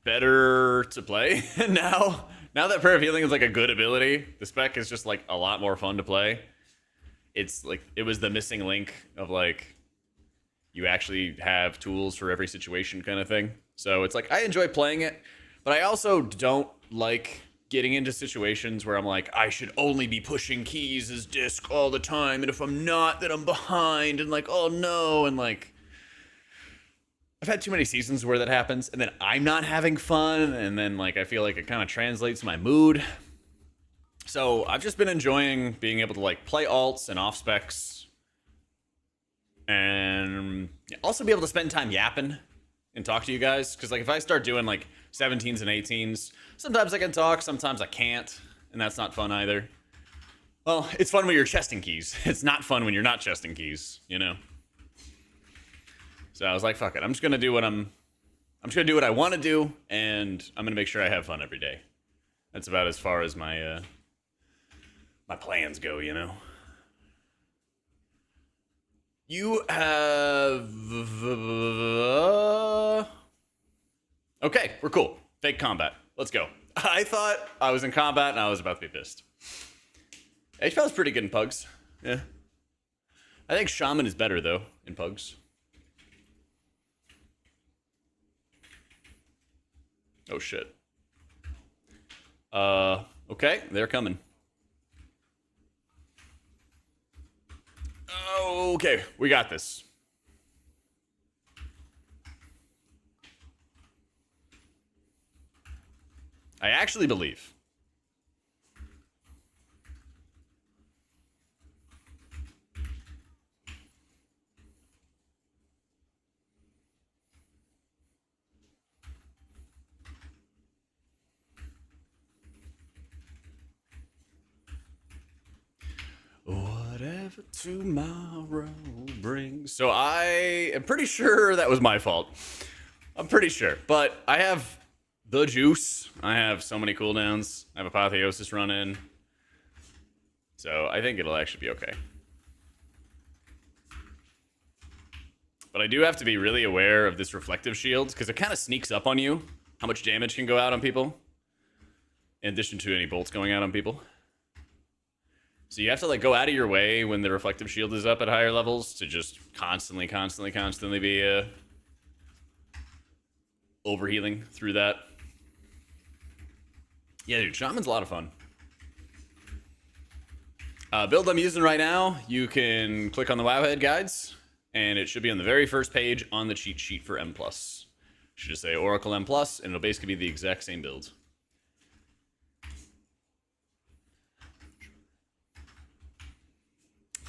better to play now. Now that Prayer of Healing is like a good ability, the spec is just like a lot more fun to play. It's like it was the missing link of like you actually have tools for every situation kind of thing. So it's like I enjoy playing it, but I also don't like getting into situations where I'm like, I should only be pushing keys as disc all the time, and if I'm not, then I'm behind, and like, oh no, and like I've had too many seasons where that happens, and then I'm not having fun, and then like I feel like it kind of translates my mood. So I've just been enjoying being able to like play alts and off specs, and also be able to spend time yapping and talk to you guys. Because like if I start doing like 17s and 18s, sometimes I can talk, sometimes I can't, and that's not fun either. Well, it's fun when you're chesting keys. It's not fun when you're not chesting keys, you know? So I was like, fuck it. I'm just gonna do what I want to do, and I'm gonna make sure I have fun every day. That's about as far as my my plans go, you know. You have okay, we're cool. Fake combat. Let's go. I thought I was in combat and I was about to be pissed. HPriest is pretty good in pugs. Yeah. I think Shaman is better though in pugs. Oh, shit. Okay, they're coming. Okay, we got this. I actually believe. Whatever tomorrow brings. So I am pretty sure that was my fault. I'm pretty sure. But I have the juice. I have so many cooldowns. I have Apotheosis running. So I think it'll actually be okay. But I do have to be really aware of this reflective shield, because it kind of sneaks up on you how much damage can go out on people. In addition to any bolts going out on people. So you have to like go out of your way when the reflective shield is up at higher levels to just constantly be overhealing through that. Yeah, dude, Shaman's a lot of fun. Build I'm using right now, you can click on the Wowhead guides, and it should be on the very first page on the cheat sheet for M+. Should just say Oracle M+, and it'll basically be the exact same build.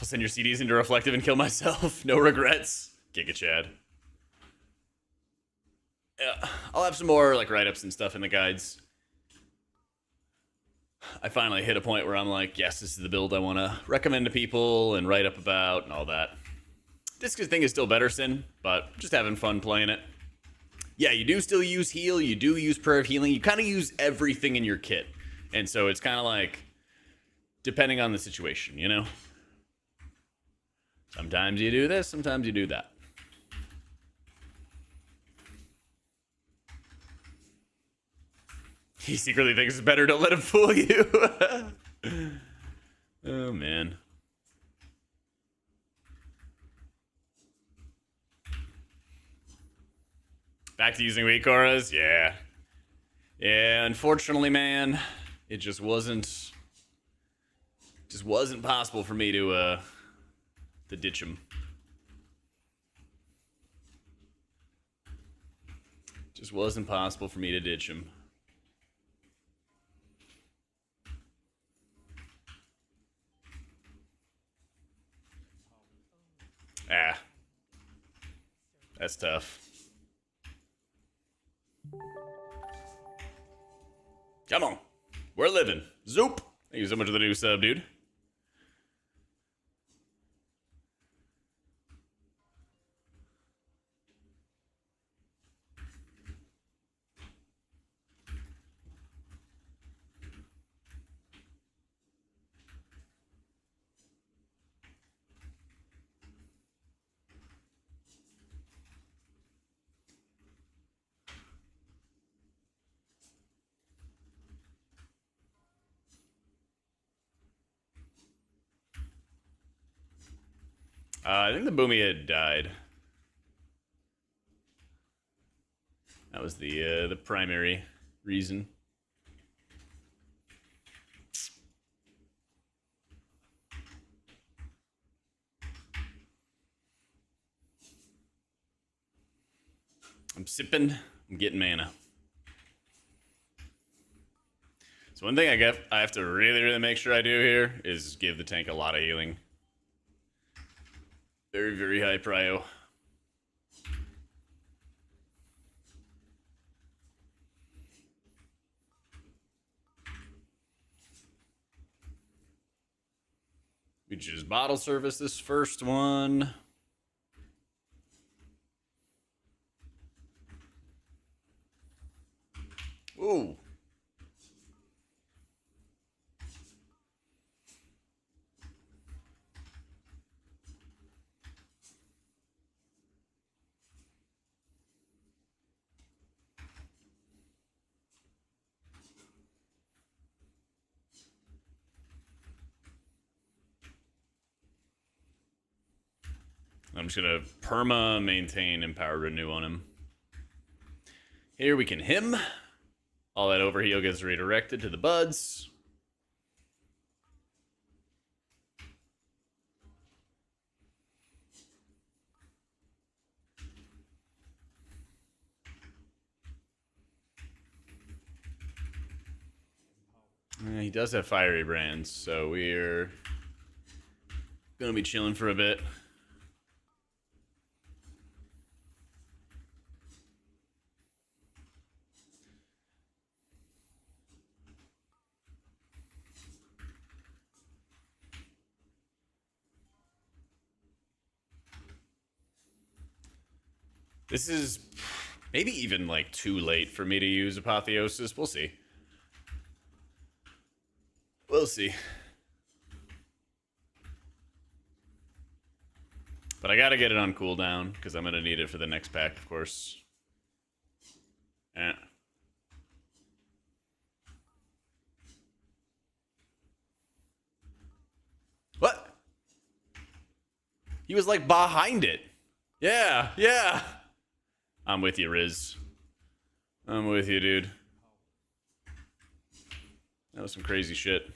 I'll send your CDs into reflective and kill myself. No regrets. Giga Chad. Yeah, I'll have some more like write-ups and stuff in the guides. I finally hit a point where I'm like, yes, this is the build I want to recommend to people and write up about and all that. Disc thing is still better, Sin, but just having fun playing it. Yeah, you do still use heal. You do use prayer of healing. You kind of use everything in your kit. And so it's kind of like, depending on the situation, you know? Sometimes you do this, sometimes you do that. He secretly thinks it's better to let him fool you. Oh, man. Back to using weak auras? Yeah. Yeah, unfortunately, man, it just wasn't possible for me to ditch him. Just wasn't possible for me to ditch him. Ah. That's tough. Come on. We're living. Zoop. Thank you so much for the new sub, dude. I think the Boomy had died. That was the primary reason. I'm sipping. I'm getting mana. So one thing I have to really make sure I do here is give the tank a lot of healing. Very, very high prio. We just bottle service this first one. Ooh. I'm just gonna perma maintain Empower Renew on him. Here we can him. All that overheal gets redirected to the buds. He does have fiery brands, so we're gonna be chilling for a bit. This is maybe even like too late for me to use Apotheosis. We'll see. We'll see. But I gotta get it on cooldown because I'm gonna need it for the next pack, of course. Yeah. What? He was like behind it. Yeah, yeah. I'm with you, Riz. I'm with you, dude. That was some crazy shit.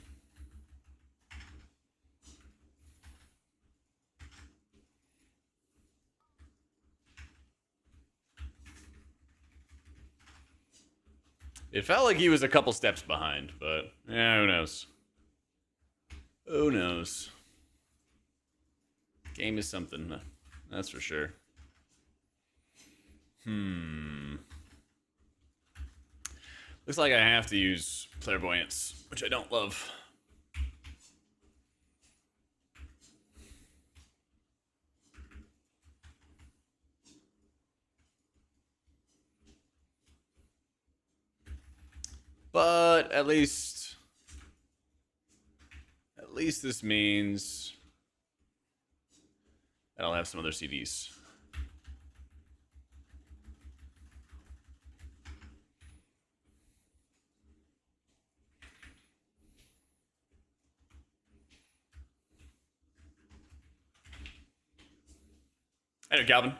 It felt like he was a couple steps behind, but yeah, who knows? Who knows? Game is something, that's for sure. Looks like I have to use Clairvoyance, which I don't love. But at least this means that I'll have some other CDs. Hey, Calvin.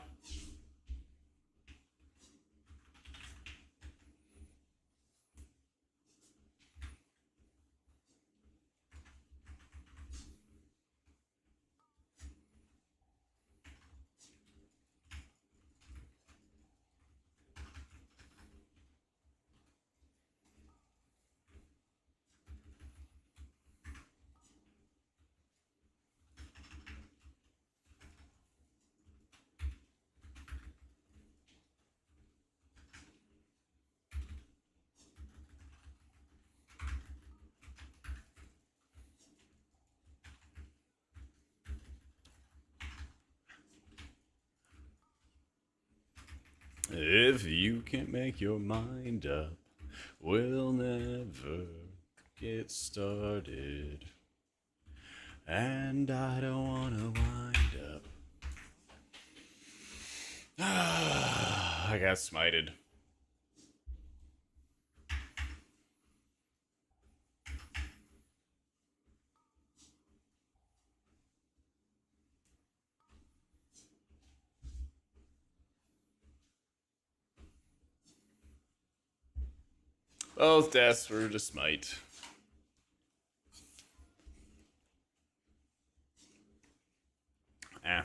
If you can't make your mind up, we'll never get started. And I don't want to wind up. I got smited. Both deaths were to smite. Ah.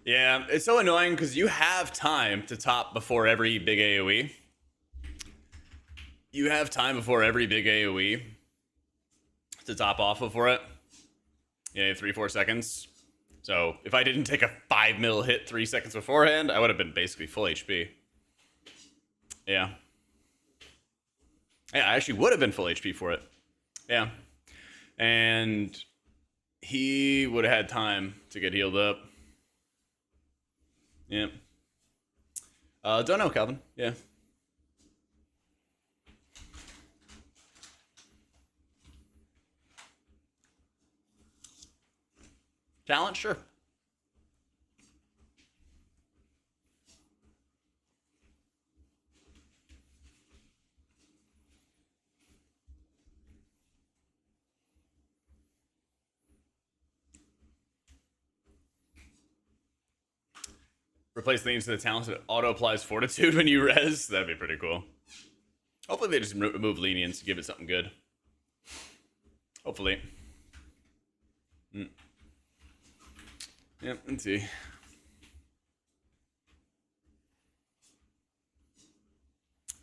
Yeah, it's so annoying because you have time to top before every big AoE. You have time before every big AoE to top off before it. Yeah, 3-4 seconds. So if I didn't take a 5 mil hit 3 seconds beforehand, I would have been basically full HP. Yeah. Yeah, I actually would have been full HP for it. Yeah. And he would have had time to get healed up. Yeah. Don't know, Calvin. Yeah. Talent, sure. Replace the names to the talents that auto applies fortitude when you res. That'd be pretty cool. Hopefully they just remove lenience to give it something good. Hopefully. Yep, let's see.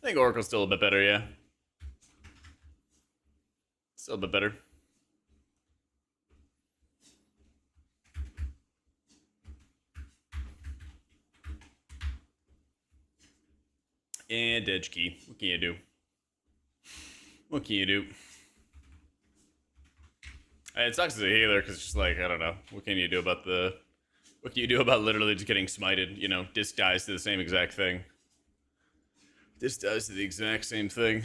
I think Oracle's still a bit better, yeah. Still a bit better. And edge key. What can you do? What can you do? It sucks as a healer because it's just like, I don't know. What can you do about the... What can you do about literally just getting smited? You know, disc dies to the same exact thing. Disc dies to the exact same thing.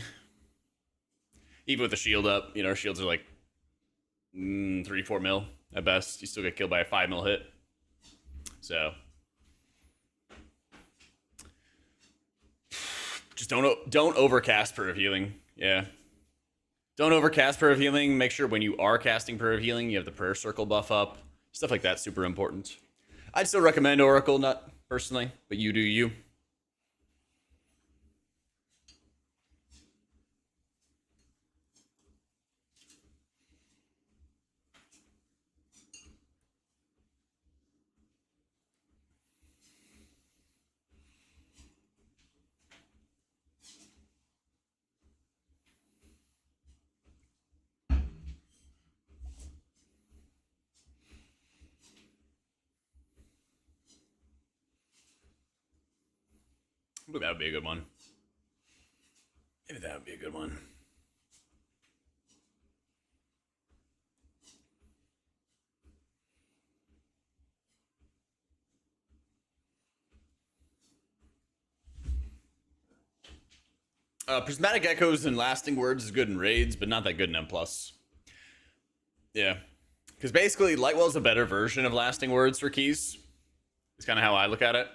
Even with the shield up, you know, our shields are like 3-4 mil at best. You still get killed by a 5 mil hit. So... Just don't overcast per of healing. Yeah. Don't overcast per of healing. Make sure when you are casting per of healing, you have the prayer circle buff up. Stuff like that's super important. I'd still recommend Oracle, not personally, but you do you. Maybe that would be a good one. Maybe that would be a good one. Prismatic Echoes and Lasting Words is good in raids, but not that good in M+. Yeah. Because basically, Lightwell's a better version of Lasting Words for keys. It's kind of how I look at it.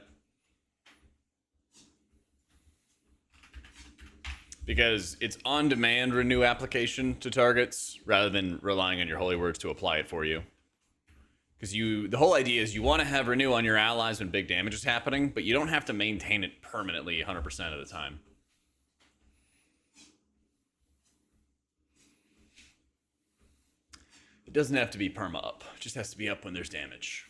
Because it's on-demand renew application to targets rather than relying on your holy words to apply it for you. Because the whole idea is you want to have renew on your allies when big damage is happening, but you don't have to maintain it permanently 100% of the time. It doesn't have to be perma up. It just has to be up when there's damage.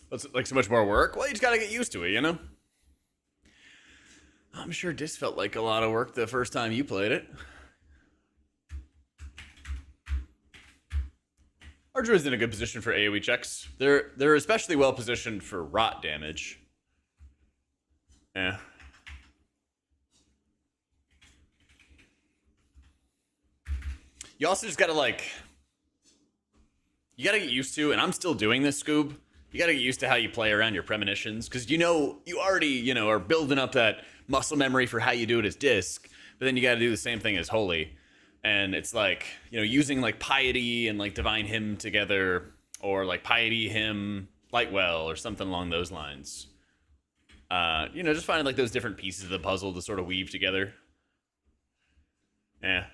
It's like so much more work. Well, you just gotta get used to it, you know? I'm sure this felt like a lot of work the first time you played it. Our druid's in a good position for AoE checks. They're especially well positioned for rot damage. Yeah. You also just gotta you gotta get used to, and I'm still doing this, Scoob. You gotta get used to how you play around your premonitions, because you already, are building up that muscle memory for how you do it as disc, but then you gotta do the same thing as holy. And it's like, using like piety and like divine hymn together, or like piety hymn lightwell or something along those lines. Just finding like those different pieces of the puzzle to sort of weave together. Yeah.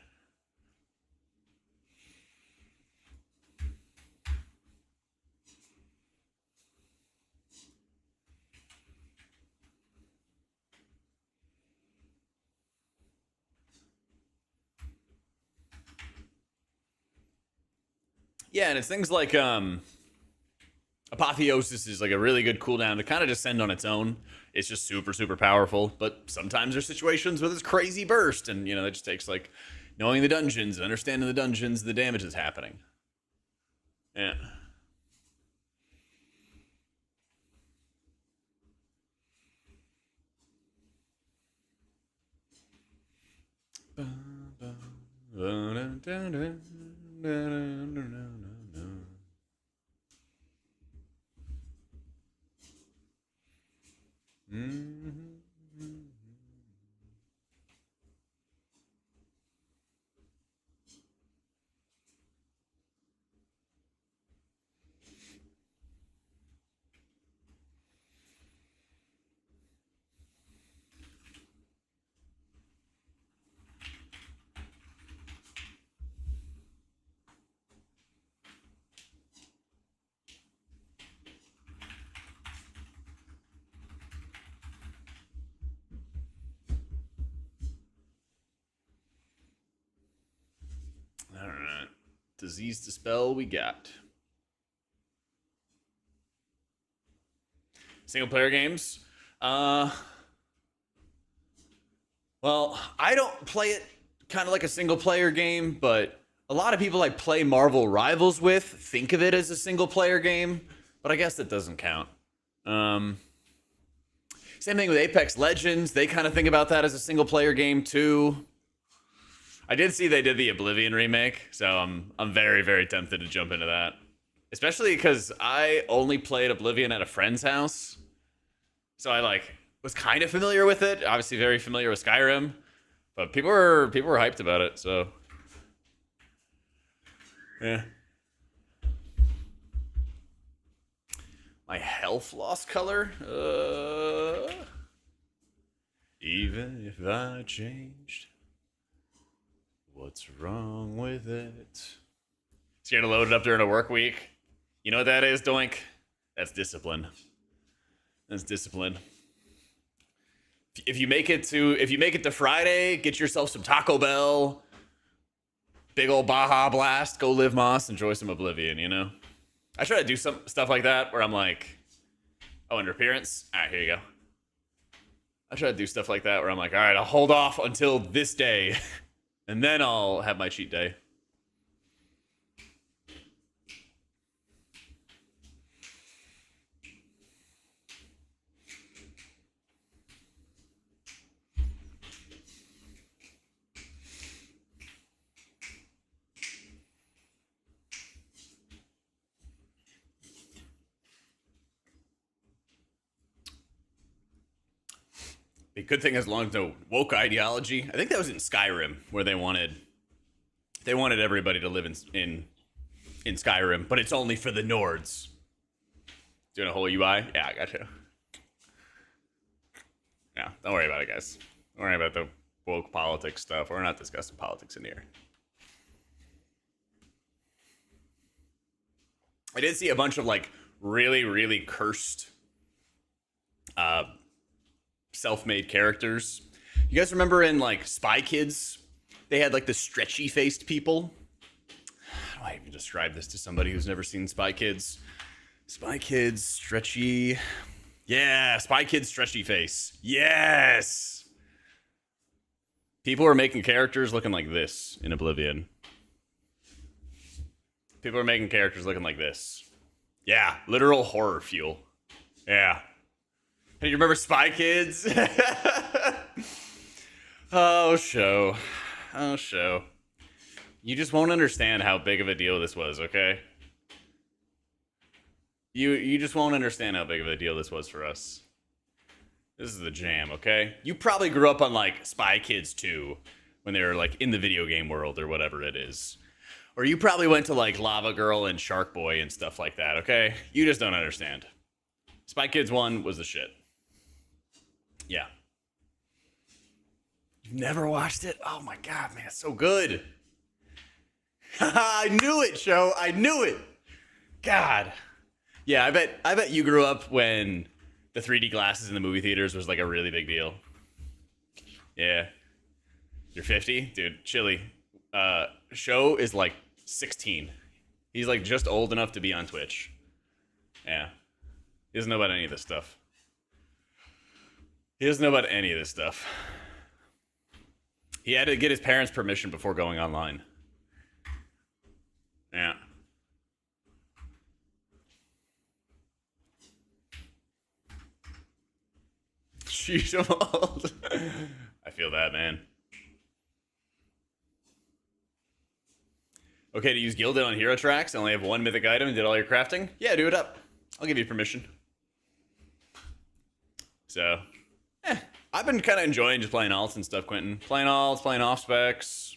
Yeah, and it's things like Apotheosis is like a really good cooldown to kind of just send on its own. It's just super, super powerful, but sometimes there's situations with this crazy burst, and it just takes like knowing the dungeons, understanding the dungeons, the damage that's happening. Yeah. disease dispel we got. Single player games. Well, I don't play it kind of like a single player game, but a lot of people I play Marvel Rivals with think of it as a single player game, but I guess that doesn't count. Same thing with Apex Legends. They kind of think about that as a single player game too. I did see they did the Oblivion remake, so I'm very, very tempted to jump into that. Especially because I only played Oblivion at a friend's house. So I was kind of familiar with it. Obviously very familiar with Skyrim. But people were hyped about it, so yeah. My health lost color? Even if I changed, what's wrong with it? Scared to load it up during a work week? You know what that is, Doink? That's discipline. That's discipline. If you make it to Friday, get yourself some Taco Bell, big old Baja Blast, go live Moss, enjoy some Oblivion, you know? I try to do some stuff like that where I'm like, oh, under appearance? All right, here you go. I try to do stuff like that where I'm like, all right, I'll hold off until this day, and then I'll have my cheat day. A good thing as long as no woke ideology. I think that was in Skyrim where they wanted everybody to live in Skyrim, but it's only for the Nords. Doing a whole UI? Yeah, I gotcha. Yeah, don't worry about it, guys. Don't worry about the woke politics stuff. We're not discussing politics in here. I did see a bunch of really, really cursed self-made characters. You guys remember in Spy Kids, they had the stretchy faced people? How do I even describe this to somebody who's never seen Spy Kids? Spy Kids, stretchy. Yeah, Spy Kids, stretchy face. Yes! People are making characters looking like this in Oblivion. People are making characters looking like this. Yeah, literal horror fuel. Yeah. Hey, you remember Spy Kids? Oh, show. Oh, show. You just won't understand how big of a deal this was, okay? You just won't understand how big of a deal this was for us. This is the jam, okay? You probably grew up on Spy Kids 2 when they were in the video game world or whatever it is. Or you probably went to Lava Girl and Shark Boy and stuff like that, okay? You just don't understand. Spy Kids 1 was the shit. Yeah. You've never watched it? Oh my god, man, it's so good. I knew it, show. I knew it. God. Yeah, I bet you grew up when the 3D glasses in the movie theaters was a really big deal. Yeah. You're 50? Dude, chilly. Show is 16. He's just old enough to be on Twitch. Yeah. He doesn't know about any of this stuff. He doesn't know about any of this stuff. He had to get his parents' permission before going online. Yeah. She's old. I feel that, man. Okay, to use Gilded on hero tracks, I only have one mythic item and did all your crafting? Yeah, do it up. I'll give you permission. So, I've been kind of enjoying just playing alts and stuff, Quentin. Playing alts, playing off specs.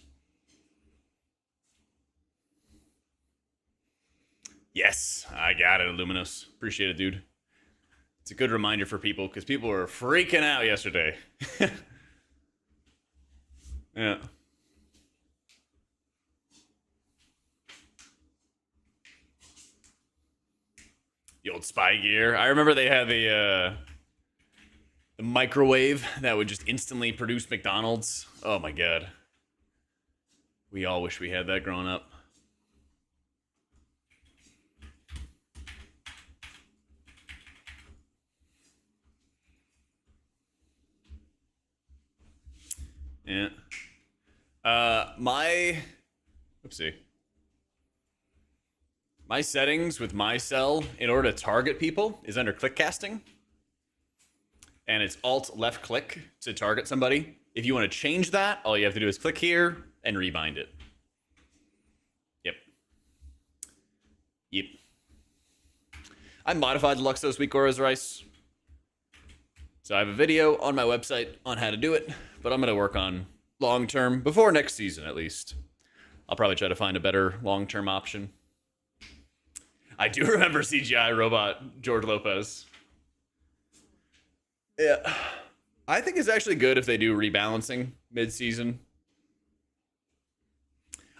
Yes, I got it, Illuminous. Appreciate it, dude. It's a good reminder for people, because people were freaking out yesterday. Yeah. The old spy gear. I remember they had the microwave that would just instantly produce McDonald's. Oh my god. We all wish we had that growing up. Yeah. Oopsie. My settings with my cell in order to target people is under click casting. And it's alt left click to target somebody. If you want to change that, all you have to do is click here and rebind it. Yep. Yep. I modified the Luxos Weak Aura's Rice. So I have a video on my website on how to do it, but I'm going to work on long term, before next season at least. I'll probably try to find a better long term option. I do remember CGI robot George Lopez. Yeah. I think it's actually good if they do rebalancing mid-season.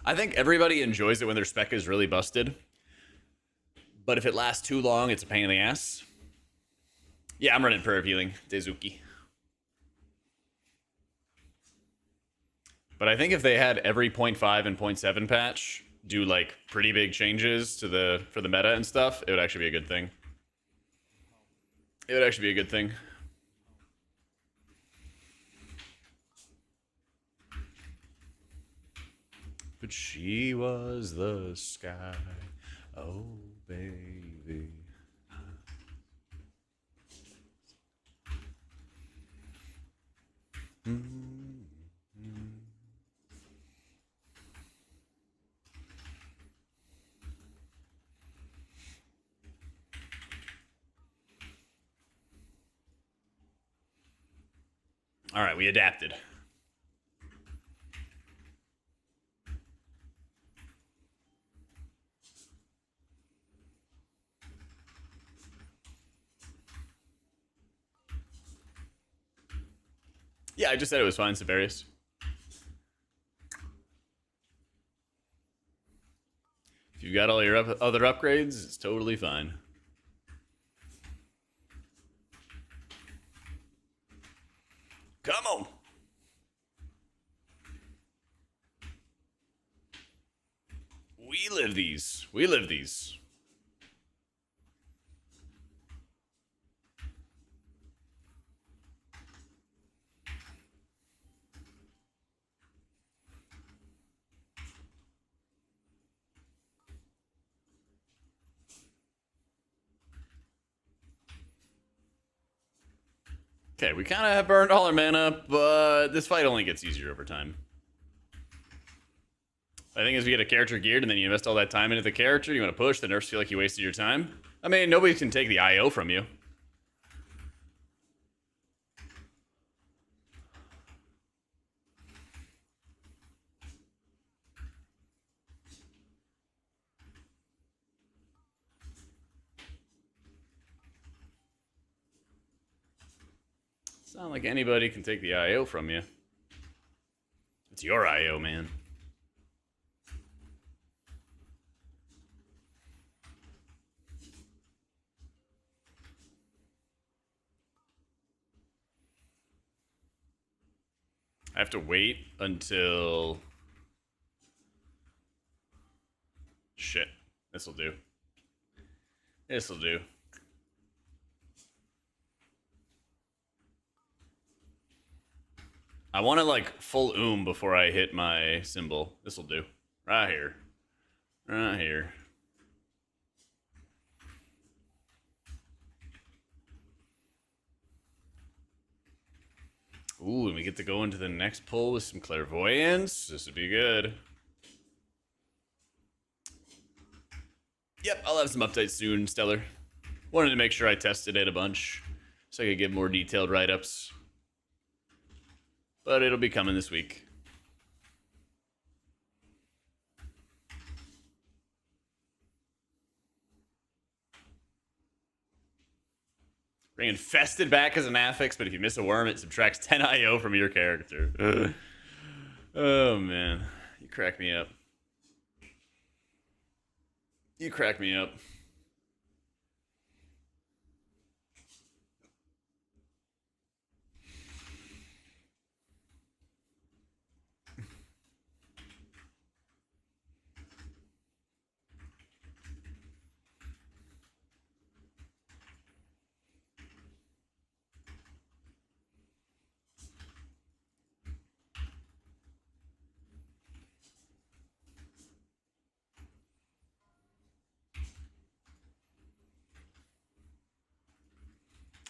I think everybody enjoys it when their spec is really busted. But if it lasts too long, it's a pain in the ass. Yeah, I'm running Prayer of Healing, Dezuki. But I think if they had every 0.5 and 0.7 patch do like pretty big changes to for the meta and stuff, it would actually be a good thing. It would actually be a good thing. But she was the sky, oh baby. All right, we adapted. Yeah, I just said it was fine, Severius. If you've got all your other upgrades, it's totally fine. Come on. We live these. We live these. Okay, we kind of have burned all our mana, but this fight only gets easier over time. I think as we get a character geared and then you invest all that time into the character, you want to push, the nerfs feel like you wasted your time. I mean, nobody can take the IO from you. It's not like anybody can take the IO from you. It's your IO, man. I have to wait until... Shit. This'll do. This'll do. I want to like full before I hit my symbol. This'll do. Right here. Right here. Ooh, and we get to go into the next pull with some clairvoyance. This would be good. Yep, I'll have some updates soon, Stellar. Wanted to make sure I tested it a bunch so I could give more detailed write-ups. But it'll be coming this week. Bring Infested back as an affix, but if you miss a worm, it subtracts 10 IO from your character. Oh, man. You crack me up. You crack me up.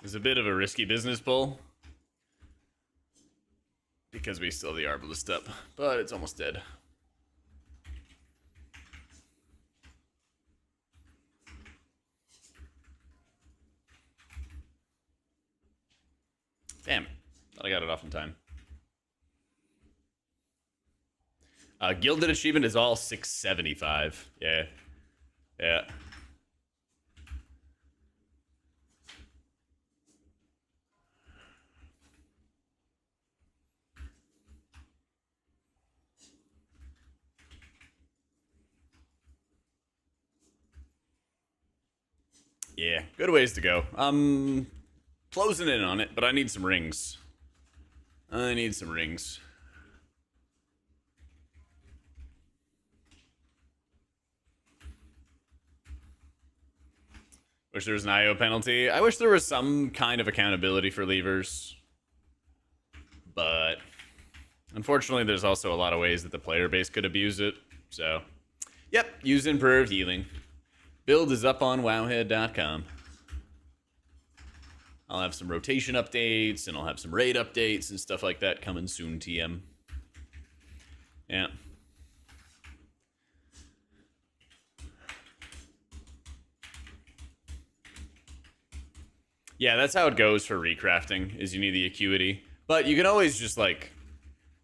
is a bit of a risky business pull. Because we still have the Arbalist up, but it's almost dead. Damn it. Thought I got it off in time. Gilded achievement is all 675. Yeah. Yeah. Yeah, good ways to go. Closing in on it, but I need some rings. I need some rings. Wish there was an IO penalty. I wish there was some kind of accountability for levers. But unfortunately, there's also a lot of ways that the player base could abuse it. So, yep, use improved healing. Build is up on wowhead.com. I'll have some rotation updates, and I'll have some raid updates and stuff like that coming soon, TM. Yeah. Yeah, that's how it goes for recrafting, is you need the acuity. But you can always just, like,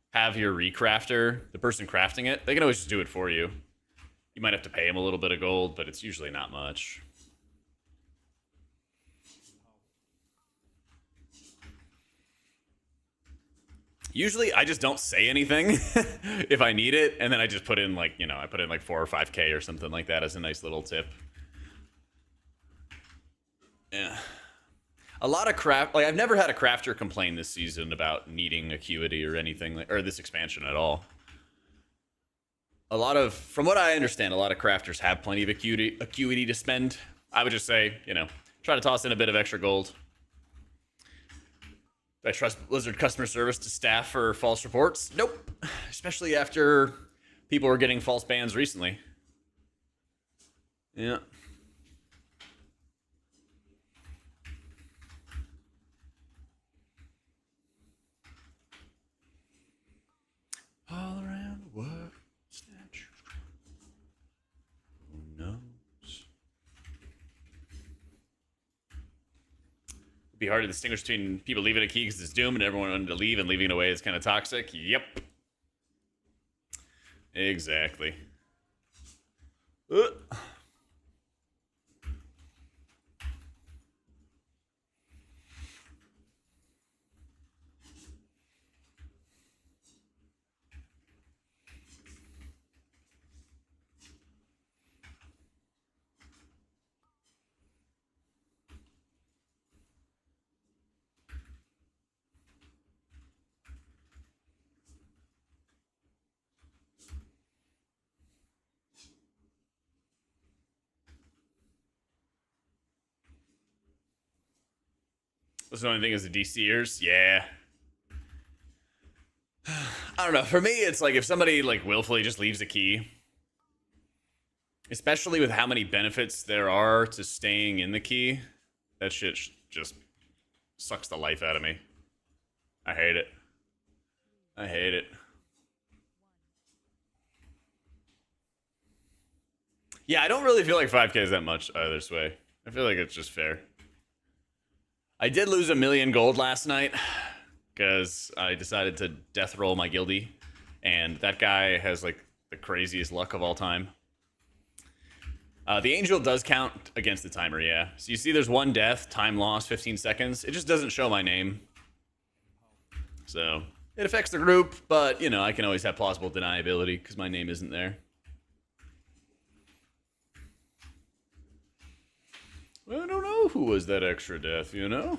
have your recrafter, the person crafting it, they can always just do it for you. You might have to pay them a little bit of gold, but it's usually not much. Usually, I just don't say anything if I need it, and then I just put in, like, you know, I put in, like, 4 or 5K or something like that as a nice little tip. Yeah. A lot of craft, like, I've never had a crafter complain this season about needing acuity or anything, or this expansion at all. A lot of, from what I understand, a lot of crafters have plenty of acuity to spend. I would just say, you know, try to toss in a bit of extra gold. Do I trust Blizzard customer service to staff for false reports? Nope. Especially after people were getting false bans recently. Yeah. All around the world, snatch. Who knows? It'd be hard to distinguish between people leaving a key because it's Doom and everyone wanting to leave, and leaving it away is kind of toxic. Yep. Exactly. What's the only thing is the DCers? Yeah. I don't know. For me, it's like if somebody like willfully just leaves a key, especially with how many benefits there are to staying in the key, that shit just sucks the life out of me. I hate it. I hate it. Yeah, I don't really feel like 5K is that much either way. I feel like it's just fair. I did lose 1 million gold last night because I decided to death roll my guildie, and that guy has like the craziest luck of all time. The angel does count against the timer, yeah. So you see there's 1 death, time lost, 15 seconds. It just doesn't show my name. So it affects the group, but you know, I can always have plausible deniability because my name isn't there. I don't know who was that extra death, you know?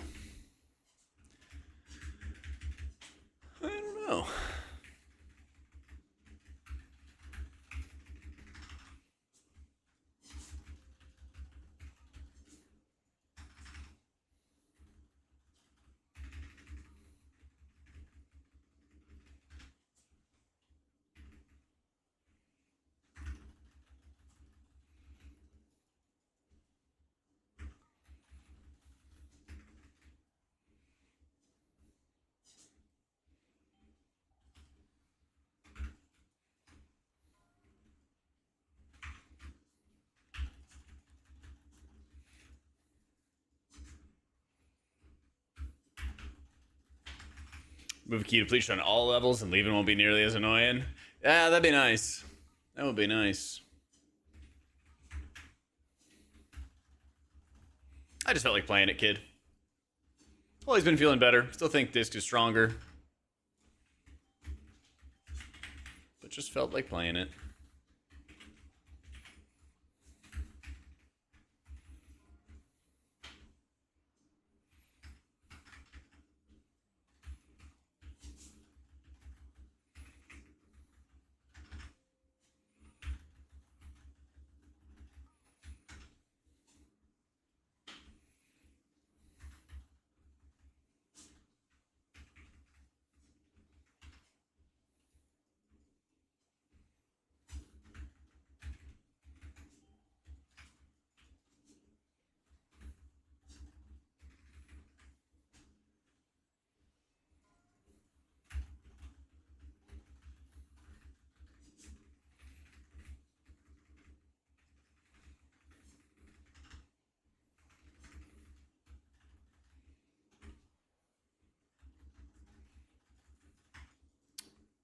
I don't know. Move a key depletion on all levels and leaving won't be nearly as annoying. Yeah, that'd be nice. That would be nice. I just felt like playing it, kid. Always been feeling better. Still think disc is stronger. But just felt like playing it.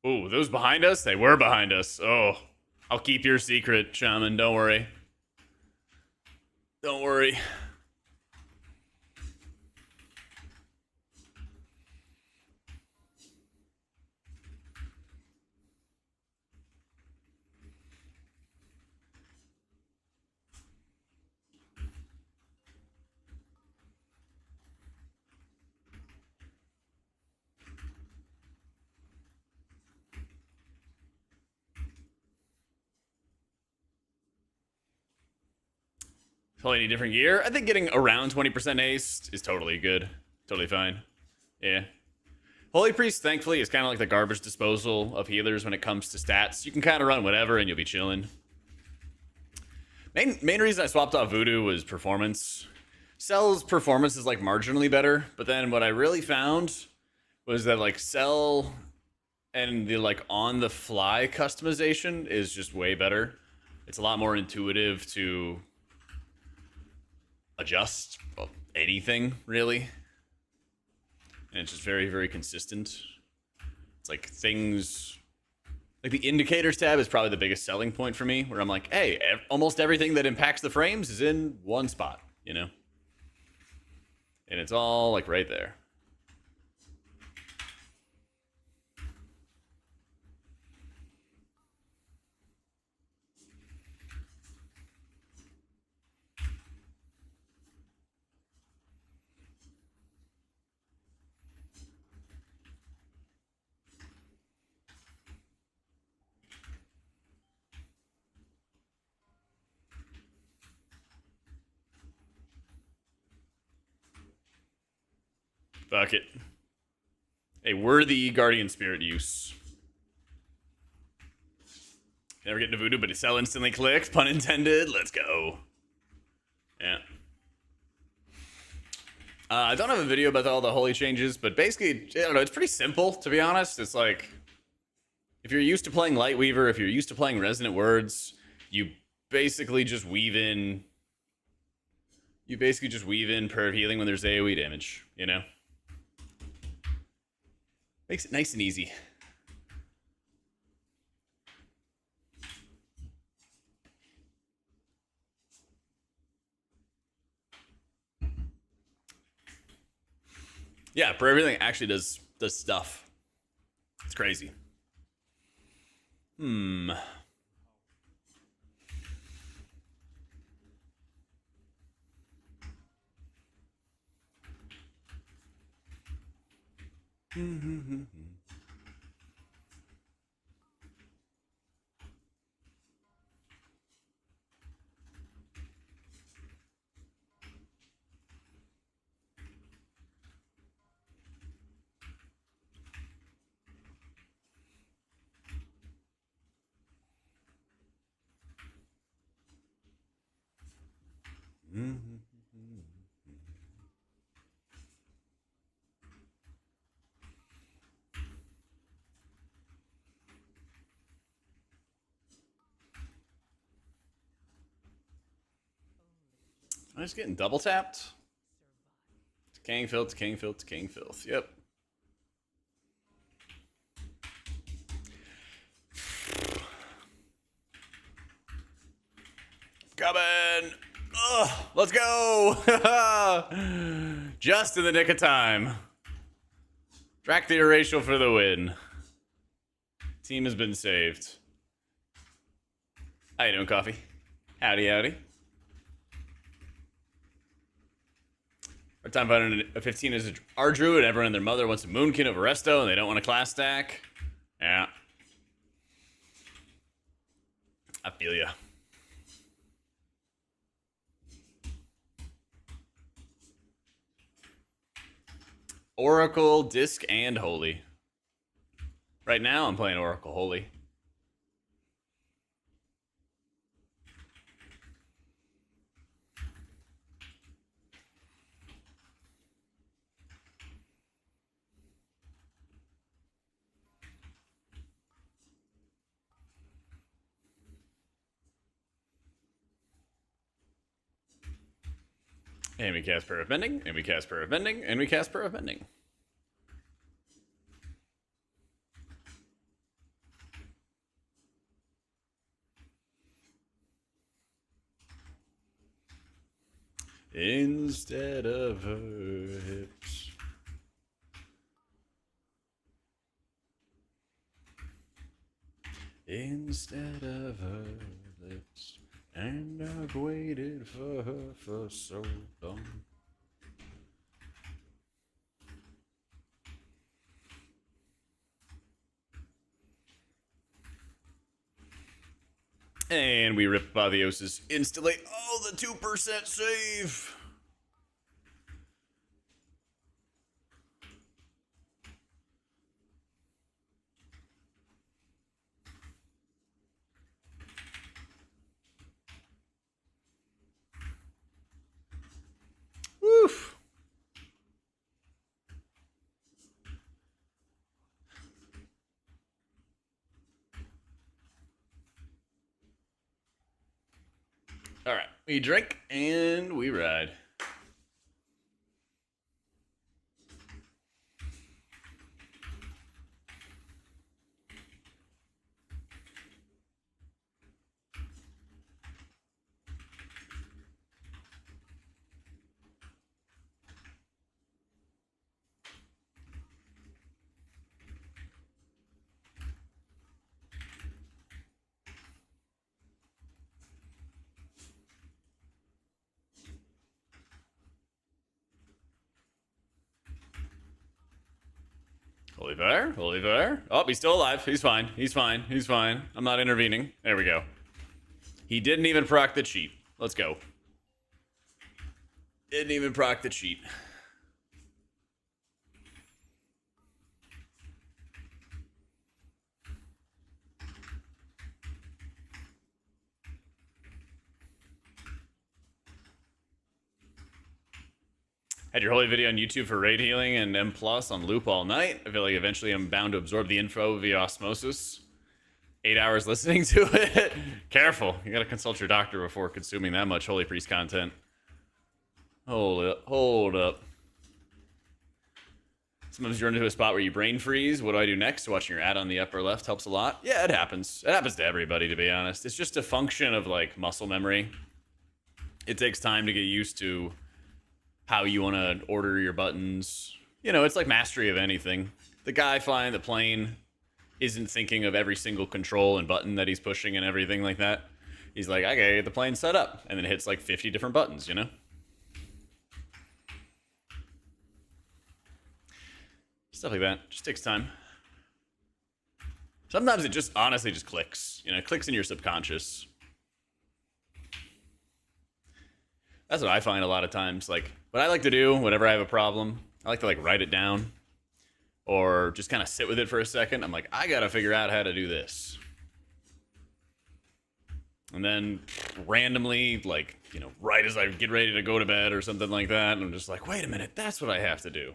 Ooh, those behind us? They were behind us. Oh, I'll keep your secret, Shaman. Don't worry. Don't worry. Probably need different gear. I think getting around 20% haste is totally good. Totally fine. Yeah. Holy Priest, thankfully, is kind of like the garbage disposal of healers when it comes to stats. You can kind of run whatever and you'll be chilling. Main reason I swapped off Voodoo was performance. Cell's performance is like marginally better, but then what I really found was that like Cell and the like on the fly customization is just way better. It's a lot more intuitive to adjust anything, really. And it's just very, very consistent. It's like things... Like the indicators tab is probably the biggest selling point for me, where I'm like, hey, almost everything that impacts the frames is in one spot, you know? And it's all like right there. Fuck it. A worthy Guardian Spirit use. Never get into Voodoo, but it sell instantly clicks. Pun intended. Let's go. Yeah. I don't have a video about all the holy changes, but basically, I don't know, it's pretty simple, to be honest. It's like, if you're used to playing Lightweaver, if you're used to playing Resonant Words, you basically just weave in... You basically just weave in Prayer of Healing when there's AoE damage, you know? Makes it nice and easy. Yeah, Prayer of Healing actually does stuff. It's crazy. I'm just getting double tapped. To King Filth, to King Filth, to King Filth. Yep. Let's go! Just in the nick of time. Track the erasal for the win. Team has been saved. How you doing, Coffee? Howdy, howdy. Our time finding a 15 is our druid. Everyone and their mother wants a Moonkin over Resto, and they don't want a class stack. Yeah. I feel ya. Oracle, Disc, and Holy. Right now, I'm playing Oracle Holy. And we cast Prayer of Mending, and we cast Prayer of Mending, and we cast Prayer of Mending. Instead of her hips. Instead of her lips. And I've waited for her for so long. And we rip Apotheosis instantly. Oh, the 2% save. Woof. All right, we drink and we ride. Holy fire, holy fire. Oh, he's still alive. He's fine. He's fine. He's fine. I'm not intervening. There we go. He didn't even proc the cheat. Let's go. Didn't even proc the cheat. Had your holy video on YouTube for raid healing and M+ on loop all night. I feel like eventually I'm bound to absorb the info via osmosis. 8 hours listening to it. Careful. You gotta consult your doctor before consuming that much Holy Priest content. Hold up. Hold up. Sometimes you run into a spot where you brain freeze. What do I do next? Watching your ad on the upper left helps a lot. Yeah, it happens. It happens to everybody, to be honest. It's just a function of, like, muscle memory. It takes time to get used to how you want to order your buttons. You know, it's like mastery of anything. The guy flying the plane isn't thinking of every single control and button that he's pushing and everything like that. He's like, I gotta get the plane set up. And then hits like 50 different buttons, you know? Stuff like that. Just takes time. Sometimes it just honestly just clicks. You know, it clicks in your subconscious. That's what I find a lot of times. Like, what I like to do whenever I have a problem, I like to like write it down or just kind of sit with it for a second. I'm like, I gotta figure out how to do this. And then randomly, like, you know, right as I get ready to go to bed or something like that, I'm just like, wait a minute, that's what I have to do.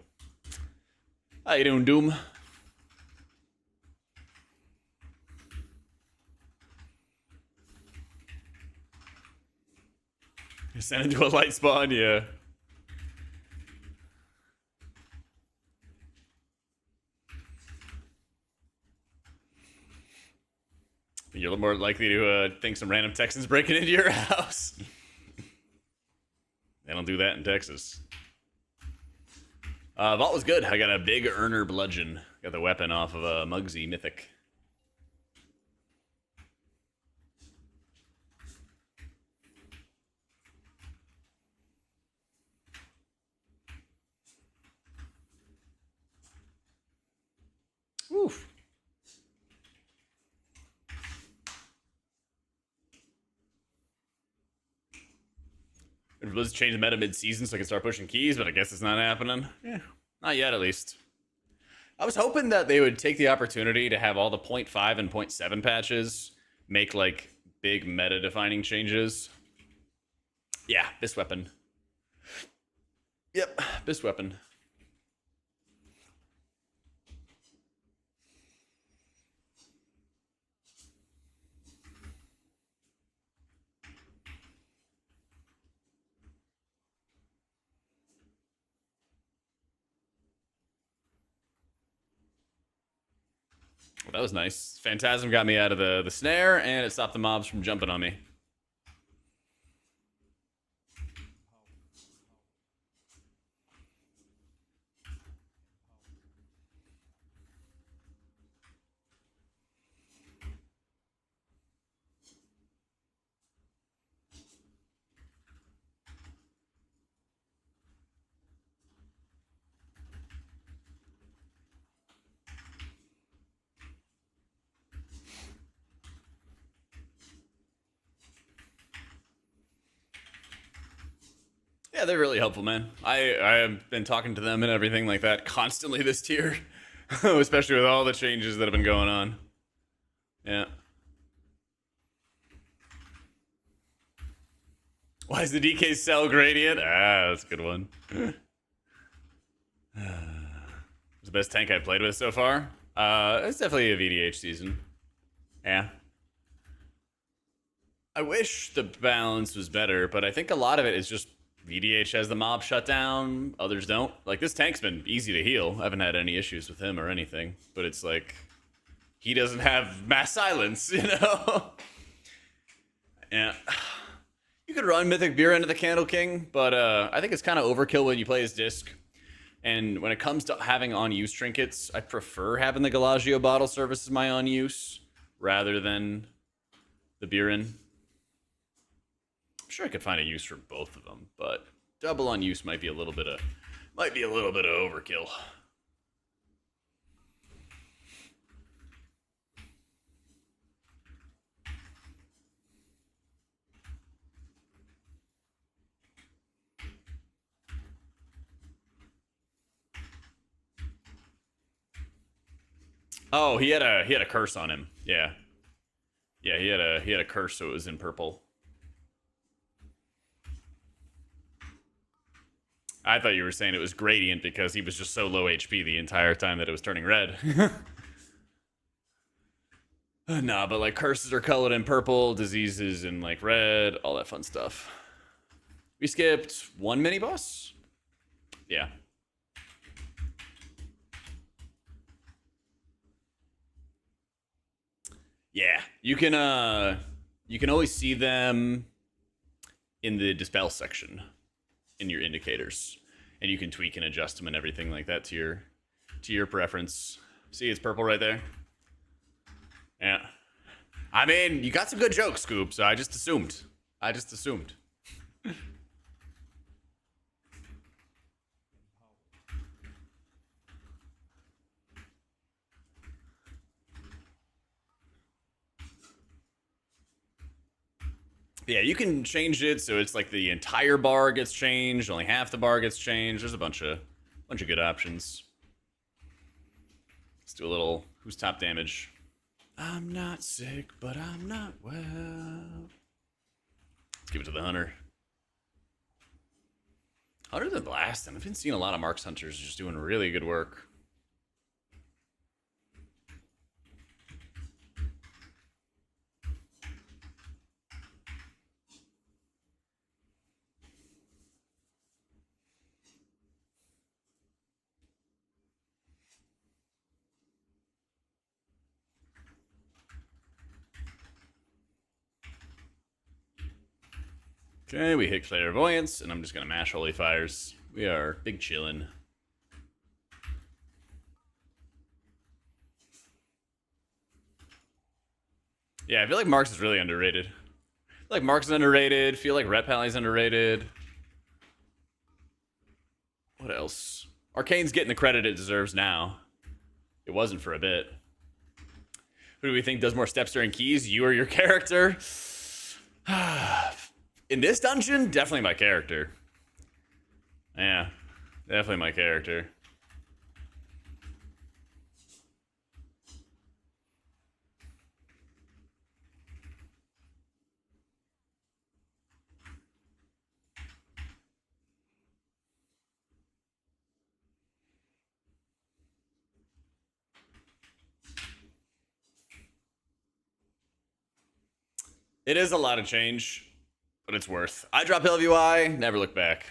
How you doing, Doom? You sent into a light spawn, yeah. You're a little more likely to think some random Texans breaking into your house. don't do that in Texas. Vault was good. I got a big earner bludgeon. Got the weapon off of a Mugsy Mythic. Oof. Let's change the meta mid-season so I can start pushing keys, but I guess it's not happening. Yeah, not yet, at least. I was hoping that they would take the opportunity to have all the 0.5 and 0.7 patches make, like, big meta-defining changes. Yeah, Bis Weapon. Yep, Bis Weapon. Well, that was nice. Phantasm got me out of the snare, and it stopped the mobs from jumping on me. Yeah, they're really helpful, man. I have been talking to them and everything like that constantly this tier, especially with all the changes that have been going on. Yeah. Why is the DK cell gradient? Ah, that's a good one. It's the best tank I've played with so far. It's definitely a VDH season. Yeah. I wish the balance was better, but I think a lot of it is just VDH has the mob shut down, others don't. Like, this tank's been easy to heal. I haven't had any issues with him or anything, but it's like, he doesn't have mass silence, you know? Yeah. You could run Mythic Beer into the Candle King, but I think it's kind of overkill when you play his disc. And when it comes to having on-use trinkets, I prefer having the Galagio bottle service as my on-use rather than the Buren. I'm sure I could find a use for both of them, but double on use might be a little bit of overkill. Oh, he had a curse on him. Yeah. Yeah, he had a curse, so it was in purple. I thought you were saying it was gradient because he was just so low HP the entire time that it was turning red. Nah, but like curses are colored in purple, diseases in like red, all that fun stuff. We skipped one mini boss? Yeah. Yeah, you can always see them in the dispel section in your indicators, and you can tweak and adjust them and everything like that to your preference. See, it's purple right there. Yeah, I mean, you got some good jokes, Scoop. So I just assumed. Yeah, you can change it so it's like the entire bar gets changed, only half the bar gets changed. There's a bunch of good options. Let's do a little who's top damage. I'm not sick, but I'm not well. Let's give it to the hunter. Hunter the Blast, and I've been seeing a lot of Marks Hunters just doing really good work. Okay, we hit Clairvoyance, and I'm just gonna mash Holy Fires. We are big chillin'. Yeah, I feel like Marks is really underrated. I feel like Marks is underrated. Feel like Ret Pally's underrated. What else? Arcane's getting the credit it deserves now. It wasn't for a bit. Who do we think does more steps during keys? You or your character? In this dungeon, definitely my character. Yeah, definitely my character. It is a lot of change, but it's worth. I drop LVUI, never look back.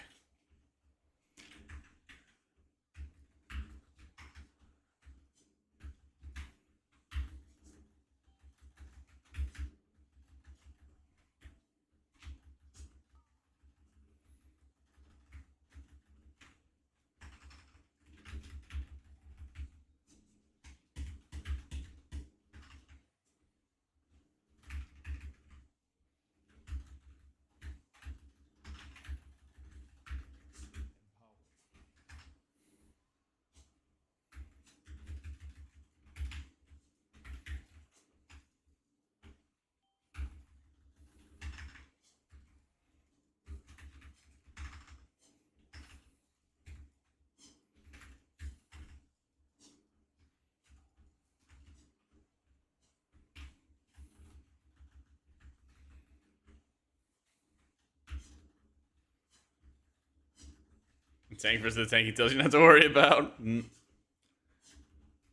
Tank versus the tank he tells you not to worry about.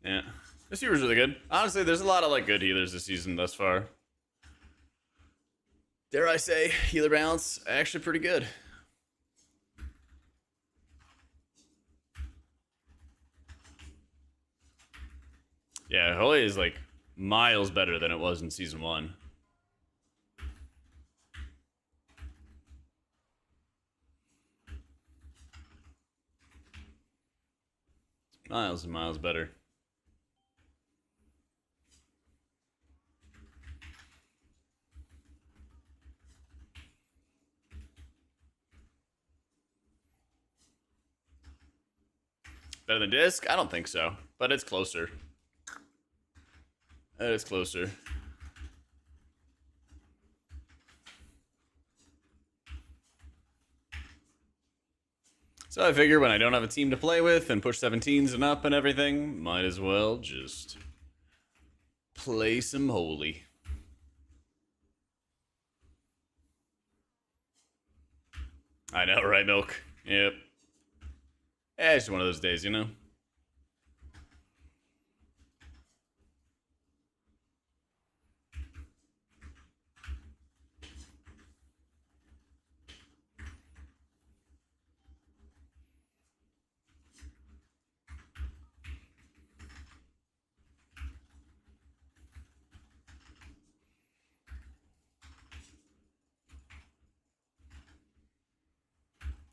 Yeah. This healer's really good. Honestly, there's a lot of like good healers this season thus far. Dare I say, healer balance actually pretty good. Yeah, Holy is like miles better than it was in season 1. Miles and miles better. Better than Disc? I don't think so, but it's closer. It's closer. So I figure when I don't have a team to play with and push 17s and up and everything, might as well just play some Holy. I know, right, Milk? Yep. Yeah, it's just one of those days, you know?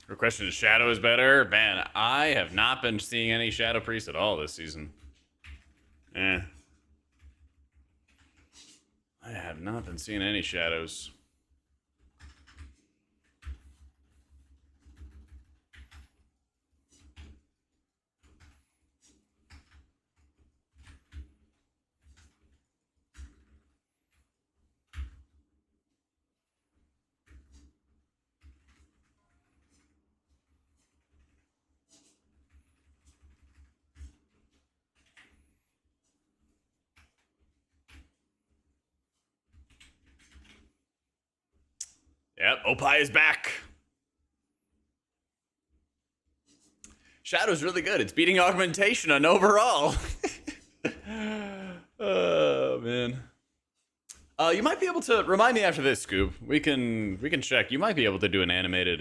Her question is Shadow is better? Man, I have not been seeing any Shadow Priest at all this season. I have not been seeing any Shadows. Yep, Opie is back. Shadow's really good. It's beating Augmentation on overall. Oh, man. You might be able to remind me after this, Scoob. We can check. You might be able to do an animated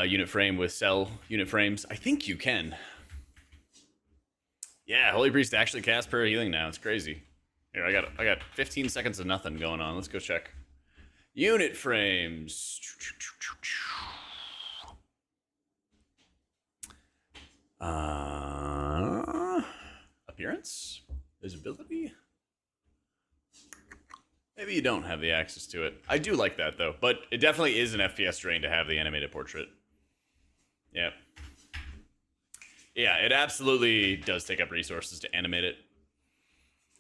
unit frame with cell unit frames. I think you can. Yeah, Holy Priest actually casts prayer healing now. It's crazy. Here, I got 15 seconds of nothing going on. Let's go check. Unit frames. Appearance? Visibility? Maybe you don't have the access to it. I do like that, though. But it definitely is an FPS drain to have the animated portrait. Yeah. Yeah, it absolutely does take up resources to animate it.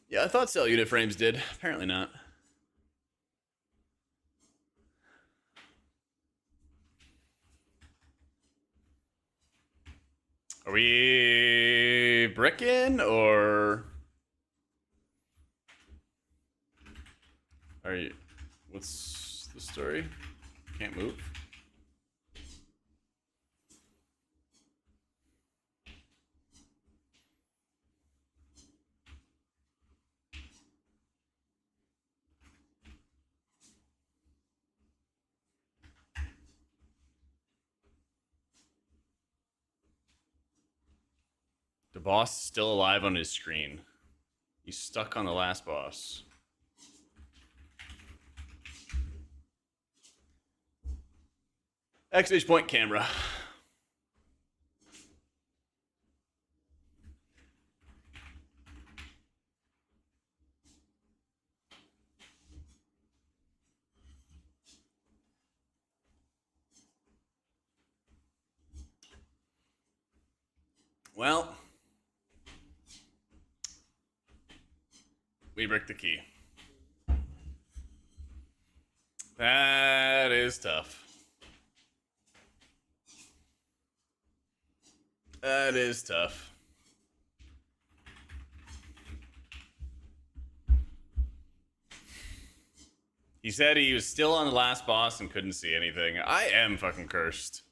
Yeah, I thought cell unit frames did. Apparently not. Are we bricking or are you? What's the story? Can't move. The boss is still alive on his screen. He's stuck on the last boss. Exclamation point camera. Well, we bricked the key. That is tough. That is tough. He said he was still on the last boss and couldn't see anything. I am fucking cursed.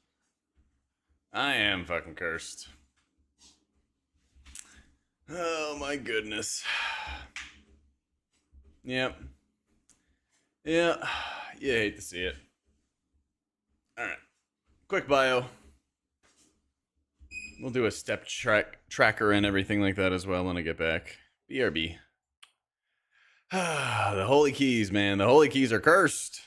I am fucking cursed. Oh my goodness. Yep. Yeah. You hate to see it. Alright. Quick bio. We'll do a step tracker and everything like that as well when I get back. BRB. The holy keys, man. The holy keys are cursed.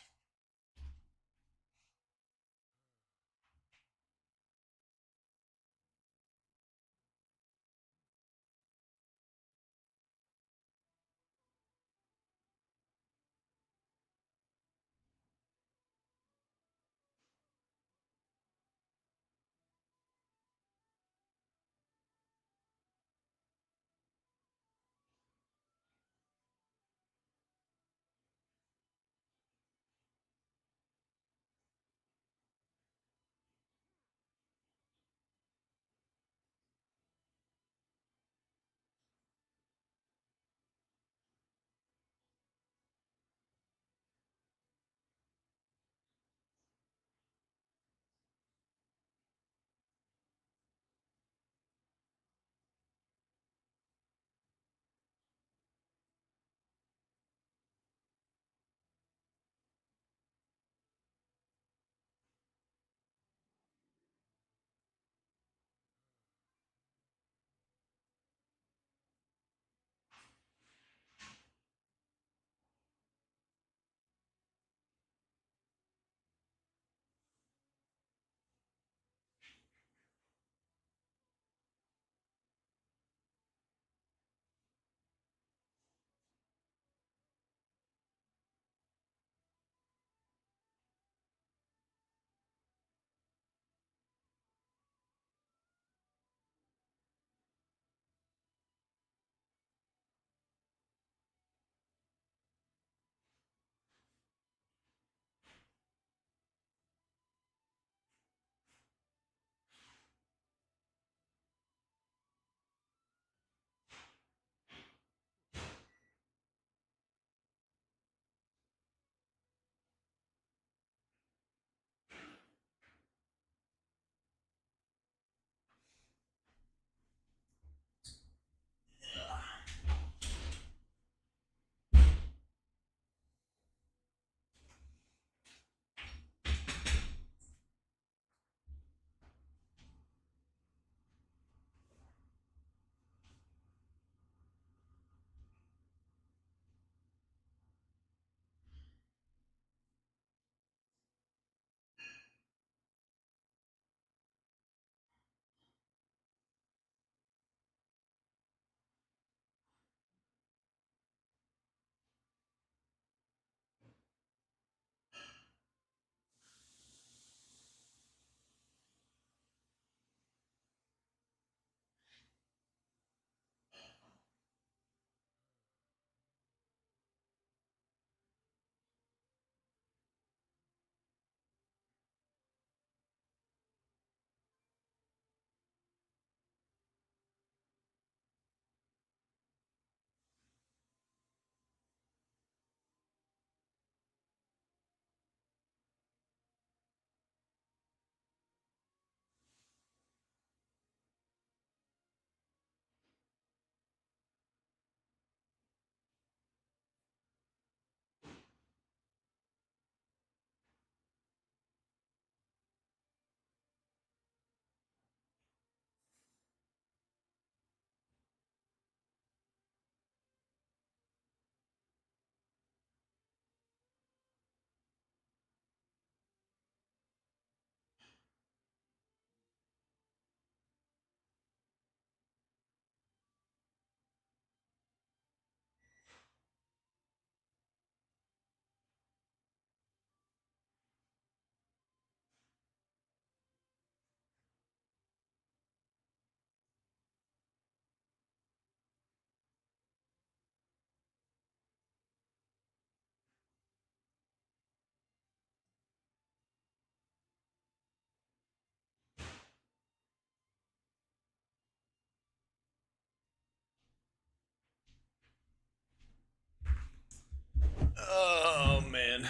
Oh, man.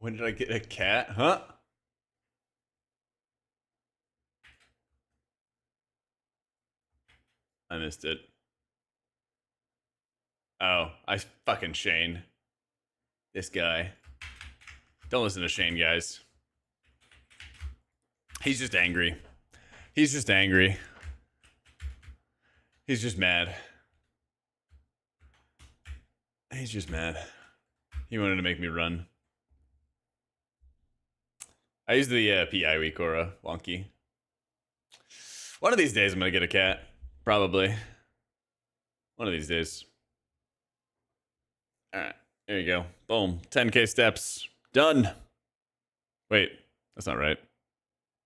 When did I get a cat? Huh? I missed it. Oh, I fucking Shane. This guy. Don't listen to Shane, guys. He's just angry. He's just angry. He's just mad. He's just mad. He wanted to make me run. I used the PI week aura, wonky. One of these days I'm gonna get a cat. Probably. One of these days. Alright, there you go. Boom. 10k steps. Done. Wait, that's not right.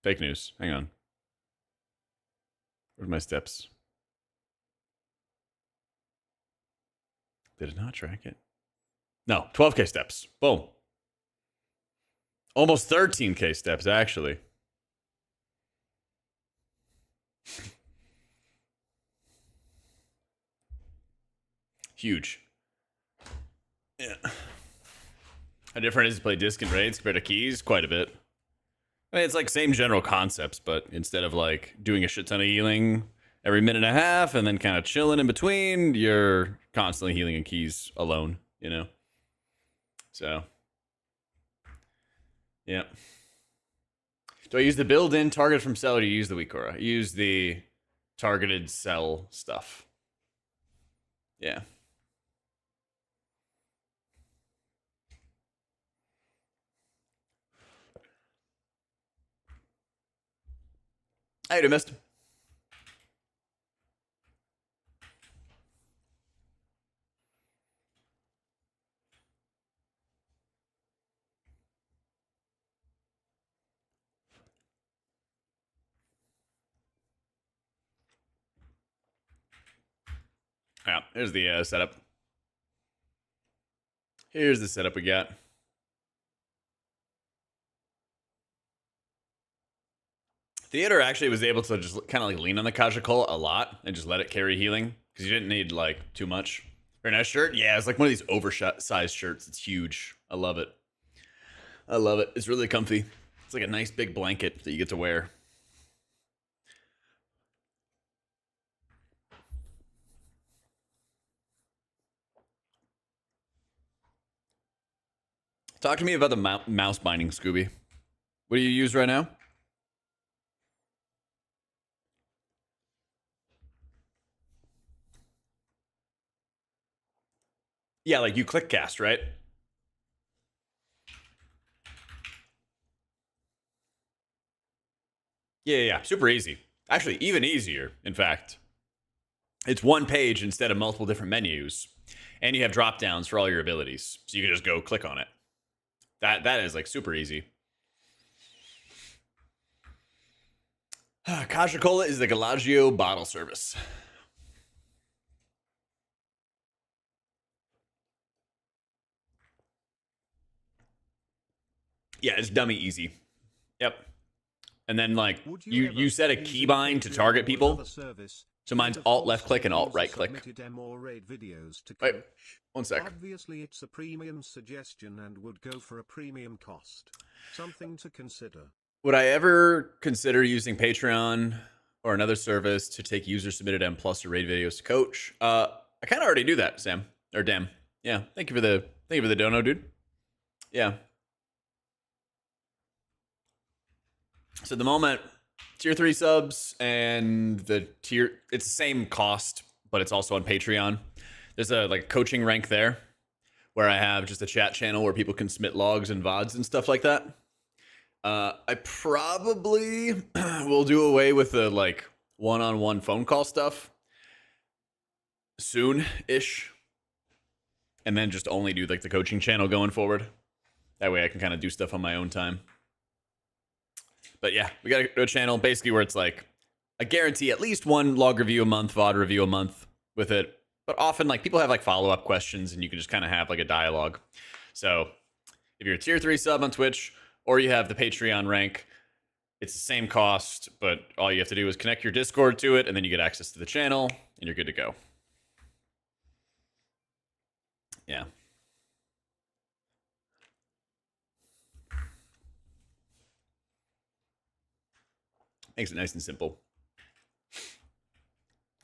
Fake news. Hang on. Where's my steps? Did it not track it? No, 12k steps. Boom. Almost 13k steps, actually. Huge. Yeah. How different is it to play disc and raids compared to keys? Quite a bit. I mean, it's like same general concepts, but instead of like doing a shit ton of healing every minute and a half and then kind of chilling in between, you're constantly healing in keys alone, you know? So, yeah. Do I use the build-in target from cell or do you use the weak aura? I use the targeted cell stuff. Yeah. I missed. Yeah, here's the setup. Here's the setup we got. Theater actually was able to just kind of like lean on the Kajikol a lot and just let it carry healing because you didn't need like too much. Very nice shirt. Yeah, it's like one of these oversized shirts. It's huge. I love it. I love it. It's really comfy. It's like a nice big blanket that you get to wear. Talk to me about the mouse binding, Scooby. What do you use right now? Yeah, like you click cast, right? Yeah. Super easy. Actually, even easier, in fact. It's one page instead of multiple different menus. And you have drop downs for all your abilities. So you can just go click on it. That is like super easy. Caja-Cola is the Galagio bottle service. Yeah, it's dummy easy. Yep. And then like you set a keybind to target people. So mine's alt left click and alt right click. Wait, 1 sec. Obviously it's a premium suggestion and would go for a premium cost. Something to consider. Would I ever consider using Patreon or another service to take user submitted M+ or raid videos to coach? I kind of already do that, Sam or Dem. Yeah, thank you for the dono, dude. Yeah. So at the moment, tier 3 subs and the tier, it's the same cost, but it's also on Patreon. There's a like coaching rank there where I have just a chat channel where people can submit logs and VODs and stuff like that. I probably will do away with the like one-on-one phone call stuff soon-ish. And then just only do like the coaching channel going forward. That way I can kind of do stuff on my own time. But yeah, we got a channel basically where it's like I guarantee at least one log review a month, VOD review a month with it. But often like people have like follow-up questions and you can just kind of have like a dialogue. So if you're a tier 3 sub on Twitch or you have the Patreon rank. It's the same cost, but all you have to do is connect your Discord to it, and then you get access to the channel, and you're good to go. Yeah. Makes it nice and simple.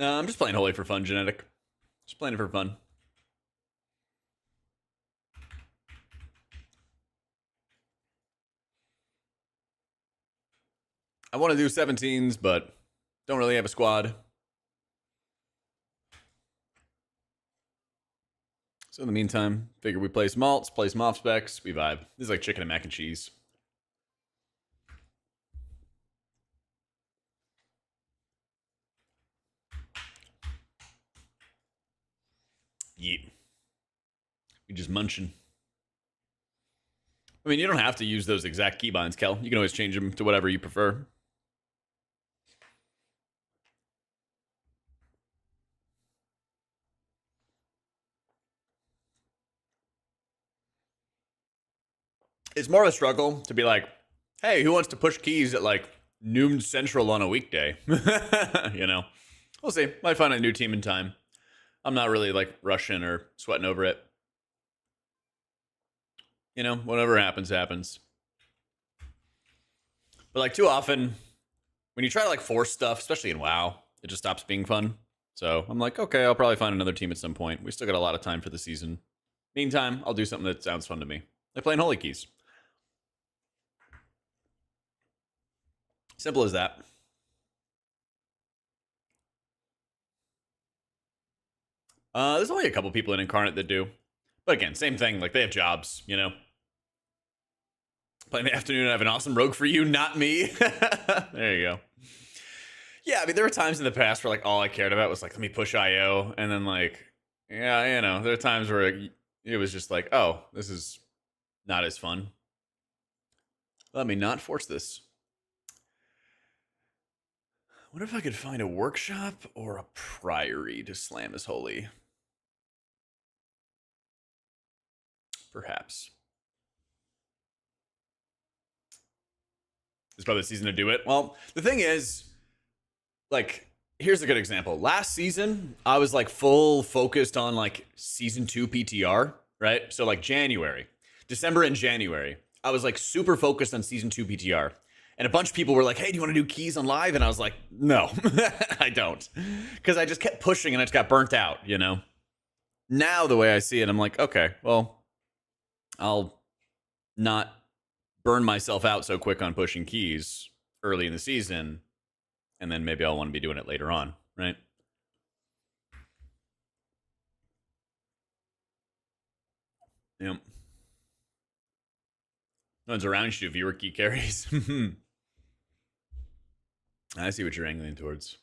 I'm just playing Holy for fun, Genetic. Just playing it for fun. I want to do 17s, but don't really have a squad. So in the meantime, figure we play some alts, play some off specs, we vibe. This is like chicken and mac and cheese. Yeet. You just munching. I mean, you don't have to use those exact keybinds, Kel. You can always change them to whatever you prefer. It's more of a struggle to be like, hey, who wants to push keys at like noon central on a weekday? You know, we'll see. Might find a new team in time. I'm not really like rushing or sweating over it. You know, whatever happens, happens. But like too often, when you try to like force stuff, especially in WoW, it just stops being fun. So I'm like, okay, I'll probably find another team at some point. We still got a lot of time for the season. Meantime, I'll do something that sounds fun to me. Like playing Holy Keys. Simple as that. There's only a couple people in Incarnate that do. But again, same thing. Like, they have jobs, you know? Playing the afternoon, I have an awesome rogue for you, not me. There you go. Yeah, I mean, there were times in the past where, like, all I cared about was, like, let me push IO. And then, like, yeah, you know, there are times where it was just like, oh, this is not as fun. Let me not force this. What if I could find a workshop or a priory to slam as holy? Perhaps. This is probably the season to do it. Well, the thing is, like, here's a good example. Last season, I was like full focused on like season 2 PTR, right? So like January, December and January, I was like super focused on season 2 PTR. And a bunch of people were like, hey, do you want to do keys on live? And I was like, no, I don't. Because I just kept pushing and I just got burnt out, you know? Now, the way I see it, I'm like, okay, well, I'll not burn myself out so quick on pushing keys early in the season. And then maybe I'll want to be doing it later on, right? Yep. No one's around you, viewer key carries. I see what you're angling towards.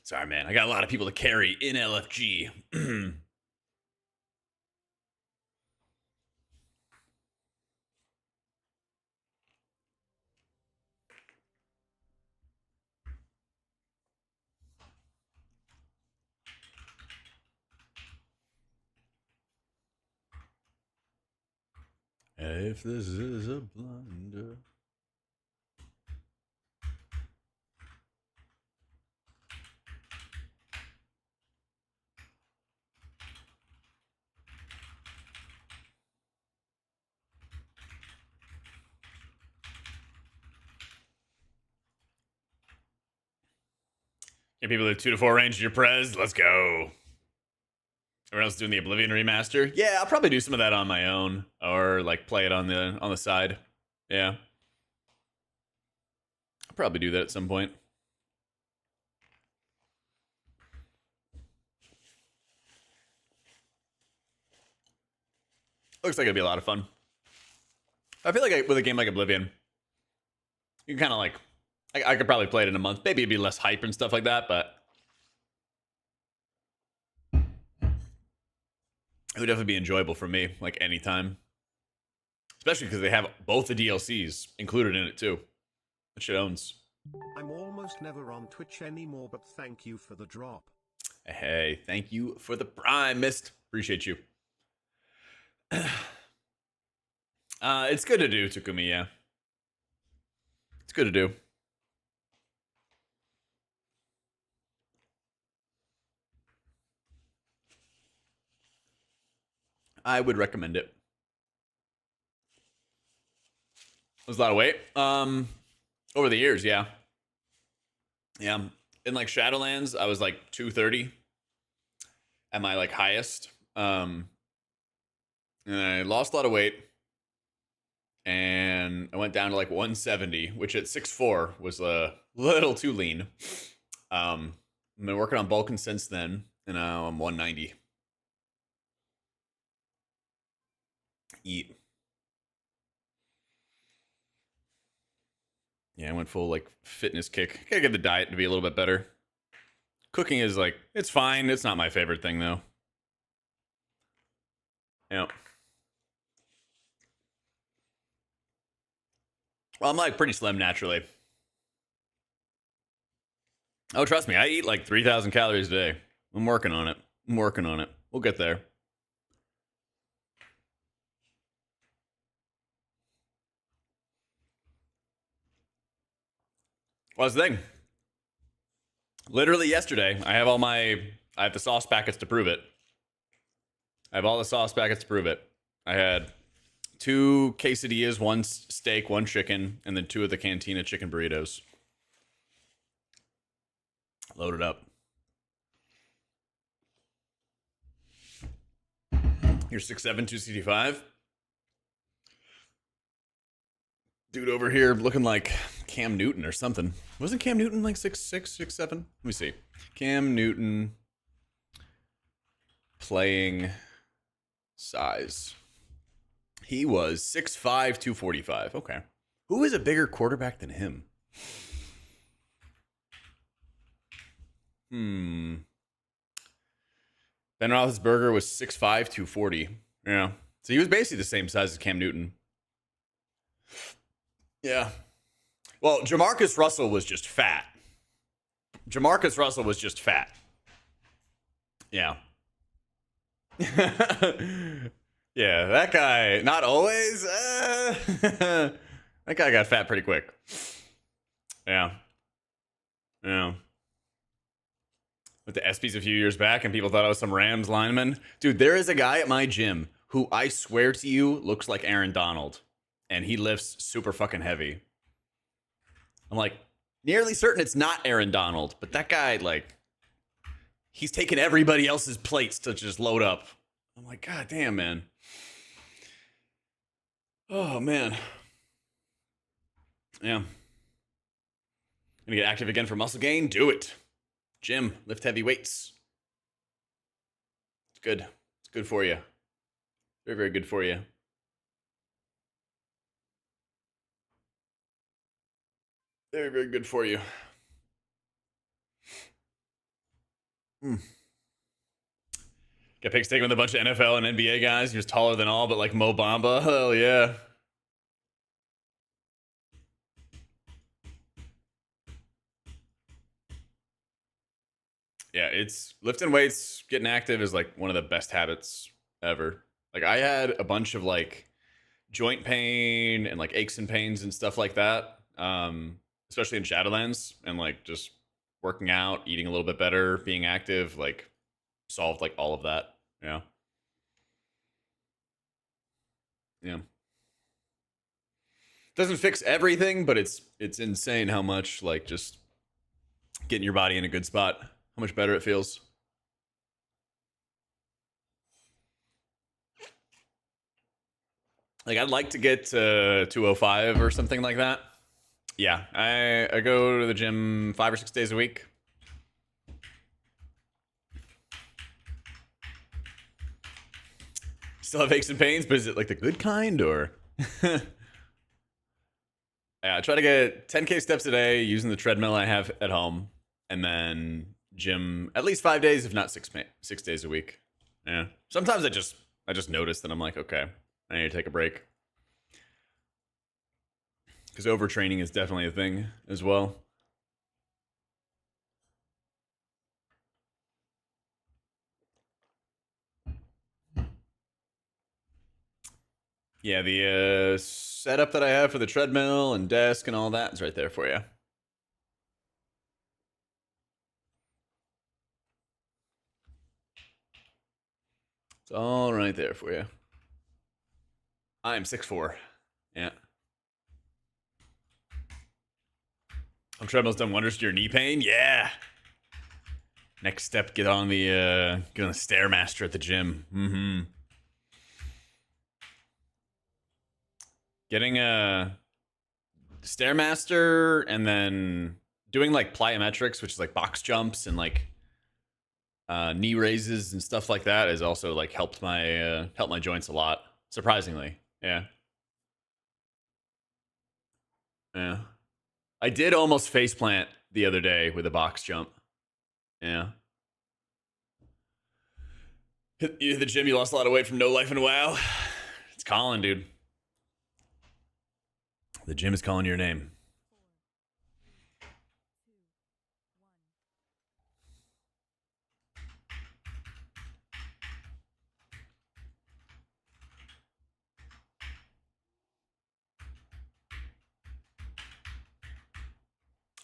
Sorry, man. I got a lot of people to carry in LFG. If this is a blunder. Get people to 2 to 4 range in your prez. Let's go. Everyone else doing the Oblivion remaster? Yeah, I'll probably do some of that on my own, or like play it on the side. Yeah, I'll probably do that at some point. Looks like it'd be a lot of fun. I feel like with a game like Oblivion, you can kind of like, I could probably play it in a month. Maybe it'd be less hype and stuff like that, but it would definitely be enjoyable for me, like anytime. Especially because they have both the DLCs included in it too. That shit owns. I'm almost never on Twitch anymore, but thank you for the drop. Hey, thank you for the prime, Mist. Appreciate you. It's good to do, Takumi, yeah. It's good to do. I would recommend it. It was a lot of weight. Over the years, yeah. Yeah. In like Shadowlands, I was like 230 at my like highest. And I lost a lot of weight. And I went down to like 170, which at 6'4" was a little too lean. I've been working on bulking since then, and now I'm 190. Eat. Yeah, I went full like fitness kick. Gotta get the diet to be a little bit better. Cooking is like, it's fine. It's not my favorite thing though. Yeah. Well, I'm like pretty slim naturally. Oh, trust me, I eat like 3,000 calories a day. I'm working on it. We'll get there. Well, that's the thing. Literally yesterday, I have the sauce packets to prove it. I have all the sauce packets to prove it. I had 2 quesadillas, 1 steak, 1 chicken, and then 2 of the Cantina chicken burritos. Loaded up. You're 6'7", 265. Dude over here looking like Cam Newton or something. Wasn't Cam Newton like 6'6", 6'7"? Let me see. Cam Newton playing size. He was 6'5", 245. Okay. Who is a bigger quarterback than him? Ben Roethlisberger was 6'5", 240. Yeah. So he was basically the same size as Cam Newton. Yeah. Well, Jamarcus Russell was just fat. Yeah. Yeah, that guy, not always. That guy got fat pretty quick. Yeah. Yeah. With the ESPYs a few years back, and people thought I was some Rams lineman. Dude, there is a guy at my gym who I swear to you looks like Aaron Donald, and he lifts super fucking heavy. I'm like, nearly certain it's not Aaron Donald, but that guy, like, he's taking everybody else's plates to just load up. I'm like, God damn, man. Oh, man. Yeah. Gonna get active again for muscle gain? Do it. Gym, lift heavy weights. It's good. It's good for you. Very, very good for you. Very, very good for you. Got pics taken with a bunch of NFL and NBA guys. He was taller than all, but like Mo Bamba. Hell yeah. Yeah, it's lifting weights, getting active is like one of the best habits ever. Like I had a bunch of like joint pain and like aches and pains and stuff like that. Especially in Shadowlands, and like just working out, eating a little bit better, being active, like solved like all of that. Yeah. Yeah. Doesn't fix everything, but it's insane how much like just getting your body in a good spot, how much better it feels. Like I'd like to get to 205 or something like that. Yeah, I go to the gym 5 or 6 days a week. Still have aches and pains, but is it like the good kind or? Yeah, I try to get 10K steps a day using the treadmill I have at home, and then gym at least 5 days, if not 6 days a week. Yeah. Sometimes I just notice that I'm like, okay, I need to take a break. Because overtraining is definitely a thing as well. Yeah, the setup that I have for the treadmill and desk and all that is right there for you. It's all right there for you. I'm 6'4". Yeah. Treadmill's done wonders to your knee pain. Yeah. Next step, get on the Stairmaster at the gym. Mm-hmm. Getting a Stairmaster and then doing like plyometrics, which is like box jumps and like knee raises and stuff like that, has also like helped my joints a lot. Surprisingly, yeah. Yeah. I did almost faceplant the other day with a box jump. Yeah. You hit the gym, you lost a lot of weight from No Life and WoW. It's calling, dude. The gym is calling your name.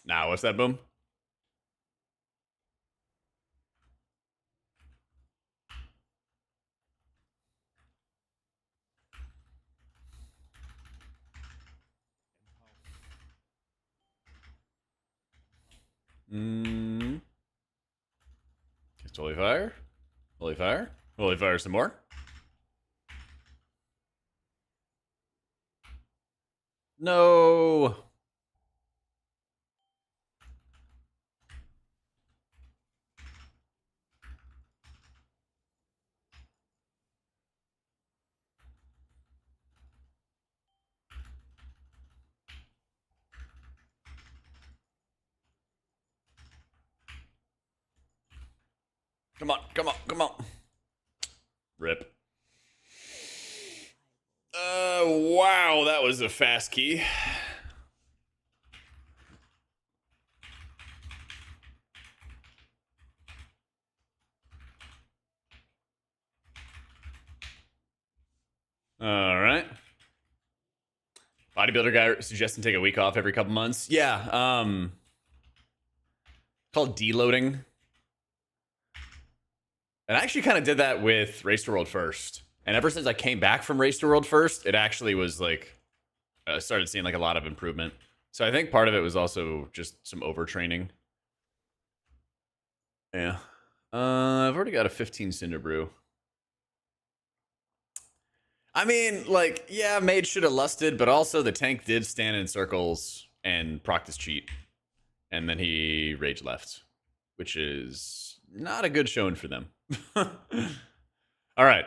Nah, what's that, Boom? It's Holy Fire. Holy Fire. Holy Fire some more. No. Come on, come on, come on. Rip. Wow, that was a fast key. All right. Bodybuilder guy suggesting take a week off every couple months. Yeah, called deloading. And I actually kind of did that with Race to World First. And ever since I came back from Race to World First, it actually was like, I started seeing like a lot of improvement. So I think part of it was also just some overtraining. Yeah. I've already got a 15 Cinder Brew. I mean, like, yeah, Mage should have lusted, but also the tank did stand in circles and proc this cheat. And then he rage left, which is not a good showing for them. All right.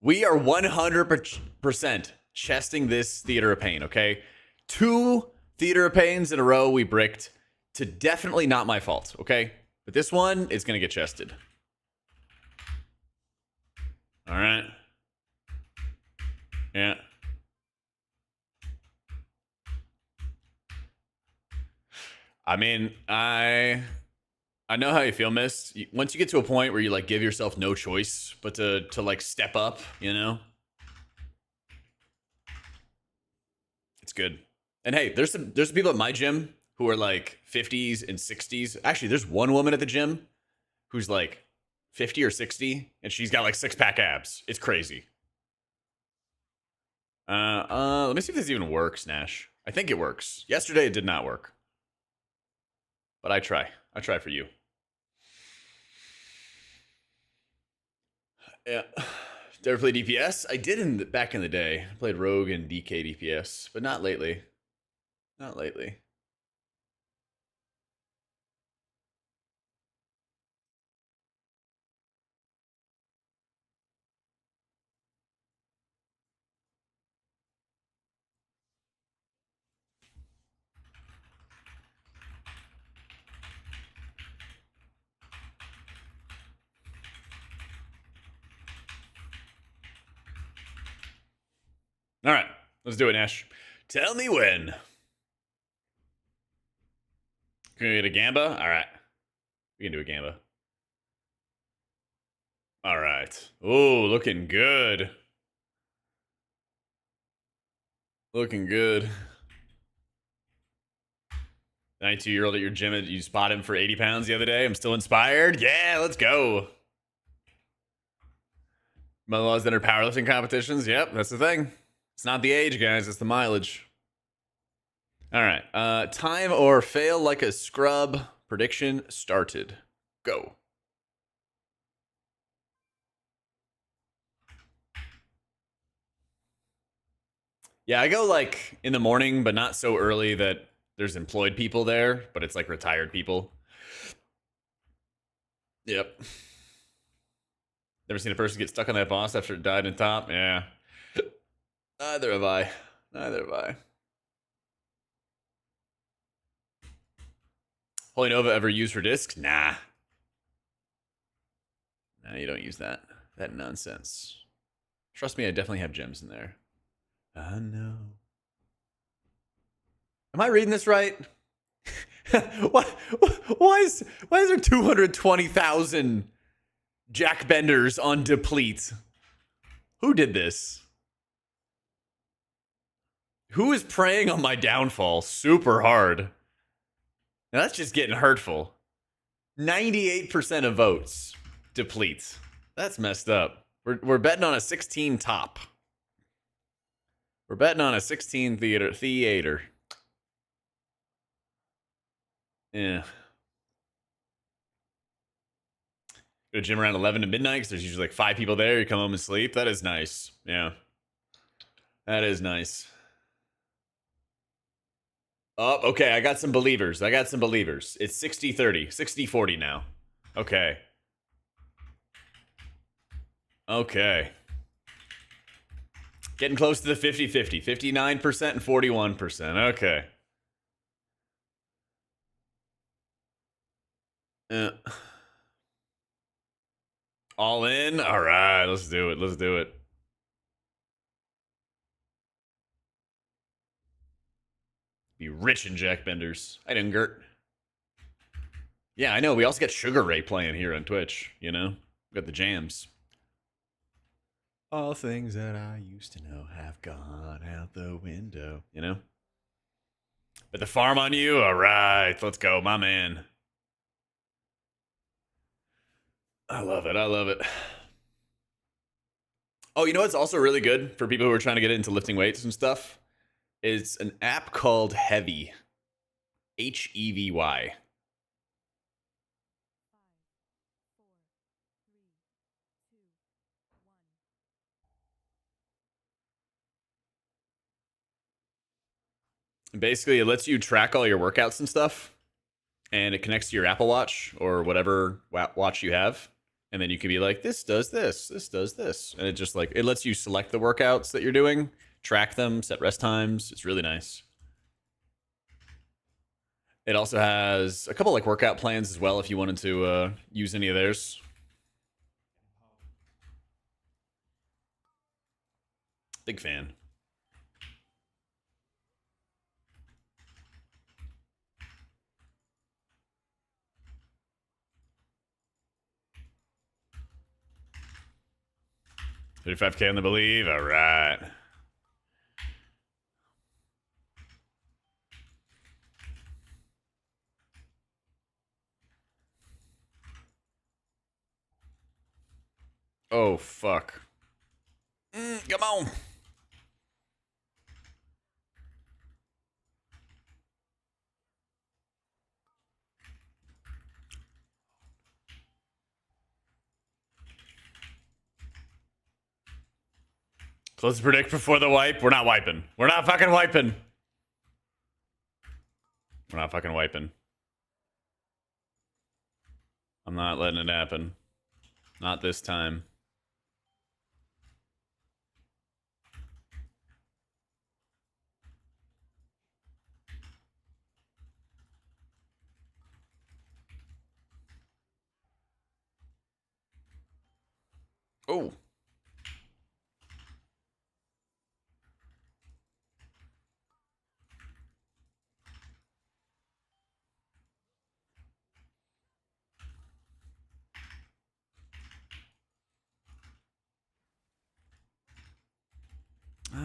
We are 100% chesting this Theater of Pain, okay? 2 Theater of Pains in a row we bricked to definitely not my fault, okay? But this one is going to get chested. All right. Yeah. I mean, I know how you feel, Mist. Once you get to a point where you like give yourself no choice but to like step up, you know? It's good. And hey, there's some people at my gym who are like 50s and 60s. Actually, there's one woman at the gym who's like 50 or 60 and she's got like 6-pack abs. It's crazy. Let me see if this even works, Nash. I think it works. Yesterday it did not work. But I try. I try for you. Yeah. Did I ever play DPS? I did back in the day. I played Rogue and DK DPS, but not lately. Not lately. All right, let's do it, Nash. Tell me when. Can we get a Gamba? All right. We can do a Gamba. All right. Oh, looking good. Looking good. 92-year-old at your gym, you spot him for 80 pounds the other day. I'm still inspired. Yeah, let's go. Mother-in-laws that are powerlifting competitions. Yep, that's the thing. It's not the age, guys. It's the mileage. All right. Time or fail like a scrub. Prediction started. Go. Yeah, I go like in the morning, but not so early that there's employed people there, but it's like retired people. Yep. Never seen a person get stuck on that boss after it died in top? Yeah. Neither have I. Neither have I. Holy Nova ever used for discs? Nah. Nah, you don't use that. That nonsense. Trust me, I definitely have gems in there. I know. Am I reading this right? Why is there 220,000 Jack Benders on deplete? Who did this? Who is preying on my downfall super hard? Now that's just getting hurtful. 98% of votes deplete. That's messed up. We're betting on a 16 top. We're betting on a 16 theater. Yeah. Go to gym around 11 to midnight because there's usually like 5 people there. You come home and sleep. That is nice. Yeah. That is nice. Oh, okay. I got some believers. It's 60-30. 60-40 now. Okay. Okay. Getting close to the 50-50. 59% and 41%. Okay. All in? All right. Let's do it. Let's do it. Be rich in Jack Benders. I didn't, Gert. Yeah, I know. We also got Sugar Ray playing here on Twitch, you know? We got the jams. All things that I used to know have gone out the window, you know? But the farm on you? All right. Let's go, my man. I love it. I love it. Oh, you know what's also really good for people who are trying to get into lifting weights and stuff? It's an app called Heavy. H-E-V-Y. Basically, it lets you track all your workouts and stuff, and it connects to your Apple Watch or whatever watch you have, and then you can be like, this does this, this does this, and it just like it lets you select the workouts that you're doing, track them, set rest times. It's really nice. It also has a couple like workout plans as well if you wanted to use any of theirs. Big fan. $35K on the believe. All right. Oh, fuck. Come on. Close to predict before the wipe. We're not wiping. We're not fucking wiping. We're not fucking wiping. I'm not letting it happen. Not this time. Oh.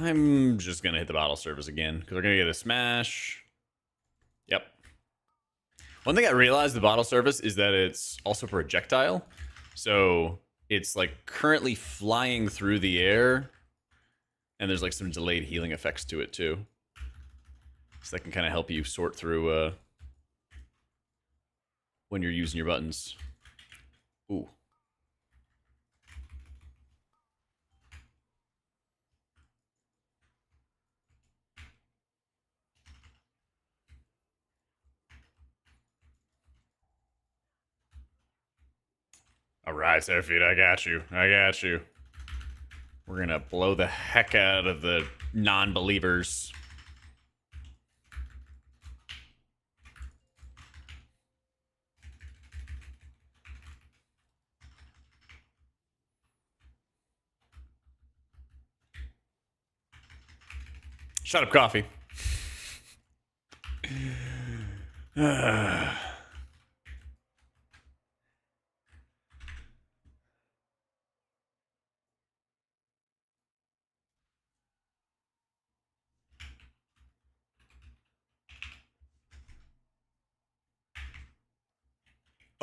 I'm just going to hit the bottle service again because we're going to get a smash. Yep. One thing I realized the bottle service is that it's also projectile. So it's like currently flying through the air. And there's like some delayed healing effects to it too. So that can kind of help you sort through when you're using your buttons. Ooh. All right, Seraphine, I got you. I got you. We're going to blow the heck out of the non-believers. Shut up, coffee.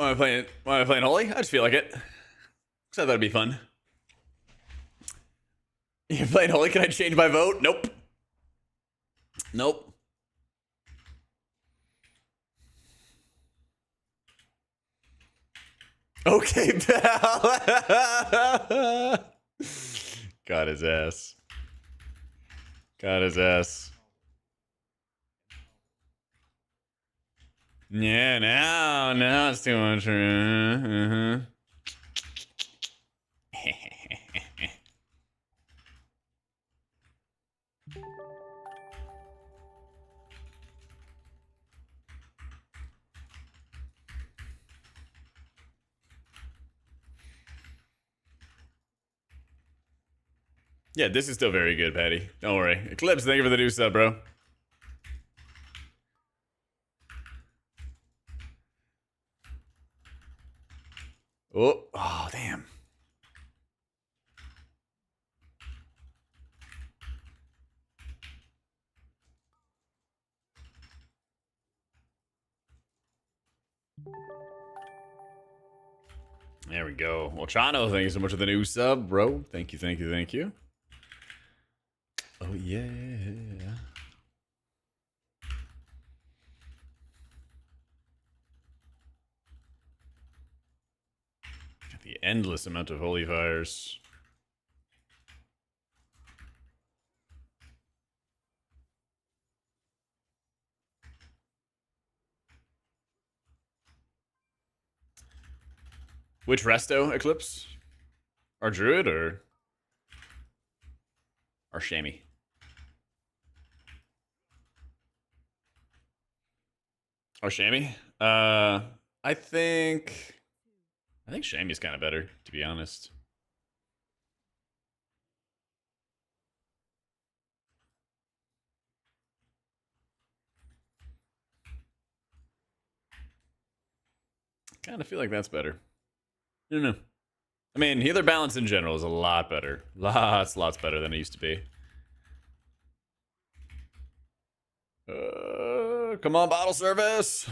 Why am I playing Holy? I just feel like it. So that'd be fun. You're playing Holy? Can I change my vote? Nope. Nope. Okay, pal. Got his ass. Got his ass. Yeah, now it's too much. Yeah, this is still very good, Patty. Don't worry. Eclipse, thank you for the new sub, bro. Oh, damn. There we go. Well, Chano, thank you so much for the new sub, bro. Thank you, thank you, thank you. Oh, yeah. Got the endless amount of holy fires. Which resto, Eclipse? Our druid or our Shammy? Our Shammy? I think Shammy's kind of better, to be honest. Kind of feel like that's better. I don't know. I mean, healer balance in general is a lot better. Lots better than it used to be. Come on, bottle service.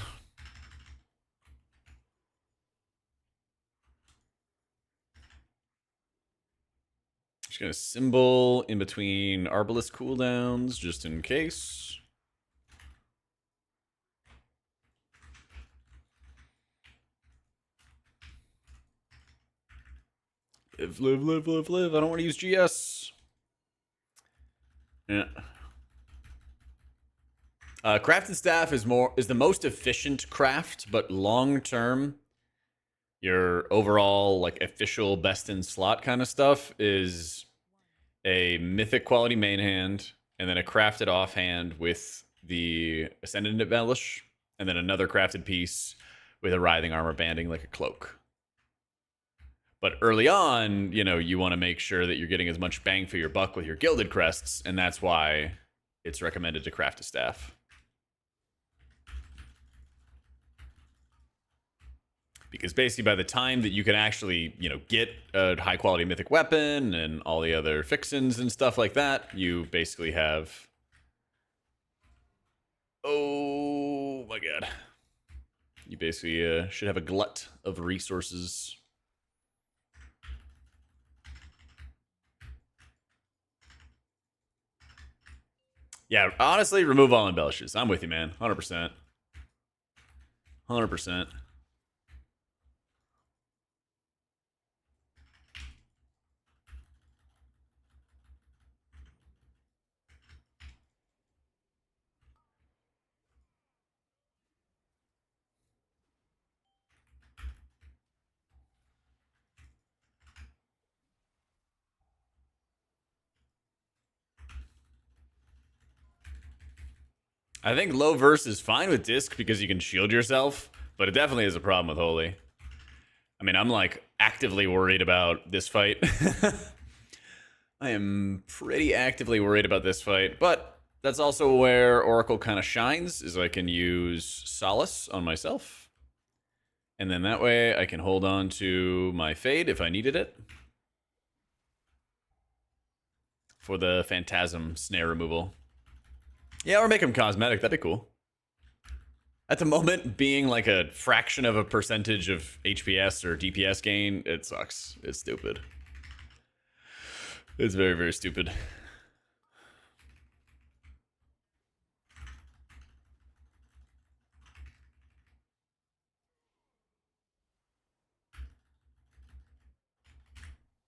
Just gonna symbol in between Arbalest cooldowns just in case. Live. I don't want to use GS. Yeah. Crafted staff is the most efficient craft, but long term, your overall like official best in slot kind of stuff is a mythic quality main hand, and then a crafted offhand with the Ascendant Embellish, and then another crafted piece with a writhing armor banding like a cloak. But early on, you know, you want to make sure that you're getting as much bang for your buck with your gilded crests, and that's why it's recommended to craft a staff. Because basically by the time that you can actually, you know, get a high quality mythic weapon and all the other fixins and stuff like that, you basically have... Oh my god. You basically should have a glut of resources. Yeah, honestly, remove all embellishes. I'm with you, man. 100%. 100%. I think low verse is fine with disc because you can shield yourself, but it definitely is a problem with holy. I mean, I'm like actively worried about this fight. I am pretty actively worried about this fight, but that's also where Oracle kind of shines, is I can use Solace on myself. And then that way I can hold on to my Fade if I needed it. For the Phantasm snare removal. Yeah, or make him cosmetic, that'd be cool. At the moment, being like a fraction of a percentage of HPS or DPS gain, it sucks. It's stupid. It's very, very stupid.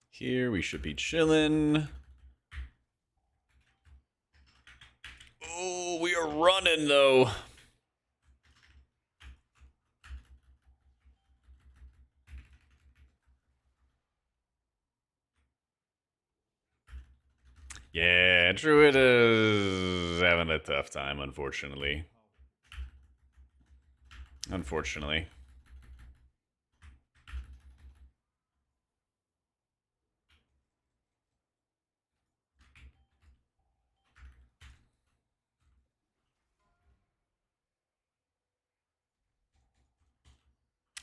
Here we should be chilling. Oh, we are running though. Yeah, Druid is having a tough time, unfortunately. Unfortunately.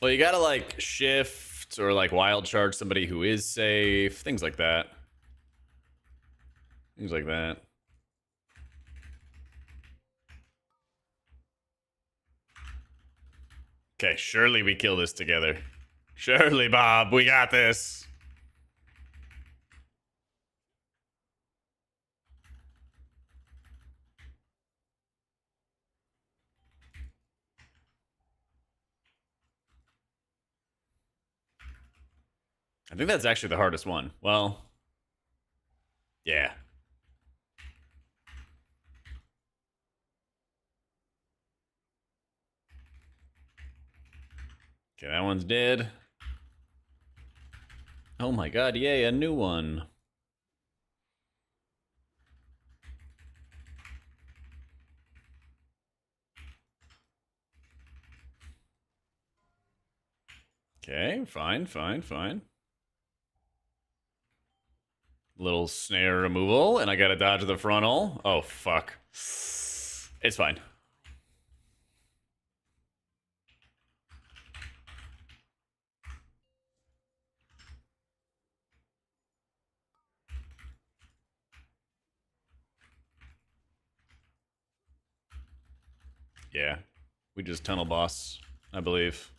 Well, you gotta like shift or like wild charge somebody who is safe, things like that. Things like that. Okay, surely we kill this together. Surely, Bob, we got this. I think that's actually the hardest one. Well, yeah. Okay, that one's dead. Oh my god, yay, a new one. Okay, fine, fine, fine. Little snare removal, and I gotta dodge the frontal. Oh, fuck. It's fine. Yeah, we just tunnel boss, I believe.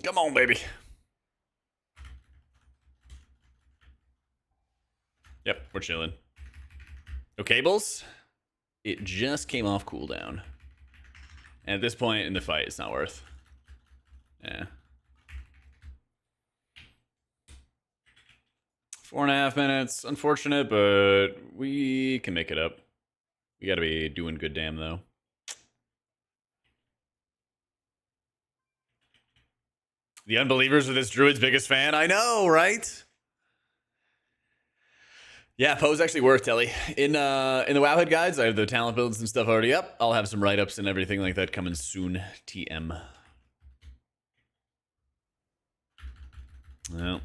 Come on, baby. Yep, we're chilling. No cables. It just came off cooldown. And at this point in the fight, it's not worth. Yeah. 4.5 minutes. Unfortunate, but we can make it up. We gotta be doing good damn, though. The Unbelievers are this druid's biggest fan. I know, right? Yeah, Poe's actually worth, Telly. In the Wowhead guides, I have the talent builds and stuff already up. I'll have some write-ups and everything like that coming soon. TM. Well.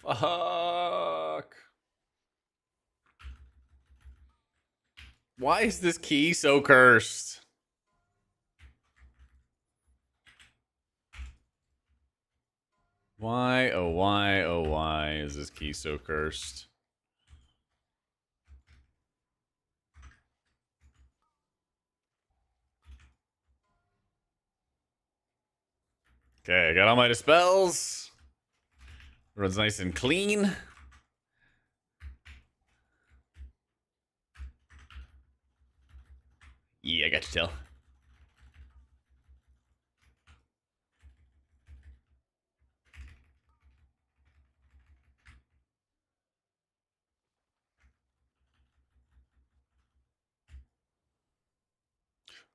Fuck. Why is this key so cursed? Why, oh why, oh why is this key so cursed? Okay, I got all my dispels. Runs nice and clean. Yeah, I got you, tell.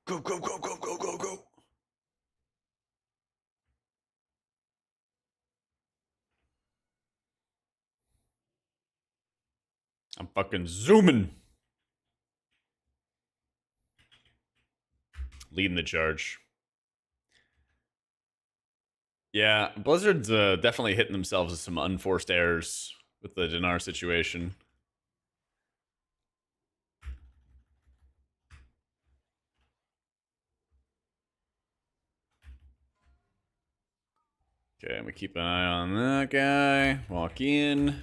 Go, go, go, go, go, go, go. I'm fucking zooming. Leading the charge. Yeah, Blizzard's definitely hitting themselves with some unforced errors with the Dinar situation. Okay, I'm gonna keep an eye on that guy. Walk in.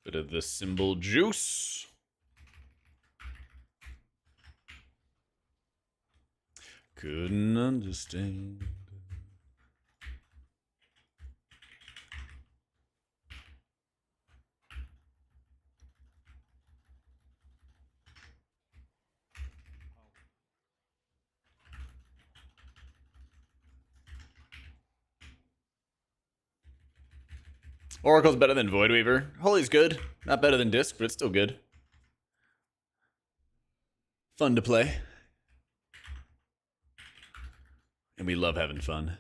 Bit of the symbol juice. Couldn't understand. Oracle's better than Voidweaver. Holy's good. Not better than Disc, but it's still good. Fun to play. And we love having fun.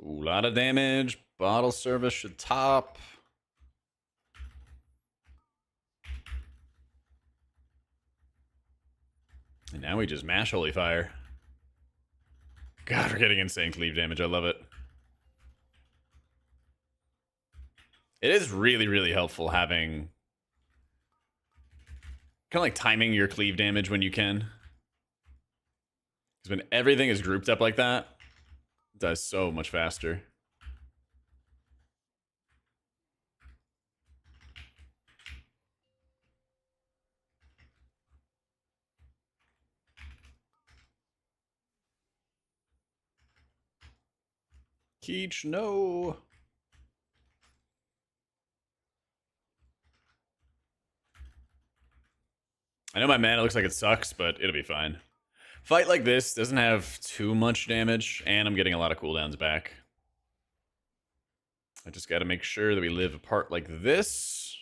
Ooh, a lot of damage. Bottle service should top. And now we just mash Holy Fire. God, we're getting insane cleave damage. I love it. It is really, really helpful having... kind of like timing your cleave damage when you can. Because when everything is grouped up like that, it does so much faster. Keech, no. I know my mana looks like it sucks, but it'll be fine. Fight like this doesn't have too much damage, and I'm getting a lot of cooldowns back. I just gotta make sure that we live apart like this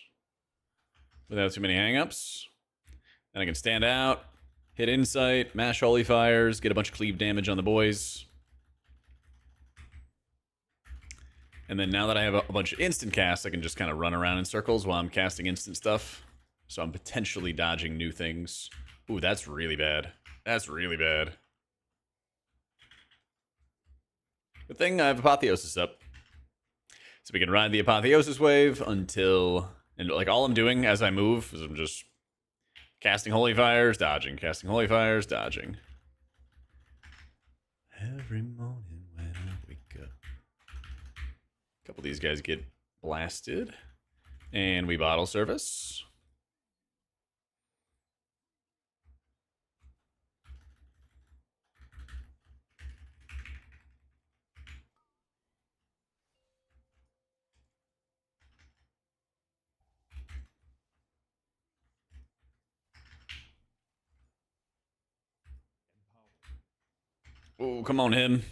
without too many hangups. Then I can stand out, hit Insight, mash Holy Fires, get a bunch of cleave damage on the boys. And then now that I have a bunch of instant casts, I can just kind of run around in circles while I'm casting instant stuff. So I'm potentially dodging new things. Ooh, that's really bad. That's really bad. Good thing I have Apotheosis up. So we can ride the Apotheosis wave until... and like all I'm doing as I move is I'm just Casting holy fires, dodging. Casting holy fires, dodging. Every morning when I wake up. A couple of these guys get blasted. And we bottle service. Oh, come on, him.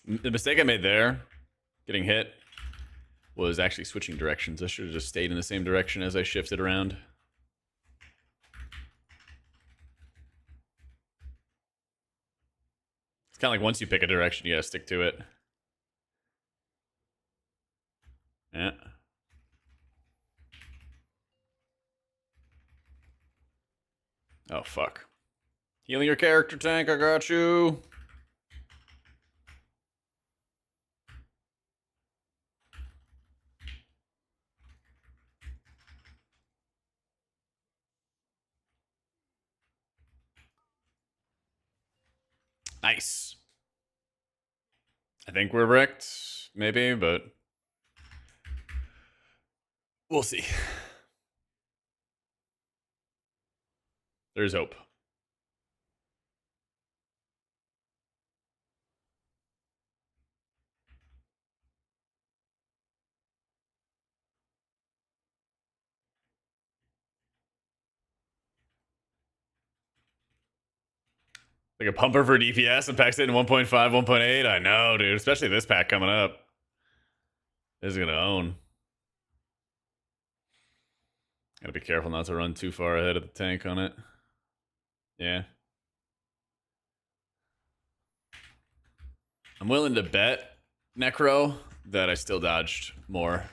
The mistake I made there, getting hit, was actually switching directions. I should have just stayed in the same direction as I shifted around. It's kind of like once you pick a direction, you gotta stick to it. Yeah. Oh, fuck. Healing your character, tank, I got you. Nice. I think we're wrecked, maybe, but we'll see. There's hope. Like a pumper for DPS and packs it in 1.5, 1.8. I know, dude. Especially this pack coming up. This is gonna own. Gotta be careful not to run too far ahead of the tank on it. Yeah. I'm willing to bet, Necro, that I still dodged more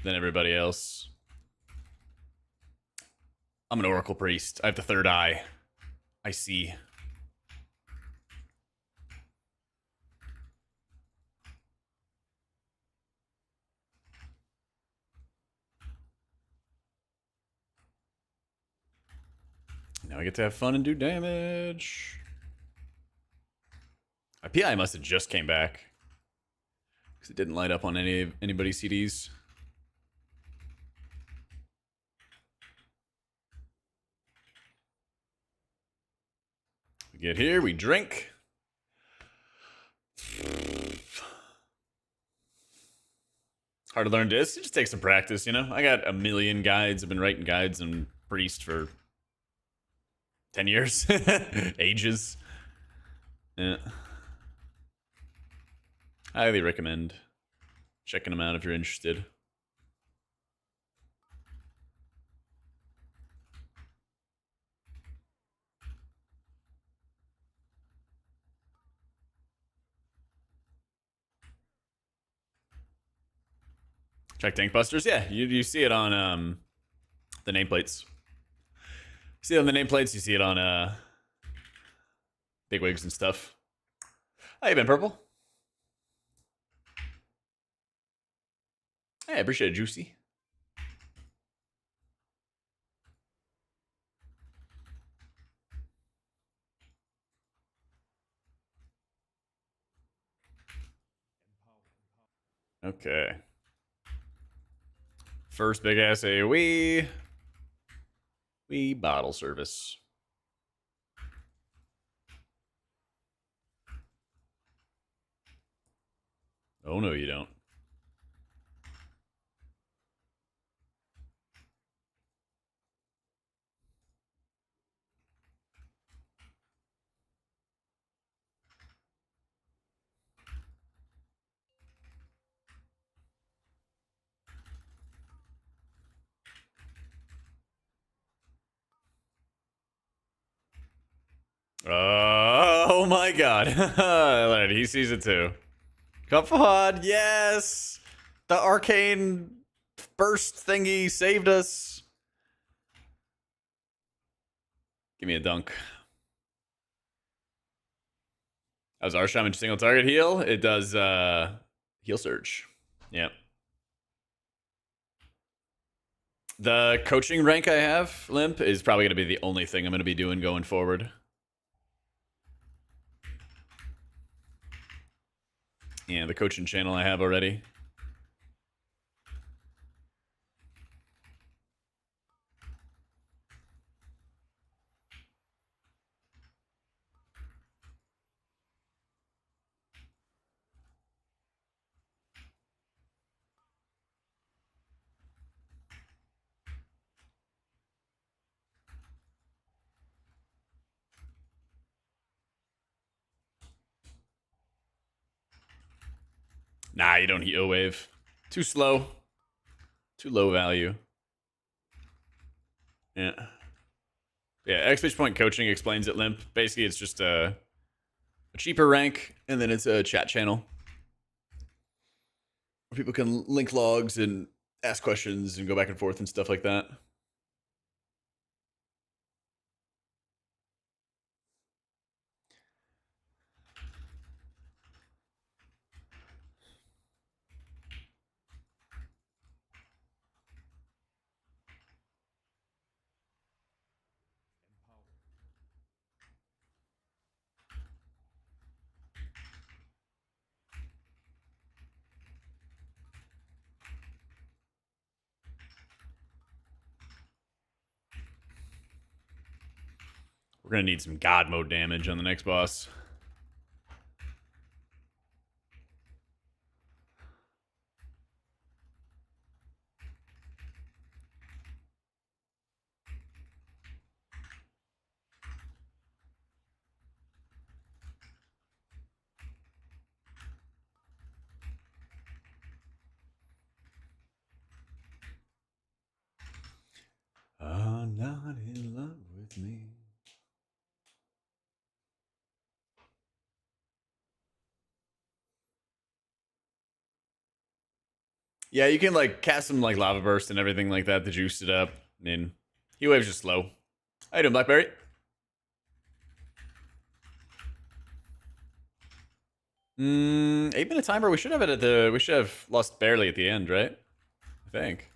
than everybody else. I'm an Oracle Priest. I have the third eye. I see. Now I get to have fun and do damage. My PI must have just came back. Because it didn't light up on anybody's CDs. We get here, we drink. Hard to learn this. It just takes some practice, you know? I got a million guides. I've been writing guides on Priest for 10 years. Ages. Yeah. I highly recommend checking them out if you're interested. Check Tank Busters? Yeah, you see it on the nameplates. You see it on the nameplates, you see it on big wigs and stuff. How you been, Purple? Hey, I appreciate it, Juicy. Okay. First big ass AoE. We bottle service. Oh no, you don't. Oh my god. He sees it too. Come on, yes! The arcane burst thingy saved us. Give me a dunk. As our shaman single target heal, it does heal surge. Yep. The coaching rank I have, Limp, is probably going to be the only thing I'm going to be doing going forward. Yeah, the coaching channel I have already. Nah, you don't heal wave. Too slow. Too low value. Yeah. Yeah, exclamation point coaching explains it, Limp. Basically, it's just a cheaper rank, and then it's a chat channel where people can link logs and ask questions and go back and forth and stuff like that. We're going to need some God mode damage on the next boss. Not in love with me. Yeah, you can like cast some like lava burst and everything like that to juice it up. I mean, heat wave's just slow. How you doing, Blackberry? 8-minute timer. We should have it at the. We should have lost barely at the end, right? I think.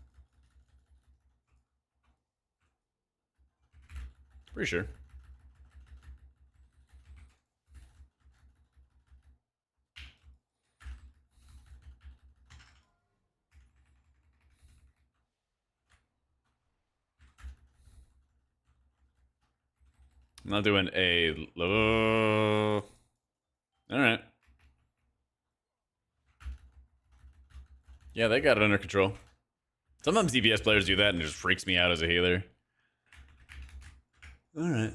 Pretty sure. I'm not doing a low. All right. Yeah, they got it under control. Sometimes DPS players do that and it just freaks me out as a healer. All right.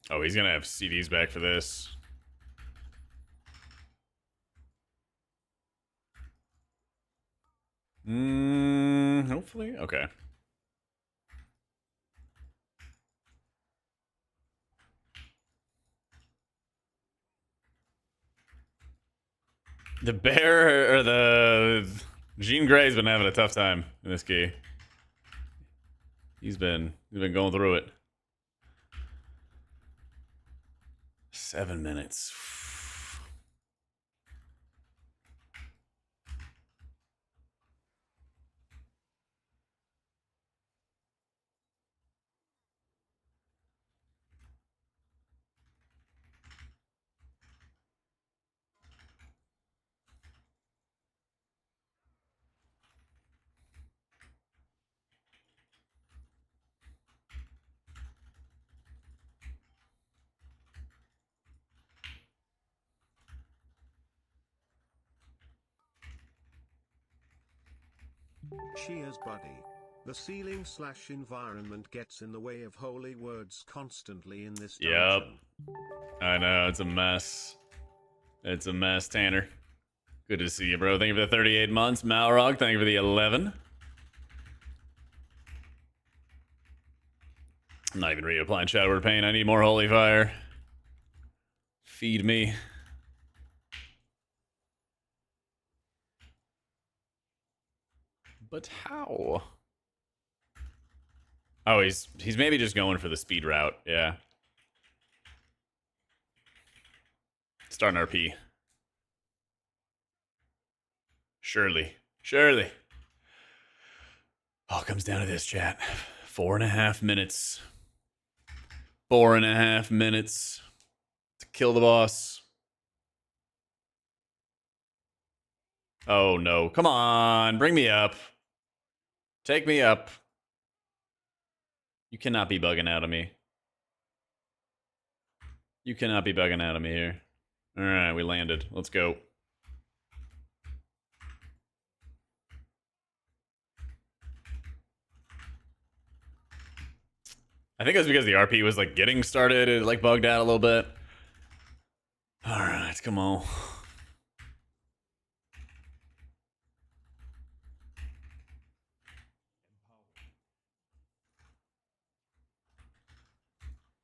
Oh, he's gonna have CDs back for this. Hopefully. Okay. The bear or the Jean Grey's been having a tough time in this key. He's been going through it. 7 minutes. Cheers, buddy. The ceiling / environment gets in the way of holy words constantly in this Yep. dungeon. I know, it's a mess. It's a mess, Tanner. Good to see you, bro. Thank you for the 38 months. Malrog, thank you for the 11. I'm not even reapplying Shadow Word Pain. I need more Holy Fire. Feed me. But how? Oh, he's maybe just going for the speed route. Yeah. Starting RP. Surely. Surely. All comes down to this, chat. 4.5 minutes. 4.5 minutes to kill the boss. Oh no. Come on. Bring me up. Take me up. You cannot be bugging out of me. You cannot be bugging out of me here. Alright, we landed. Let's go. I think it was because the RP was like getting started. It like bugged out a little bit. Alright, come on.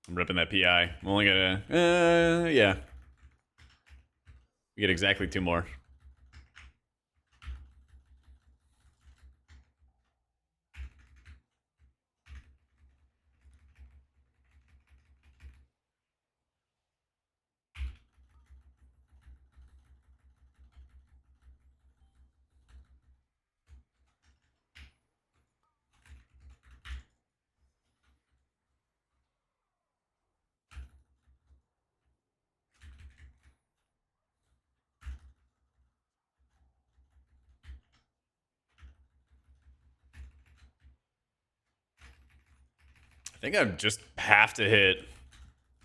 I'm ripping that PI. I'm only gonna... yeah. We get exactly 2 more. I think I just have to hit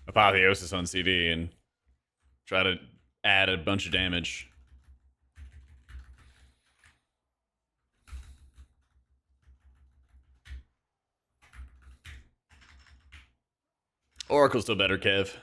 Apotheosis on CD and try to add a bunch of damage. Oracle's still better, Kev.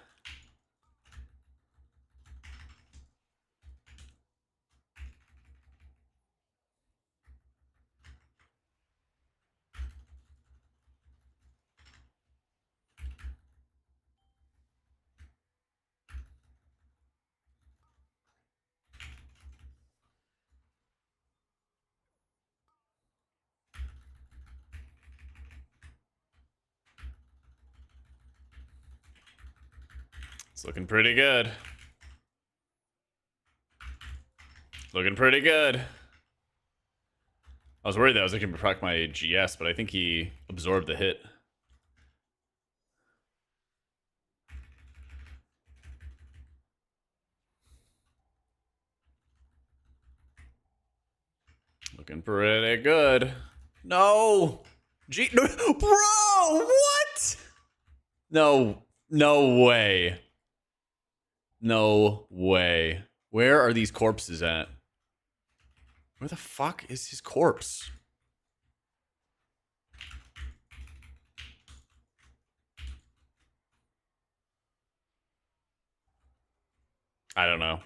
It's looking pretty good. Looking pretty good. I was worried that I was looking to proc my GS, but I think he absorbed the hit. Looking pretty good. No! No, bro! What? No. No way. No way. Where are these corpses at? Where the fuck is his corpse? I don't know.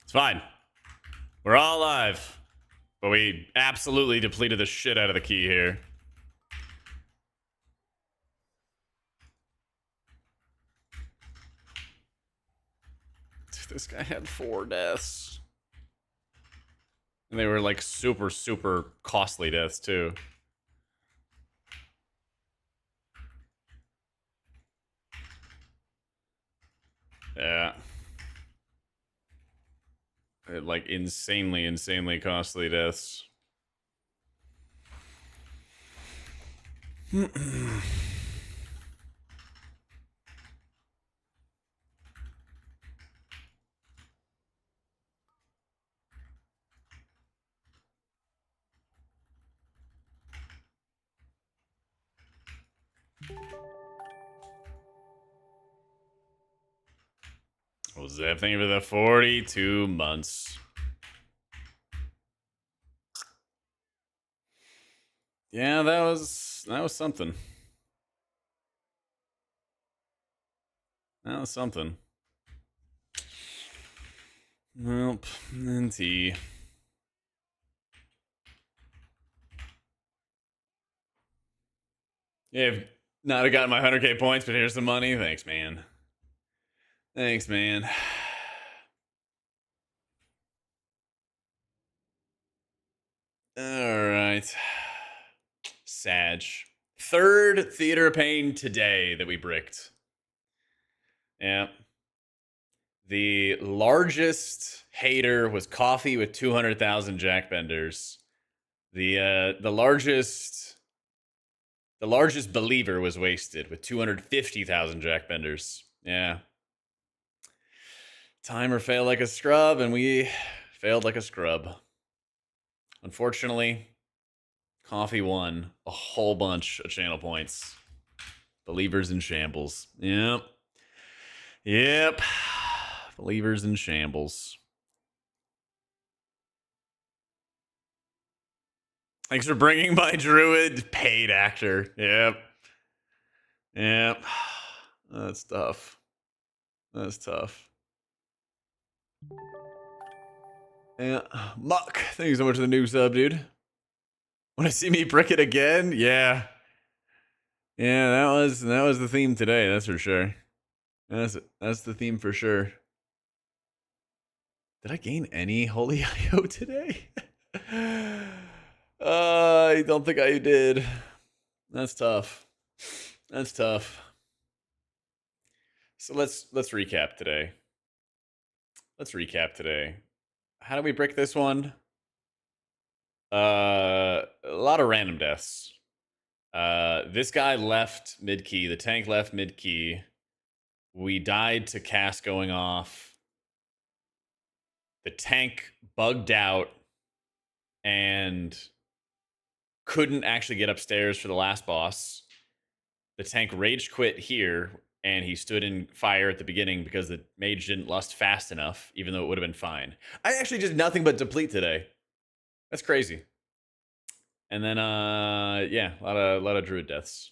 It's fine. We're all alive. But we absolutely depleted the shit out of the key here. This guy had 4 deaths. And they were like super, super costly deaths too. Yeah. like insanely costly deaths. Well, Zev, thank you for the 42 months. Yeah, that was something. That was something. Nope. NT. Yeah, I've not have gotten my 100k points, but here's the money. Thanks, man. Thanks, man. All right. Sag. Third theater pain today that we bricked. Yeah. The largest hater was Coffee with 200,000 jackbenders. The largest believer was Wasted with 250,000 jackbenders. Yeah. Timer failed like a scrub, and we failed like a scrub. Unfortunately, Coffee won a whole bunch of channel points. Believers in shambles. Yep. Yep. Believers in shambles. Thanks for bringing my druid. Paid actor. Yep. Yep. That's tough. That's tough. Yeah. Muck, thank you so much for the new sub, dude. Want to see me brick it again? Yeah. Yeah, that was the theme today, that's for sure. That's the theme for sure. Did I gain any holy IO today? I don't think I did. That's tough. That's tough. So let's recap today. Let's recap today. How do we brick this one? A lot of random deaths. This guy left mid key. The tank left mid key. We died to cast going off. The tank bugged out and couldn't actually get upstairs for the last boss. The tank rage quit here, and he stood in fire at the beginning because the mage didn't lust fast enough, even though it would have been fine. I actually did nothing but deplete today. That's crazy. And then, yeah, a lot of druid deaths.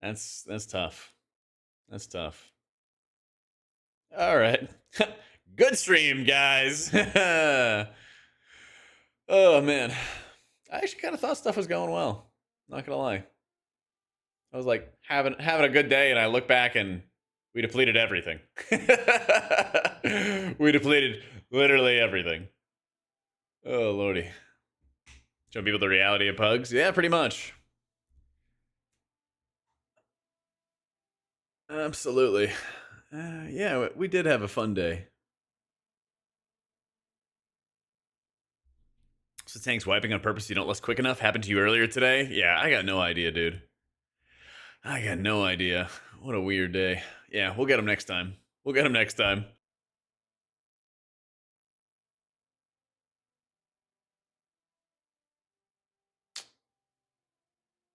That's tough. That's tough. All right. Good stream, guys. Oh, man. I actually kind of thought stuff was going well. Not gonna lie. I was like having a good day, and I look back and we depleted everything. We depleted literally everything. Oh, lordy. Show people the reality of pugs? Yeah, pretty much. Absolutely. Yeah, we did have a fun day. So tank's wiping on purpose so you don't list quick enough? Happened to you earlier today? Yeah, I got no idea, dude. I got no idea. What a weird day. Yeah, we'll get him next time. We'll get him next time.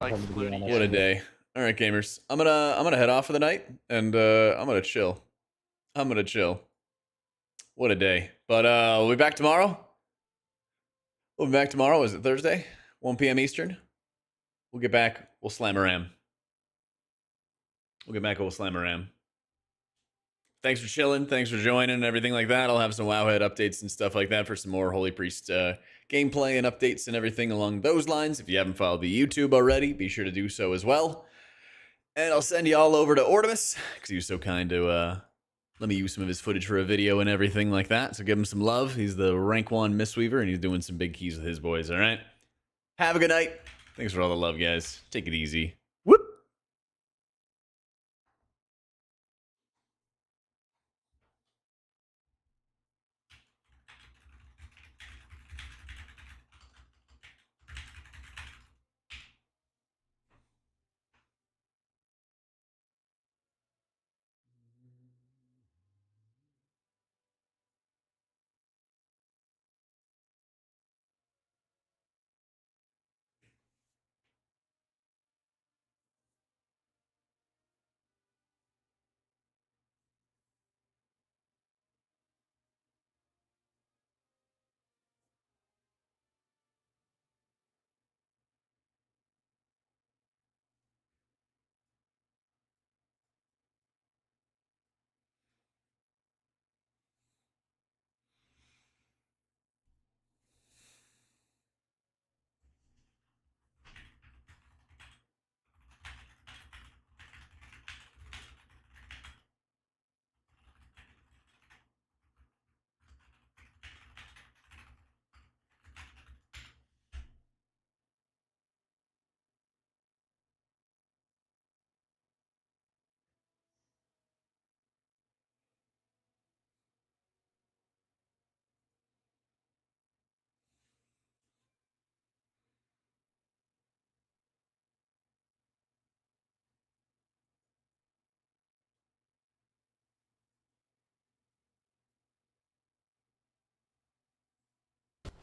What a day. All right, gamers. I'm gonna head off for the night, and I'm gonna chill. What a day. But we'll be back tomorrow. We'll be back tomorrow. Is it Thursday? 1 p.m. Eastern. We'll get back. We'll slam a ram. We'll get back. We'll slam a ram. Thanks for chilling. Thanks for joining and everything like that. I'll have some Wowhead updates and stuff like that for some more Holy Priest gameplay and updates and everything along those lines. If you haven't followed the YouTube already, be sure to do so as well. And I'll send you all over to Ortimus because he was so kind to let me use some of his footage for a video and everything like that. So give him some love. He's the rank 1 Mistweaver, and he's doing some big keys with his boys, all right? Have a good night. Thanks for all the love, guys. Take it easy.